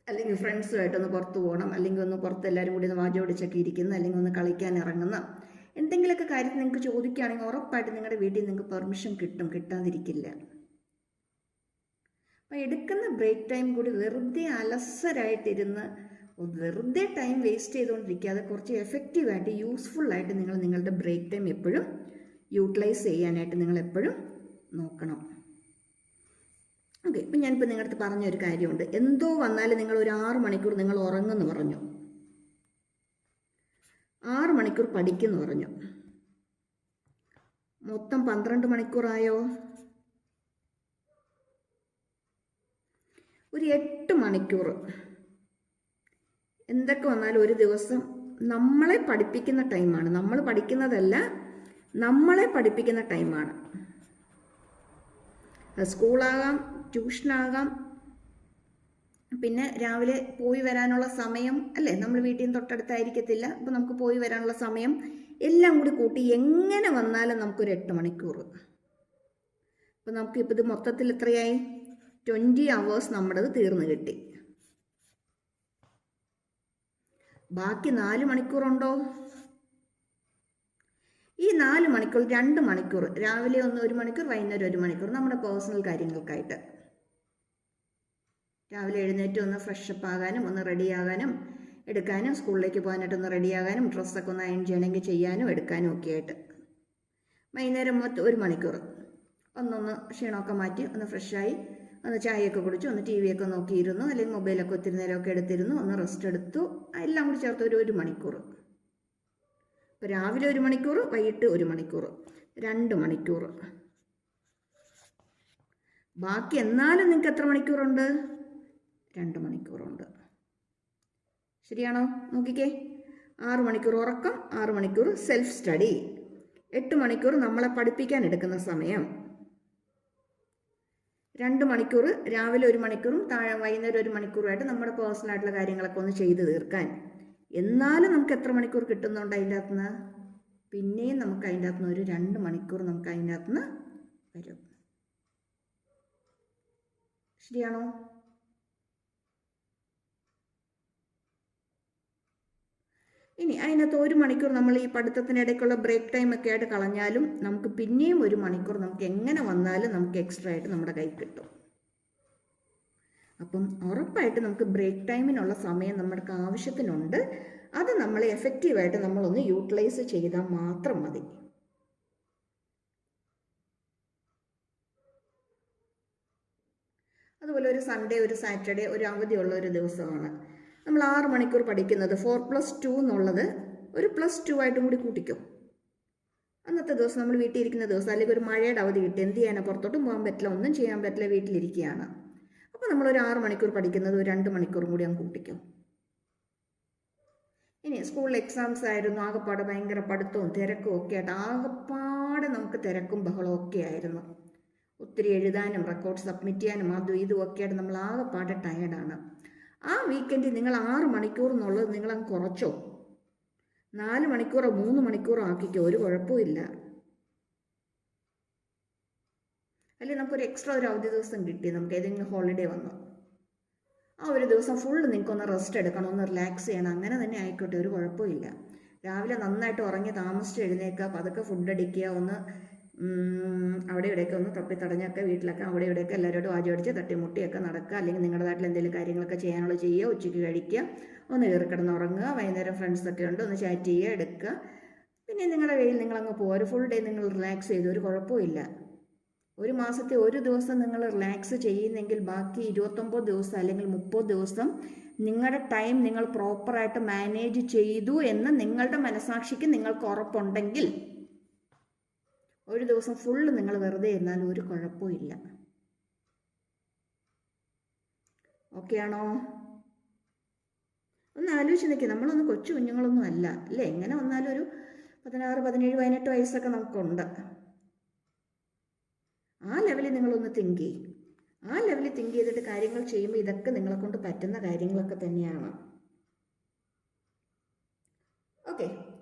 അല്ലെങ്കിൽ ഫ്രണ്ട്സുമായിട്ടൊന്ന് പുറത്ത് പോകണം, അല്ലെങ്കിൽ ഒന്ന് പുറത്ത് എല്ലാവരും കൂടി ഒന്ന് വാചോടിച്ചൊക്കെ ഇരിക്കുന്നു, അല്ലെങ്കിൽ ഒന്ന് കളിക്കാൻ ഇറങ്ങുന്ന എന്തെങ്കിലുമൊക്കെ കാര്യത്തിൽ നിങ്ങൾക്ക് ചോദിക്കുകയാണെങ്കിൽ ഉറപ്പായിട്ട് നിങ്ങളുടെ വീട്ടിൽ നിങ്ങൾക്ക് പെർമിഷൻ കിട്ടും, കിട്ടാതിരിക്കില്ല. അപ്പം എടുക്കുന്ന ബ്രേക്ക് ടൈം കൂടി വെറുതെ അലസരായിട്ടിരുന്ന് വെറുതെ ടൈം വേസ്റ്റ് ചെയ്തുകൊണ്ടിരിക്കാതെ കുറച്ച് എഫക്റ്റീവായിട്ട് യൂസ്ഫുള്ളായിട്ട് നിങ്ങൾ നിങ്ങളുടെ ബ്രേക്ക് ടൈം എപ്പോഴും യൂട്ടിലൈസ് ചെയ്യാനായിട്ട് നിങ്ങൾ എപ്പോഴും നോക്കണം. ഓക്കെ, ഇപ്പം ഞാനിപ്പോൾ നിങ്ങളുടെ അടുത്ത് പറഞ്ഞൊരു കാര്യമുണ്ട്. എന്തോ വന്നാലും നിങ്ങൾ ഒരു 6 മണിക്കൂർ നിങ്ങൾ ഉറങ്ങുമെന്ന് പറഞ്ഞു, 6 മണിക്കൂർ പഠിക്കുമെന്ന് പറഞ്ഞു, മൊത്തം 12 മണിക്കൂറായോ? ഒരു 8 മണിക്കൂർ എന്തൊക്കെ വന്നാലും ഒരു ദിവസം നമ്മളെ പഠിപ്പിക്കുന്ന ടൈമാണ്. നമ്മൾ പഠിക്കുന്നതല്ല, നമ്മളെ പഠിപ്പിക്കുന്ന ടൈമാണ്. സ്കൂളാകാം, ട്യൂഷനാകാം, പിന്നെ രാവിലെ പോയി വരാനുള്ള സമയം അല്ലേ, നമ്മൾ വീട്ടിൽ നിന്ന് തൊട്ടടുത്തായിരിക്കത്തില്ല, അപ്പോൾ നമുക്ക് പോയി വരാനുള്ള സമയം എല്ലാം കൂടി കൂട്ടി എങ്ങനെ വന്നാലും നമുക്കൊരു 8 മണിക്കൂർ. അപ്പോൾ നമുക്കിപ്പോൾ ഇത് മൊത്തത്തിൽ എത്രയായി? 20 hours നമ്മുടേത് തീർന്നു കിട്ടി. ബാക്കി 4 മണിക്കൂറുണ്ടോ? ഈ 4 മണിക്കൂർ 2 മണിക്കൂർ രാവിലെ 1 മണിക്കൂർ, വൈകുന്നേരം 1 മണിക്കൂർ നമ്മുടെ പേഴ്സണൽ കാര്യങ്ങൾക്കായിട്ട്. രാവിലെ എഴുന്നേറ്റ് ഒന്ന് ഫ്രഷപ്പ് ആകാനും, ഒന്ന് റെഡിയാകാനും എടുക്കാനും, സ്കൂളിലേക്ക് പോകാനായിട്ട് ഒന്ന് റെഡിയാകാനും, ഡ്രസ്സൊക്കെ ഒന്ന് അയൺ ചെയ്യണമെങ്കിൽ ചെയ്യാനും എടുക്കാനും ഒക്കെ ആയിട്ട്. വൈകുന്നേരം 1 മണിക്കൂർ ഒന്നൊന്ന് ക്ഷീണമൊക്കെ മാറ്റി ഒന്ന് ഫ്രഷായി ഒന്ന് ചായയൊക്കെ കുടിച്ചു, ഒന്ന് TV ഒക്കെ നോക്കിയിരുന്നു, അല്ലെങ്കിൽ മൊബൈലൊക്കെ ഒത്തിരി നേരമൊക്കെ എടുത്തിരുന്നു, ഒന്ന് റെസ്റ്റ് എടുത്തു. എല്ലാം കൂടി ചേർത്ത് ഒരു 1 മണിക്കൂർ. ഇപ്പോൾ രാവിലെ 1 മണിക്കൂർ, വൈകിട്ട് 1 മണിക്കൂർ, 2 മണിക്കൂർ. ബാക്കി എന്നാലും നിങ്ങൾക്ക് എത്ര മണിക്കൂറുണ്ട്? 2 മണിക്കൂറുണ്ട്. ശരിയാണോ? നോക്കിക്കേ, 6 മണിക്കൂർ ഉറക്കം, 6 മണിക്കൂർ സെൽഫ് സ്റ്റഡി, 8 മണിക്കൂർ നമ്മളെ പഠിപ്പിക്കാൻ എടുക്കുന്ന സമയം, 2 മണിക്കൂർ രാവിലെ 1 മണിക്കൂറും വൈകുന്നേരം 1 മണിക്കൂറുമായിട്ട് നമ്മുടെ പേഴ്സണൽ ആയിട്ടുള്ള കാര്യങ്ങളൊക്കെ ഒന്ന് ചെയ്ത് തീർക്കാൻ. എന്നാലും നമുക്ക് എത്ര മണിക്കൂർ കിട്ടുന്നുണ്ട് അതിൻ്റെ അകത്തുനിന്ന്? പിന്നെയും നമുക്ക് അതിൻ്റെ അകത്തുനിന്ന് ഒരു 2 മണിക്കൂർ നമുക്ക് അതിൻ്റെ അകത്തുനിന്ന് വരും. ശരിയാണോ? ഇനി അതിനകത്ത് 1 മണിക്കൂർ നമ്മൾ ഈ പഠിത്തത്തിനിടയ്ക്കുള്ള ബ്രേക്ക് ടൈം ഒക്കെ ആയിട്ട് കളഞ്ഞാലും നമുക്ക് പിന്നെയും 1 മണിക്കൂർ നമുക്ക് എങ്ങനെ വന്നാലും നമുക്ക് എക്സ്ട്രാ ആയിട്ട് നമ്മുടെ കയ്യിൽ കിട്ടും. അപ്പം ഉറപ്പായിട്ട് നമുക്ക് ബ്രേക്ക് ടൈമിനുള്ള സമയം നമ്മുടെ ആവശ്യത്തിനുണ്ട്. അത് നമ്മൾ എഫക്റ്റീവായിട്ട് നമ്മളൊന്ന് യൂട്ടിലൈസ് ചെയ്താൽ മാത്രം മതി. അതുപോലെ ഒരു സൺഡേ, ഒരു സാറ്റർഡേ, ഒരു അവധിയുള്ള ഒരു ദിവസമാണ്. നമ്മൾ 6 മണിക്കൂർ പഠിക്കുന്നത് 4+2 എന്നുള്ളത് ഒരു +2 ആയിട്ടും കൂടി കൂട്ടിക്കും. അന്നത്തെ ദിവസം നമ്മൾ വീട്ടിൽ ഇരിക്കുന്ന ദിവസം, അല്ലെങ്കിൽ ഒരു മഴയുടെ അവധി കിട്ടി, എന്ത് ചെയ്യാനാണ്? പുറത്തോട്ടും പോകാൻ പറ്റില്ല, ഒന്നും ചെയ്യാൻ പറ്റില്ല, വീട്ടിലിരിക്കുകയാണ്. അപ്പോൾ നമ്മളൊരു 6 മണിക്കൂർ പഠിക്കുന്നത് ഒരു 2 മണിക്കൂറും കൂടി അങ്ങ് കൂട്ടിക്കും. ഇനി സ്കൂളിൽ എക്സാംസ് ആയിരുന്നു, ആകെപ്പാടെ ഭയങ്കര പഠിത്തവും തിരക്കും ഒക്കെ ആയിട്ട് ആകെപ്പാടെ നമുക്ക് തിരക്കും ബഹളവും ഒക്കെ ആയിരുന്നു. ഒത്തിരി എഴുതാനും റെക്കോർഡ് സബ്മിറ്റ് ചെയ്യാനും അതും ഇതും ഒക്കെ ആയിട്ട് നമ്മൾ ആകെപ്പാടെ ടയേർഡാണ്. ആ വീക്കെൻഡിൽ നിങ്ങൾ 6 മണിക്കൂർ എന്നുള്ളത് നിങ്ങളങ്ങ് കുറച്ചോ, 4 മണിക്കൂറോ 3 മണിക്കൂറോ ആക്കിക്കോ, ഒരു കുഴപ്പമില്ല. അല്ലെങ്കിൽ നമുക്കൊരു എക്സ്ട്രാ ഒരു അവധി ദിവസം കിട്ടി, നമുക്ക് ഏതെങ്കിലും ഹോളിഡേ വന്നു, ആ ഒരു ദിവസം ഫുള്ള് നിങ്ങൾക്കൊന്ന് റെസ്റ്റ് എടുക്കണം, ഒന്ന് റിലാക്സ് ചെയ്യണം, അങ്ങനെ തന്നെ ആയിക്കോട്ടെ, ഒരു കുഴപ്പമില്ല. രാവിലെ നന്നായിട്ട് ഉറങ്ങി താമസിച്ച് എഴുന്നേൽക്കുക, പതുക്കെ ഫുഡ് അടിക്കുക, ഒന്ന് അവിടെ ഇവിടെയൊക്കെ ഒന്ന് തപ്പിത്തടഞ്ഞൊക്കെ വീട്ടിലൊക്കെ അവിടെ ഇവിടെയൊക്കെ എല്ലാവരോടും ആജോടിച്ച് തട്ടിമുട്ടിയൊക്കെ നടക്കുക, അല്ലെങ്കിൽ നിങ്ങളുടേതായിട്ടുള്ള എന്തെങ്കിലും കാര്യങ്ങളൊക്കെ ചെയ്യാനുള്ളത് ചെയ്യുക, ഉച്ചയ്ക്ക് കഴിക്കുക, ഒന്ന് കയറി കിടന്ന് ഉറങ്ങുക, വൈകുന്നേരം ഫ്രണ്ട്സൊക്കെ ഉണ്ട് ഒന്ന് ചാറ്റ് ചെയ്യുക, എടുക്കുക, പിന്നെ നിങ്ങളുടെ കയ്യിൽ നിങ്ങളങ്ങ് പോകുക. ഒരു ഫുൾ ഡേ നിങ്ങൾ റിലാക്സ് ചെയ്തു, ഒരു കുഴപ്പമില്ല. ഒരു മാസത്തെ ഒരു ദിവസം നിങ്ങൾ റിലാക്സ് ചെയ്യുന്നെങ്കിൽ ബാക്കി 29 ദിവസം അല്ലെങ്കിൽ 30 ദിവസം നിങ്ങളുടെ ടൈം നിങ്ങൾ പ്രോപ്പറായിട്ട് മാനേജ് ചെയ്തു എന്ന് നിങ്ങളുടെ മനസാക്ഷിക്ക് നിങ്ങൾക്ക് ഉറപ്പുണ്ടെങ്കിൽ ഒരു ദിവസം ഫുള്ള് നിങ്ങൾ വെറുതെ ഇരുന്നാലും ഒരു കുഴപ്പമില്ല. ഓക്കെ ആണോ? ഒന്ന് ആലോചിച്ച് നിൽക്കുക, നമ്മളൊന്ന് കൊച്ചു കുഞ്ഞുങ്ങളൊന്നും അല്ല അല്ലേ? എങ്ങനെ വന്നാലും ഒരു 16, 17, 18 വയസ്സൊക്കെ നമുക്കുണ്ട്. ആ ലെവലിൽ നിങ്ങളൊന്ന് തിങ്ക് ചെയ്യും. ആ ലെവലിൽ തിങ്ക് ചെയ്തിട്ട് കാര്യങ്ങൾ ചെയ്യുമ്പോൾ ഇതൊക്കെ നിങ്ങളെ കൊണ്ട് പറ്റുന്ന കാര്യങ്ങളൊക്കെ തന്നെയാണ്. ഓക്കെ,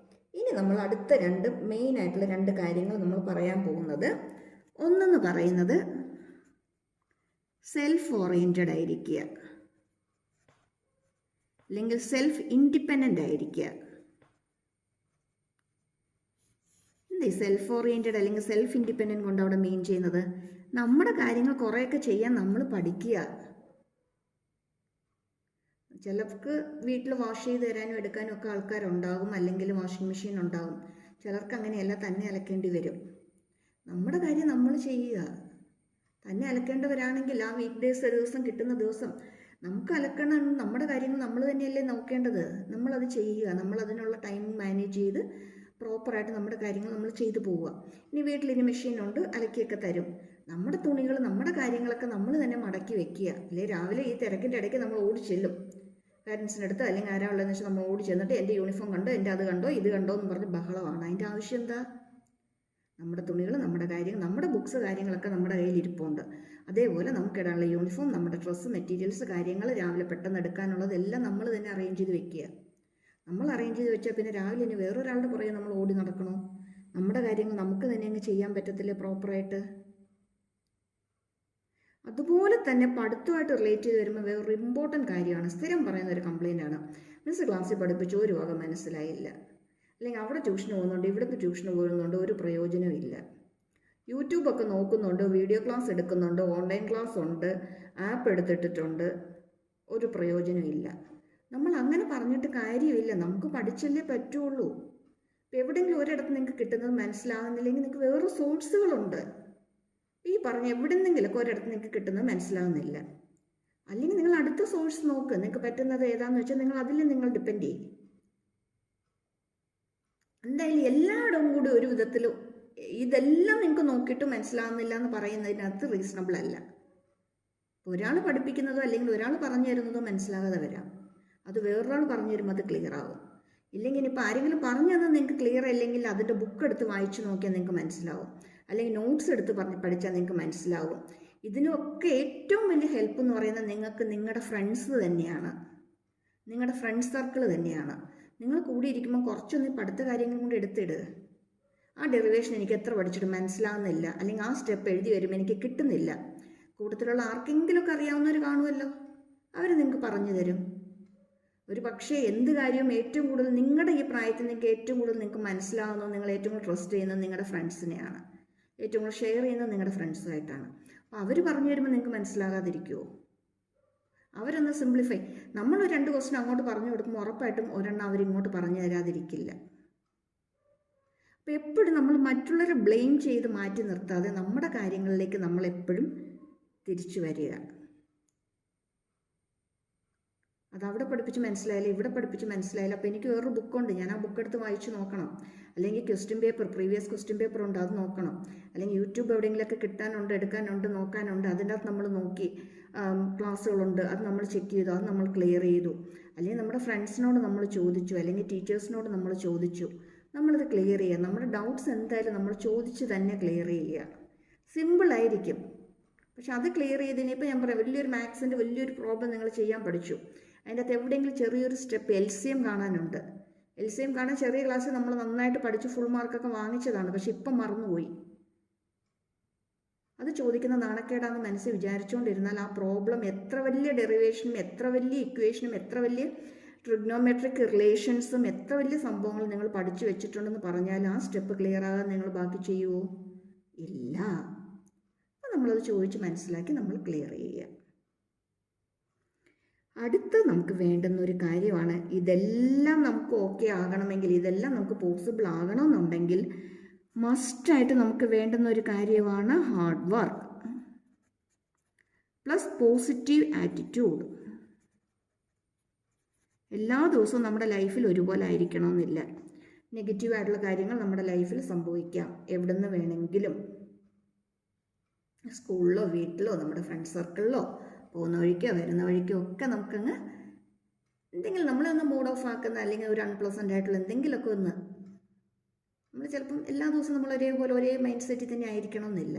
ഇനി നമ്മൾ അടുത്ത മെയിൻ ആയിട്ടുള്ള 2 കാര്യങ്ങൾ നമ്മൾ പറയാൻ പോകുന്നത്, ഒന്നെന്ന് പറയുന്നത് സെൽഫ് ഓറിയൻറ്റഡ് ആയിരിക്കുക, അല്ലെങ്കിൽ സെൽഫ് ഇൻഡിപെൻഡൻ്റ് ആയിരിക്കുക. എന്താ സെൽഫ് ഓറിയൻറ്റഡ് അല്ലെങ്കിൽ സെൽഫ് ഇൻഡിപെൻഡൻറ്റ് കൊണ്ട് അവിടെ മെയിൻ ചെയ്യുന്നത്? നമ്മുടെ കാര്യങ്ങൾ കുറേയൊക്കെ ചെയ്യാൻ നമ്മൾ പഠിക്കുക. ചിലർക്ക് വീട്ടിൽ വാഷ് ചെയ്ത് തരാനും എടുക്കാനും ഒക്കെ ആൾക്കാരുണ്ടാകും, അല്ലെങ്കിൽ വാഷിംഗ് മെഷീൻ ഉണ്ടാകും. ചിലർക്ക് അങ്ങനെയല്ല, തന്നെ അലക്കേണ്ടി വരും. നമ്മുടെ കാര്യം നമ്മൾ ചെയ്യുക. തന്നെ അലക്കേണ്ടവരാണെങ്കിൽ ആ വീക്ക് ഡേയ്സ് ഒരു ദിവസം കിട്ടുന്ന ദിവസം നമുക്ക് അലക്കണം, നമ്മുടെ കാര്യങ്ങൾ നമ്മൾ തന്നെയല്ലേ നോക്കേണ്ടത്. നമ്മളത് ചെയ്യുക, നമ്മളതിനുള്ള ടൈം മാനേജ് ചെയ്ത് പ്രോപ്പറായിട്ട് നമ്മുടെ കാര്യങ്ങൾ നമ്മൾ ചെയ്തു പോവുക. ഇനി വീട്ടിലിനി മെഷീനുണ്ട്, അലക്കിയൊക്കെ തരും. നമ്മുടെ തുണികൾ, നമ്മുടെ കാര്യങ്ങളൊക്കെ നമ്മൾ തന്നെ മടക്കി വെക്കുക. അല്ലെ രാവിലെ ഈ തിരക്കിൻ്റെ ഇടയ്ക്ക് നമ്മൾ ഓടി ചെല്ലും പാരൻസിനടുത്ത്, അല്ലെങ്കിൽ ആരാ ഉള്ളതെന്ന് വെച്ചാൽ നമ്മൾ ഓടി ചെന്നിട്ട് എൻ്റെ യൂണിഫോം കണ്ടോ, എൻ്റെ അത് കണ്ടോ, ഇത് കണ്ടോ എന്ന് പറഞ്ഞ് ബഹളമാണ്. അതിൻ്റെ ആവശ്യം എന്താ? നമ്മുടെ തുണികൾ, നമ്മുടെ കാര്യങ്ങൾ, നമ്മുടെ ബുക്സ് കാര്യങ്ങളൊക്കെ നമ്മുടെ കയ്യിൽ ഇരിപ്പുണ്ട്. അതേപോലെ നമുക്കിടാനുള്ള യൂണിഫോം, നമ്മുടെ ഡ്രസ്സ് മെറ്റീരിയൽസ് കാര്യങ്ങൾ രാവിലെ പെട്ടെന്ന് എടുക്കാനുള്ളതെല്ലാം നമ്മൾ തന്നെ അറേഞ്ച് ചെയ്ത് വെക്കുക. നമ്മൾ അറേഞ്ച് ചെയ്ത് വെച്ചാൽ പിന്നെ രാവിലെ ഇനി വേറൊരാളുടെ പുറകെ നമ്മൾ ഓടി നടക്കണോ? നമ്മുടെ കാര്യങ്ങൾ നമുക്ക് തന്നെ അങ്ങ് ചെയ്യാൻ പറ്റത്തില്ലേ പ്രോപ്പറായിട്ട്? അതുപോലെ തന്നെ പഠിത്തമായിട്ട് റിലേറ്റ് ചെയ്ത് വരുമ്പോൾ വേറൊരു ഇമ്പോർട്ടൻറ്റ് കാര്യമാണ്, സ്ഥിരം പറയുന്ന ഒരു കംപ്ലയിൻ്റ് ആണ്, മിസ് ക്ലാസ്സിൽ പഠിപ്പിച്ച് ഒരു വക മനസ്സിലായില്ല, അല്ലെങ്കിൽ അവിടെ ട്യൂഷന് പോകുന്നുണ്ട്, ഇവിടുത്തെ ട്യൂഷന് പോകുന്നുണ്ട്, ഒരു പ്രയോജനവും ഇല്ല. യൂട്യൂബൊക്കെ നോക്കുന്നുണ്ട്, വീഡിയോ ക്ലാസ് എടുക്കുന്നുണ്ട്, ഓൺലൈൻ ക്ലാസ് ഉണ്ട്, ആപ്പ് എടുത്തിട്ടിട്ടുണ്ട്, ഒരു പ്രയോജനവും ഇല്ല. നമ്മൾ അങ്ങനെ പറഞ്ഞിട്ട് കാര്യമില്ല, നമുക്ക് പഠിച്ചല്ലേ പറ്റുള്ളൂ. ഇപ്പം എവിടെയെങ്കിലും ഒരിടത്ത് നിങ്ങൾക്ക് കിട്ടുന്നത് മനസ്സിലാകുന്നില്ലെങ്കിൽ നിങ്ങൾക്ക് വേറെ സോഴ്സുകളുണ്ട്. ഈ പറഞ്ഞ എവിടെന്നെങ്കിലൊക്കെ ഒരിടത്ത് നിങ്ങൾക്ക് കിട്ടുന്നത് മനസ്സിലാകുന്നില്ല, അല്ലെങ്കിൽ നിങ്ങൾ അടുത്ത സോഴ്സ് നോക്ക്, നിങ്ങൾക്ക് പറ്റുന്നത് ഏതാണെന്ന് വെച്ചാൽ നിങ്ങൾ അതിൽ നിങ്ങൾ ഡിപ്പെൻഡ് ചെയ്യും. എന്തായാലും എല്ലായിടവും കൂടി ഒരു വിധത്തിൽ ഇതെല്ലാം നിങ്ങൾക്ക് നോക്കിയിട്ട് മനസ്സിലാകുന്നില്ല എന്ന് പറയുന്നതിനകത്ത് റീസണബിൾ അല്ല. ഒരാൾ പഠിപ്പിക്കുന്നതോ അല്ലെങ്കിൽ ഒരാൾ പറഞ്ഞു തരുന്നതോ മനസ്സിലാകാതെ വരാം, അത് വേറൊരാൾ പറഞ്ഞു തരുമ്പോൾ അത് ക്ലിയർ ആവും. ഇല്ലെങ്കിൽ ഇപ്പോൾ ആരെങ്കിലും പറഞ്ഞു തന്നാൽ നിങ്ങൾക്ക് ക്ലിയർ അല്ലെങ്കിൽ അതിൻ്റെ ബുക്ക് എടുത്ത് വായിച്ചു നോക്കിയാൽ നിങ്ങൾക്ക് മനസ്സിലാവും, അല്ലെങ്കിൽ നോട്ട്സ് എടുത്ത് പഠിച്ചാൽ നിങ്ങൾക്ക് മനസ്സിലാവും. ഇതിനൊക്കെ ഏറ്റവും വലിയ ഹെൽപ്പ് എന്ന് പറയുന്നത് നിങ്ങൾക്ക് നിങ്ങളുടെ ഫ്രണ്ട്സ് തന്നെയാണ്, നിങ്ങളുടെ ഫ്രണ്ട് സർക്കിൾ തന്നെയാണ്. നിങ്ങൾ കൂടി ഇരിക്കുമ്പോൾ കുറച്ചൊന്ന് പഠിത്ത കാര്യങ്ങൾ കൊണ്ട് എടുത്തിടുക. ആ ഡെറിവേഷൻ എനിക്ക് എത്ര പഠിച്ചിട്ട് മനസ്സിലാവുന്നില്ല, അല്ലെങ്കിൽ ആ സ്റ്റെപ്പ് എഴുതി വരുമ്പോൾ എനിക്ക് കിട്ടുന്നില്ല. കൂട്ടത്തിലുള്ള ആർക്കെങ്കിലുമൊക്കെ അറിയാവുന്നവർ കാണുമല്ലോ, അവർ നിങ്ങൾക്ക് പറഞ്ഞു തരും. ഒരു പക്ഷേ എന്ത് കാര്യവും ഏറ്റവും കൂടുതൽ നിങ്ങളുടെ ഈ പ്രായത്തിൽ നിങ്ങൾക്ക് ഏറ്റവും കൂടുതൽ നിങ്ങൾക്ക് മനസ്സിലാവുന്നത്, നിങ്ങൾ ഏറ്റവും കൂടുതൽ ട്രസ്റ്റ് ചെയ്യുന്നത് നിങ്ങളുടെ ഫ്രണ്ട്സിനെയാണ്, ഏറ്റവും കൂടുതൽ ഷെയർ ചെയ്യുന്നത് നിങ്ങളുടെ ഫ്രണ്ട്സുമായിട്ടാണ്. അപ്പോൾ അവർ പറഞ്ഞു തരുമ്പോൾ നിങ്ങൾക്ക് മനസ്സിലാകാതിരിക്കുമോ? അവരൊന്ന് സിംപ്ലിഫൈ, നമ്മൾ 2 ക്വസ്റ്റ്യൻ അങ്ങോട്ട് പറഞ്ഞു കൊടുക്കുമ്പോൾ ഉറപ്പായിട്ടും ഒരെണ്ണം അവരിങ്ങോട്ട് പറഞ്ഞു തരാതിരിക്കില്ല. അപ്പോൾ എപ്പോഴും നമ്മൾ മറ്റുള്ളവരെ ബ്ലെയിം ചെയ്ത് മാറ്റി നിർത്താതെ നമ്മുടെ കാര്യങ്ങളിലേക്ക് നമ്മൾ എപ്പോഴും തിരിച്ചു വരിക. അതവിടെ പഠിപ്പിച്ച് മനസ്സിലായില്ല, ഇവിടെ പഠിപ്പിച്ച് മനസ്സിലായില്ല, അപ്പോൾ എനിക്ക് വേറൊരു ബുക്കുണ്ട്, ഞാൻ ആ ബുക്ക് എടുത്ത് വായിച്ച് നോക്കണം. അല്ലെങ്കിൽ question paper, previous question paper ഉണ്ട്, അത് നോക്കണം. അല്ലെങ്കിൽ യൂട്യൂബ് എവിടെയെങ്കിലുമൊക്കെ കിട്ടാനുണ്ട്, എടുക്കാനുണ്ട്, നോക്കാനുണ്ട്, അതിൻ്റെ അകത്ത് നമ്മൾ നോക്കി. ക്ലാസ്സുകളുണ്ട്, അത് നമ്മൾ ചെക്ക് ചെയ്തു, അത് നമ്മൾ ക്ലിയർ ചെയ്തു. അല്ലെങ്കിൽ നമ്മുടെ ഫ്രണ്ട്സിനോട് നമ്മൾ ചോദിച്ചു, അല്ലെങ്കിൽ ടീച്ചേഴ്സിനോട് നമ്മൾ ചോദിച്ചു, നമ്മളത് ക്ലിയർ ചെയ്യുക. നമ്മുടെ ഡൗട്ട്സ് എന്തായാലും നമ്മൾ ചോദിച്ച് തന്നെ ക്ലിയർ ചെയ്യുക. സിമ്പിളായിരിക്കും, പക്ഷെ അത് ക്ലിയർ ചെയ്തതിന് ഇപ്പോൾ ഞാൻ പറയാം, വലിയൊരു മാത്സിൻ്റെ വലിയൊരു പ്രോബ്ലം നിങ്ങൾ ചെയ്യാൻ പഠിച്ചു, അതിൻ്റെ അകത്ത് എവിടെയെങ്കിലും ചെറിയൊരു സ്റ്റെപ്പ് LCM കാണാനുണ്ട്. LCM കാണാൻ ചെറിയ ക്ലാസ്സിൽ നമ്മൾ നന്നായിട്ട് പഠിച്ച് ഫുൾ മാർക്കൊക്കെ വാങ്ങിച്ചതാണ്, പക്ഷെ ഇപ്പം മറന്നുപോയി. അത് ചോദിക്കുന്ന നാണക്കേടാന്ന് മനസ്സിൽ വിചാരിച്ചുകൊണ്ടിരുന്നാൽ ആ പ്രോബ്ലം എത്ര വലിയ ഡെറിവേഷനും എത്ര വലിയ ഇക്വേഷനും എത്ര വലിയ ട്രിഗ്നോമെട്രിക് റിലേഷൻസും എത്ര വലിയ സംഭവങ്ങൾ നിങ്ങൾ പഠിച്ചു വെച്ചിട്ടുണ്ടെന്ന് പറഞ്ഞാൽ ആ സ്റ്റെപ്പ് ക്ലിയർ ആകാൻ നിങ്ങൾ ബാക്കി ചെയ്യുമോ? ഇല്ല. അപ്പം നമ്മളത് ചോദിച്ച് മനസ്സിലാക്കി നമ്മൾ ക്ലിയർ ചെയ്യുക. അടുത്ത് നമുക്ക് വേണ്ടുന്ന ഒരു കാര്യമാണ്, ഇതെല്ലാം നമുക്ക് ഓക്കെ ആകണമെങ്കിൽ, ഇതെല്ലാം നമുക്ക് പോസിബിൾ ആകണമെന്നുണ്ടെങ്കിൽ മസ്റ്റായിട്ട് നമുക്ക് വേണ്ടുന്ന ഒരു കാര്യമാണ് hard work plus positive attitude. എല്ലാ ദിവസവും നമ്മുടെ ലൈഫിൽ ഒരുപോലെ ആയിരിക്കണമെന്നില്ല. നെഗറ്റീവായിട്ടുള്ള കാര്യങ്ങൾ നമ്മുടെ ലൈഫിൽ സംഭവിക്കാം, എവിടെ നിന്ന് വേണമെങ്കിലും. സ്കൂളിലോ വീട്ടിലോ നമ്മുടെ ഫ്രണ്ട് സർക്കിളിലോ പോകുന്ന വഴിക്കോ വരുന്ന വഴിക്കോ ഒക്കെ നമുക്കങ്ങ് എന്തെങ്കിലും നമ്മളൊന്ന് മൂഡ് ഓഫ് ആക്കുന്ന, അല്ലെങ്കിൽ ഒരു അൺപ്ലസൻ്റ് ആയിട്ടുള്ള എന്തെങ്കിലുമൊക്കെ ഒന്ന്, നമ്മൾ ചിലപ്പം എല്ലാ ദിവസവും നമ്മൾ ഒരേപോലെ ഒരേ മൈൻഡ് സെറ്റിൽ തന്നെ ആയിരിക്കണമെന്നില്ല.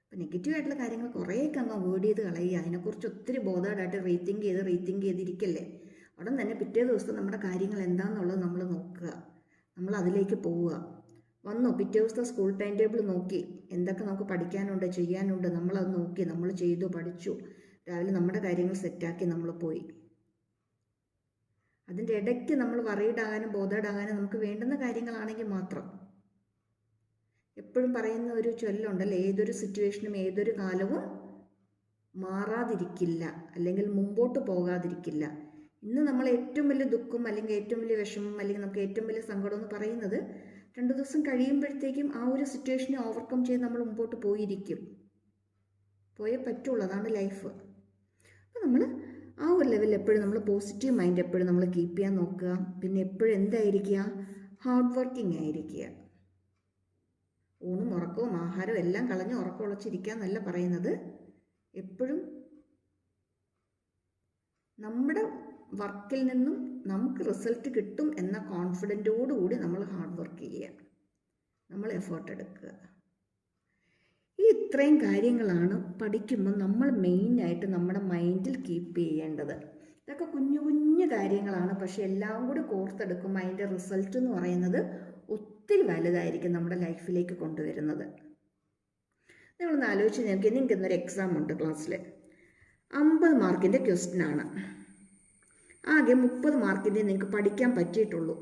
അപ്പം നെഗറ്റീവായിട്ടുള്ള കാര്യങ്ങൾ കുറേയൊക്കെ അങ്ങ് അവോയ്ഡ് ചെയ്ത് കളയുക. അതിനെക്കുറിച്ച് ഒത്തിരി ബോധേഡായിട്ട് റീത്തിങ്ക് ചെയ്തിരിക്കല്ലേ. ഉടൻ തന്നെ പിറ്റേ ദിവസം നമ്മുടെ കാര്യങ്ങൾ എന്താണെന്നുള്ളത് നമ്മൾ നോക്കുക, നമ്മൾ അതിലേക്ക് പോവുക. വന്നു പിറ്റേ ദിവസത്തെ സ്കൂൾ ടൈം ടേബിൾ നോക്കി, എന്തൊക്കെ നമുക്ക് പഠിക്കാനുണ്ട് ചെയ്യാനുണ്ട്, നമ്മളത് നോക്കി, നമ്മൾ ചെയ്തു പഠിച്ചു, രാവിലെ നമ്മുടെ കാര്യങ്ങൾ സെറ്റാക്കി നമ്മൾ പോയി. അതിൻ്റെ ഇടയ്ക്ക് നമ്മൾ വറീഡാകാനും ബോധേഡാകാനും നമുക്ക് വേണ്ടുന്ന കാര്യങ്ങളാണെങ്കിൽ മാത്രം. എപ്പോഴും പറയുന്ന ഒരു ചൊല്ലുണ്ടല്ലോ, ഏതൊരു സിറ്റുവേഷനും ഏതൊരു കാലവും മാറാതിരിക്കില്ല, അല്ലെങ്കിൽ മുമ്പോട്ട് പോകാതിരിക്കില്ല. ഇന്ന് നമ്മൾ ഏറ്റവും വലിയ ദുഃഖം അല്ലെങ്കിൽ ഏറ്റവും വലിയ വിഷമം അല്ലെങ്കിൽ നമുക്ക് ഏറ്റവും വലിയ സങ്കടം എന്ന് പറയുന്നത് 2 ദിവസം കഴിയുമ്പോഴത്തേക്കും ആ ഒരു സിറ്റുവേഷനെ ഓവർകം ചെയ്ത് നമ്മൾ മുമ്പോട്ട് പോയേ പറ്റുള്ളൂ. അതാണ് ലൈഫ്. അപ്പോൾ നമ്മൾ ആ ഒരു ലെവലിൽ എപ്പോഴും നമ്മൾ പോസിറ്റീവ് മൈൻഡ് എപ്പോഴും നമ്മൾ കീപ്പ് ചെയ്യാൻ നോക്കുക. പിന്നെ എപ്പോഴും എന്തായിരിക്കുക, ഹാർഡ് വർക്കിംഗ് ആയിരിക്കുക. ഊണും ഉറക്കവും ആഹാരവും എല്ലാം കളഞ്ഞ് ഉറക്കം ഉളച്ചിരിക്കുക എന്നല്ല പറയുന്നത്. എപ്പോഴും നമ്മുടെ വർക്കിൽ നിന്നും നമുക്ക് റിസൾട്ട് കിട്ടും എന്ന കോൺഫിഡൻറ്റോടുകൂടി നമ്മൾ ഹാർഡ് വർക്ക് ചെയ്യുക, നമ്മൾ എഫേർട്ട് എടുക്കുക. ഈ ഇത്രയും കാര്യങ്ങളാണ് പഠിക്കുമ്പോൾ നമ്മൾ മെയിനായിട്ട് നമ്മുടെ മൈൻഡിൽ കീപ്പ് ചെയ്യേണ്ടത്. ഇതൊക്കെ കുഞ്ഞു കുഞ്ഞു കാര്യങ്ങളാണ്, പക്ഷെ എല്ലാം കൂടി കോർത്തെടുക്കുമ്പോൾ അതിൻ്റെ റിസൾട്ട് എന്ന് പറയുന്നത് ഒത്തിരി വലുതായിരിക്കും നമ്മുടെ ലൈഫിലേക്ക് കൊണ്ടുവരുന്നത്. നിങ്ങളൊന്ന് ആലോചിച്ച് നോക്കി, നിങ്ങൾക്ക് ഇന്നൊരു എക്സാം ഉണ്ട് ക്ലാസ്സിൽ, 50 മാർക്കിൻ്റെ ക്വസ്റ്റ്യനാണ്. ആകെ 30 മാർക്കിൻ്റെ നിങ്ങൾക്ക് പഠിക്കാൻ പറ്റിയിട്ടുള്ളൂ.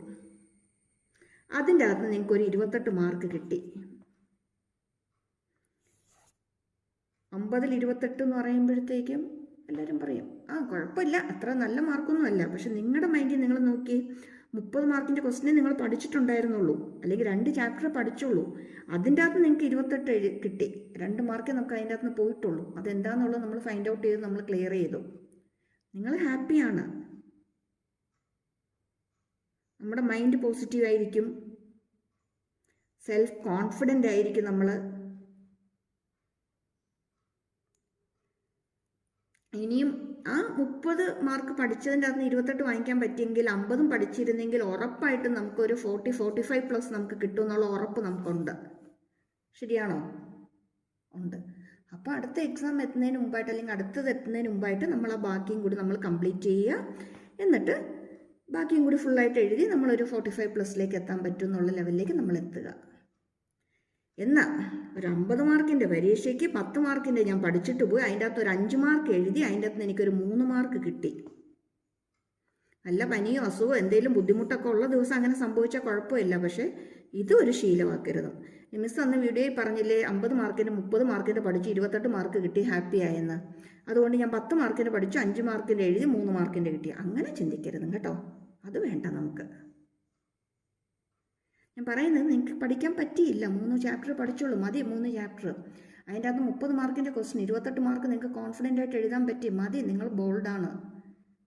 അതിൻ്റെ അകത്ത് നിങ്ങൾക്കൊരു 28 മാർക്ക് കിട്ടി. 50-ൽ 28 എന്ന് പറയുമ്പോഴത്തേക്കും എല്ലാവരും പറയും കുഴപ്പമില്ല, അത്ര നല്ല മാർക്കൊന്നും അല്ല. പക്ഷെ നിങ്ങളുടെ മൈൻഡിൽ നിങ്ങൾ നോക്കി, 30 മാർക്കിൻ്റെ ക്വസ്റ്റ്യനെ നിങ്ങൾ പഠിച്ചിട്ടുണ്ടായിരുന്നുള്ളൂ, അല്ലെങ്കിൽ 2 ചാപ്റ്റർ പഠിച്ചുള്ളൂ. അതിൻ്റെ അകത്ത് നിങ്ങൾക്ക് 28 കിട്ടി. 2 മാർക്കേ നമുക്ക് അതിൻ്റെ അകത്ത് നിന്ന് പോയിട്ടുള്ളൂ. അതെന്താണെന്നുള്ളത് നമ്മൾ ഫൈൻഡ് ഔട്ട് ചെയ്ത് നമ്മൾ ക്ലിയർ ചെയ്തു. നിങ്ങൾ ഹാപ്പിയാണ്, നമ്മുടെ മൈൻഡ് പോസിറ്റീവ് ആയിരിക്കും, സെൽഫ് കോൺഫിഡൻ്റ് ആയിരിക്കും നമ്മൾ. ഇനിയും ആ 30 മാർക്ക് പഠിച്ചതിൻ്റെ അകത്ത് 28 വാങ്ങിക്കാൻ പറ്റിയെങ്കിൽ 50 പഠിച്ചിരുന്നെങ്കിൽ ഉറപ്പായിട്ടും നമുക്കൊരു 45+ നമുക്ക് കിട്ടുമെന്നുള്ള ഉറപ്പ് നമുക്കുണ്ട്. ശരിയാണോ? ഉണ്ട്. അപ്പോൾ അടുത്ത എക്സാം എത്തുന്നതിന് മുമ്പായിട്ട് അല്ലെങ്കിൽ അടുത്തത് എത്തുന്നതിന് മുമ്പായിട്ട് നമ്മൾ ആ ബാക്കിയും കൂടി നമ്മൾ കംപ്ലീറ്റ് ചെയ്യുക. എന്നിട്ട് ബാക്കിയും കൂടി ഫുള്ളായിട്ട് എഴുതി നമ്മളൊരു 45+ലേക്ക് എത്താൻ പറ്റും എന്നുള്ള ലെവലിലേക്ക് നമ്മൾ എത്തുക. എന്നാൽ ഒരു 50 മാർക്കിൻ്റെ പരീക്ഷയ്ക്ക് 10 മാർക്കിൻ്റെ ഞാൻ പഠിച്ചിട്ട് പോയി അതിൻ്റെ അകത്ത് ഒരു 5 മാർക്ക് എഴുതി അതിൻ്റെ അകത്ത് എനിക്കൊരു 3 മാർക്ക് കിട്ടി. നല്ല പനിയോ അസുഖമോ എന്തെങ്കിലും ബുദ്ധിമുട്ടൊക്കെ ഉള്ള ദിവസം അങ്ങനെ സംഭവിച്ചാൽ കുഴപ്പമില്ല. പക്ഷേ ഇതൊരു ശീലമാക്കരുത്. മിസ് അന്ന് വീഡിയോയിൽ പറഞ്ഞില്ലേ 50 മാർക്കിന് 30 മാർക്കിൻ്റെ പഠിച്ച് 28 മാർക്ക് കിട്ടി, ഹാപ്പി ആയെന്ന്. അതുകൊണ്ട് ഞാൻ 10 മാർക്കിന് പഠിച്ചു 5 മാർക്കിൻ്റെ എഴുതി 3 മാർക്കിൻ്റെ കിട്ടി. അങ്ങനെ ചിന്തിക്കരുത് കേട്ടോ. അത് വേണ്ട നമുക്ക്. ഞാൻ പറയുന്നത് നിങ്ങൾക്ക് പഠിക്കാൻ പറ്റിയില്ല, 3 ചാപ്റ്റർ പഠിച്ചോളൂ, മതി 3 ചാപ്റ്റർ. അതിൻ്റെ അകത്ത് 30 മാർക്കിൻ്റെ ക്വസ്റ്റ്യൻ 28 മാർക്ക് നിങ്ങൾക്ക് കോൺഫിഡൻ്റ് ആയിട്ട് എഴുതാൻ പറ്റി, മതി, നിങ്ങൾ ബോൾഡാണ്.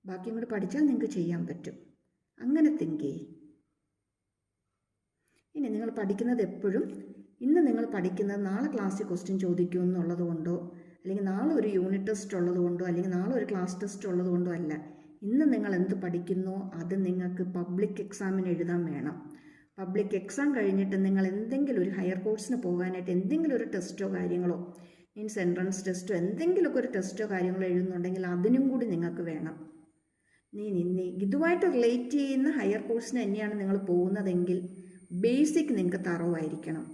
ബാക്കിയും കൂടി പഠിച്ചാൽ നിങ്ങൾക്ക് ചെയ്യാൻ പറ്റും. അങ്ങനെ തിങ്ക് ചെയ്യ്. ഇനി നിങ്ങൾ പഠിക്കുന്നത് എപ്പോഴും ഇന്ന് നിങ്ങൾ പഠിക്കുന്നത് നാളെ ക്ലാസ്സിൽ ക്വസ്റ്റ്യൻ ചോദിക്കും എന്നുള്ളത് കൊണ്ടോ അല്ലെങ്കിൽ നാളെ ഒരു യൂണിറ്റ് ടെസ്റ്റ് ഉള്ളത് കൊണ്ടോ അല്ലെങ്കിൽ നാളെ ഒരു ക്ലാസ് ടെസ്റ്റ് ഉള്ളത് കൊണ്ടോ അല്ല. ഇന്ന് നിങ്ങൾ എന്ത് പഠിക്കുന്നോ അത് നിങ്ങൾക്ക് പബ്ലിക് എക്സാമിന് എഴുതാൻ വേണം. പബ്ലിക് എക്സാം കഴിഞ്ഞിട്ട് നിങ്ങൾ എന്തെങ്കിലും ഒരു ഹയർ കോഴ്സിന് പോകാനായിട്ട് എന്തെങ്കിലും ഒരു ടെസ്റ്റോ കാര്യങ്ങളോ മീൻസ് എൻട്രൻസ് ടെസ്റ്റോ എന്തെങ്കിലുമൊക്കെ ഒരു ടെസ്റ്റോ കാര്യങ്ങളോ എഴുതുന്നുണ്ടെങ്കിൽ അതിനും കൂടി നിങ്ങൾക്ക് വേണം. ഇതുമായിട്ട് റിലേറ്റ് ചെയ്യുന്ന ഹയർ കോഴ്സിന് തന്നെയാണ് നിങ്ങൾ പോകുന്നതെങ്കിൽ ബേസിക് നിങ്ങൾക്ക് തറവായിരിക്കണം.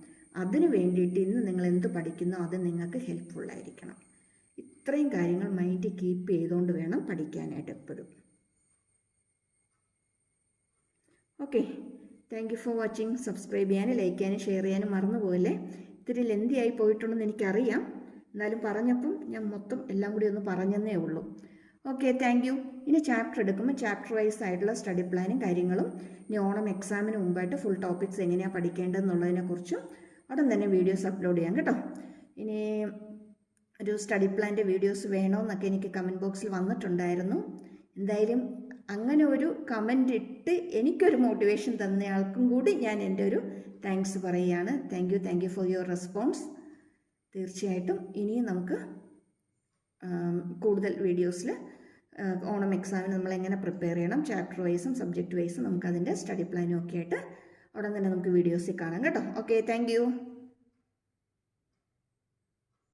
അതിന് വേണ്ടിയിട്ട് ഇന്ന് നിങ്ങൾ എന്ത് പഠിക്കുന്നോ അത് നിങ്ങൾക്ക് ഹെൽപ്ഫുള്ളായിരിക്കണം. ഇത്രയും കാര്യങ്ങൾ മൈൻഡിൽ കീപ്പ് ചെയ്തുകൊണ്ട് വേണം പഠിക്കാനായിട്ട് എപ്പോഴും. Okay, thank you for watching. Subscribe ചെയ്യാനും ലൈക്ക് ചെയ്യാനും ഷെയർ ചെയ്യാനും മറന്നുപോകല്ലേ. ഇത്തിരി ലെന്തിയായി പോയിട്ടുണ്ടെന്ന് എനിക്കറിയാം, എന്നാലും പറഞ്ഞപ്പം ഞാൻ മൊത്തം എല്ലാം കൂടി ഒന്ന് പറഞ്ഞതേ ഉള്ളൂ. Okay, thank you. ഇനി ചാപ്റ്റർ എടുക്കുമ്പോൾ ചാപ്റ്റർ വൈസ് ആയിട്ടുള്ള സ്റ്റഡി പ്ലാനും കാര്യങ്ങളും ഇനി ഓണം എക്സാമിന് മുമ്പായിട്ട് ഫുൾ ടോപ്പിക്സ് എങ്ങനെയാണ് പഠിക്കേണ്ടതെന്നുള്ളതിനെക്കുറിച്ചും ഉടൻ തന്നെ വീഡിയോസ് അപ്ലോഡ് ചെയ്യാം കേട്ടോ. ഇനി ഒരു സ്റ്റഡി പ്ലാൻ്റെ വീഡിയോസ് വേണമെന്നൊക്കെ എനിക്ക് കമൻറ്റ് ബോക്സിൽ വന്നിട്ടുണ്ടായിരുന്നു. എന്തായാലും അങ്ങനെ ഒരു കമൻ്റ് ഇട്ട് എനിക്കൊരു മോട്ടിവേഷൻ തന്നയാൾക്കും കൂടി ഞാൻ എൻ്റെ ഒരു താങ്ക്സ് പറയുകയാണ്. Thank you for your response. തീർച്ചയായിട്ടും ഇനിയും നമുക്ക് കൂടുതൽ വീഡിയോസിൽ ഓണം എക്സാമിന് നമ്മൾ എങ്ങനെ പ്രിപ്പയർ ചെയ്യണം ചാപ്റ്റർ വൈസും സബ്ജക്റ്റ് വൈസും നമുക്കതിൻ്റെ സ്റ്റഡി പ്ലാനും ഒക്കെ ആയിട്ട് ഉടൻ തന്നെ നമുക്ക് വീഡിയോസിൽ കാണാം കേട്ടോ. Okay, thank you.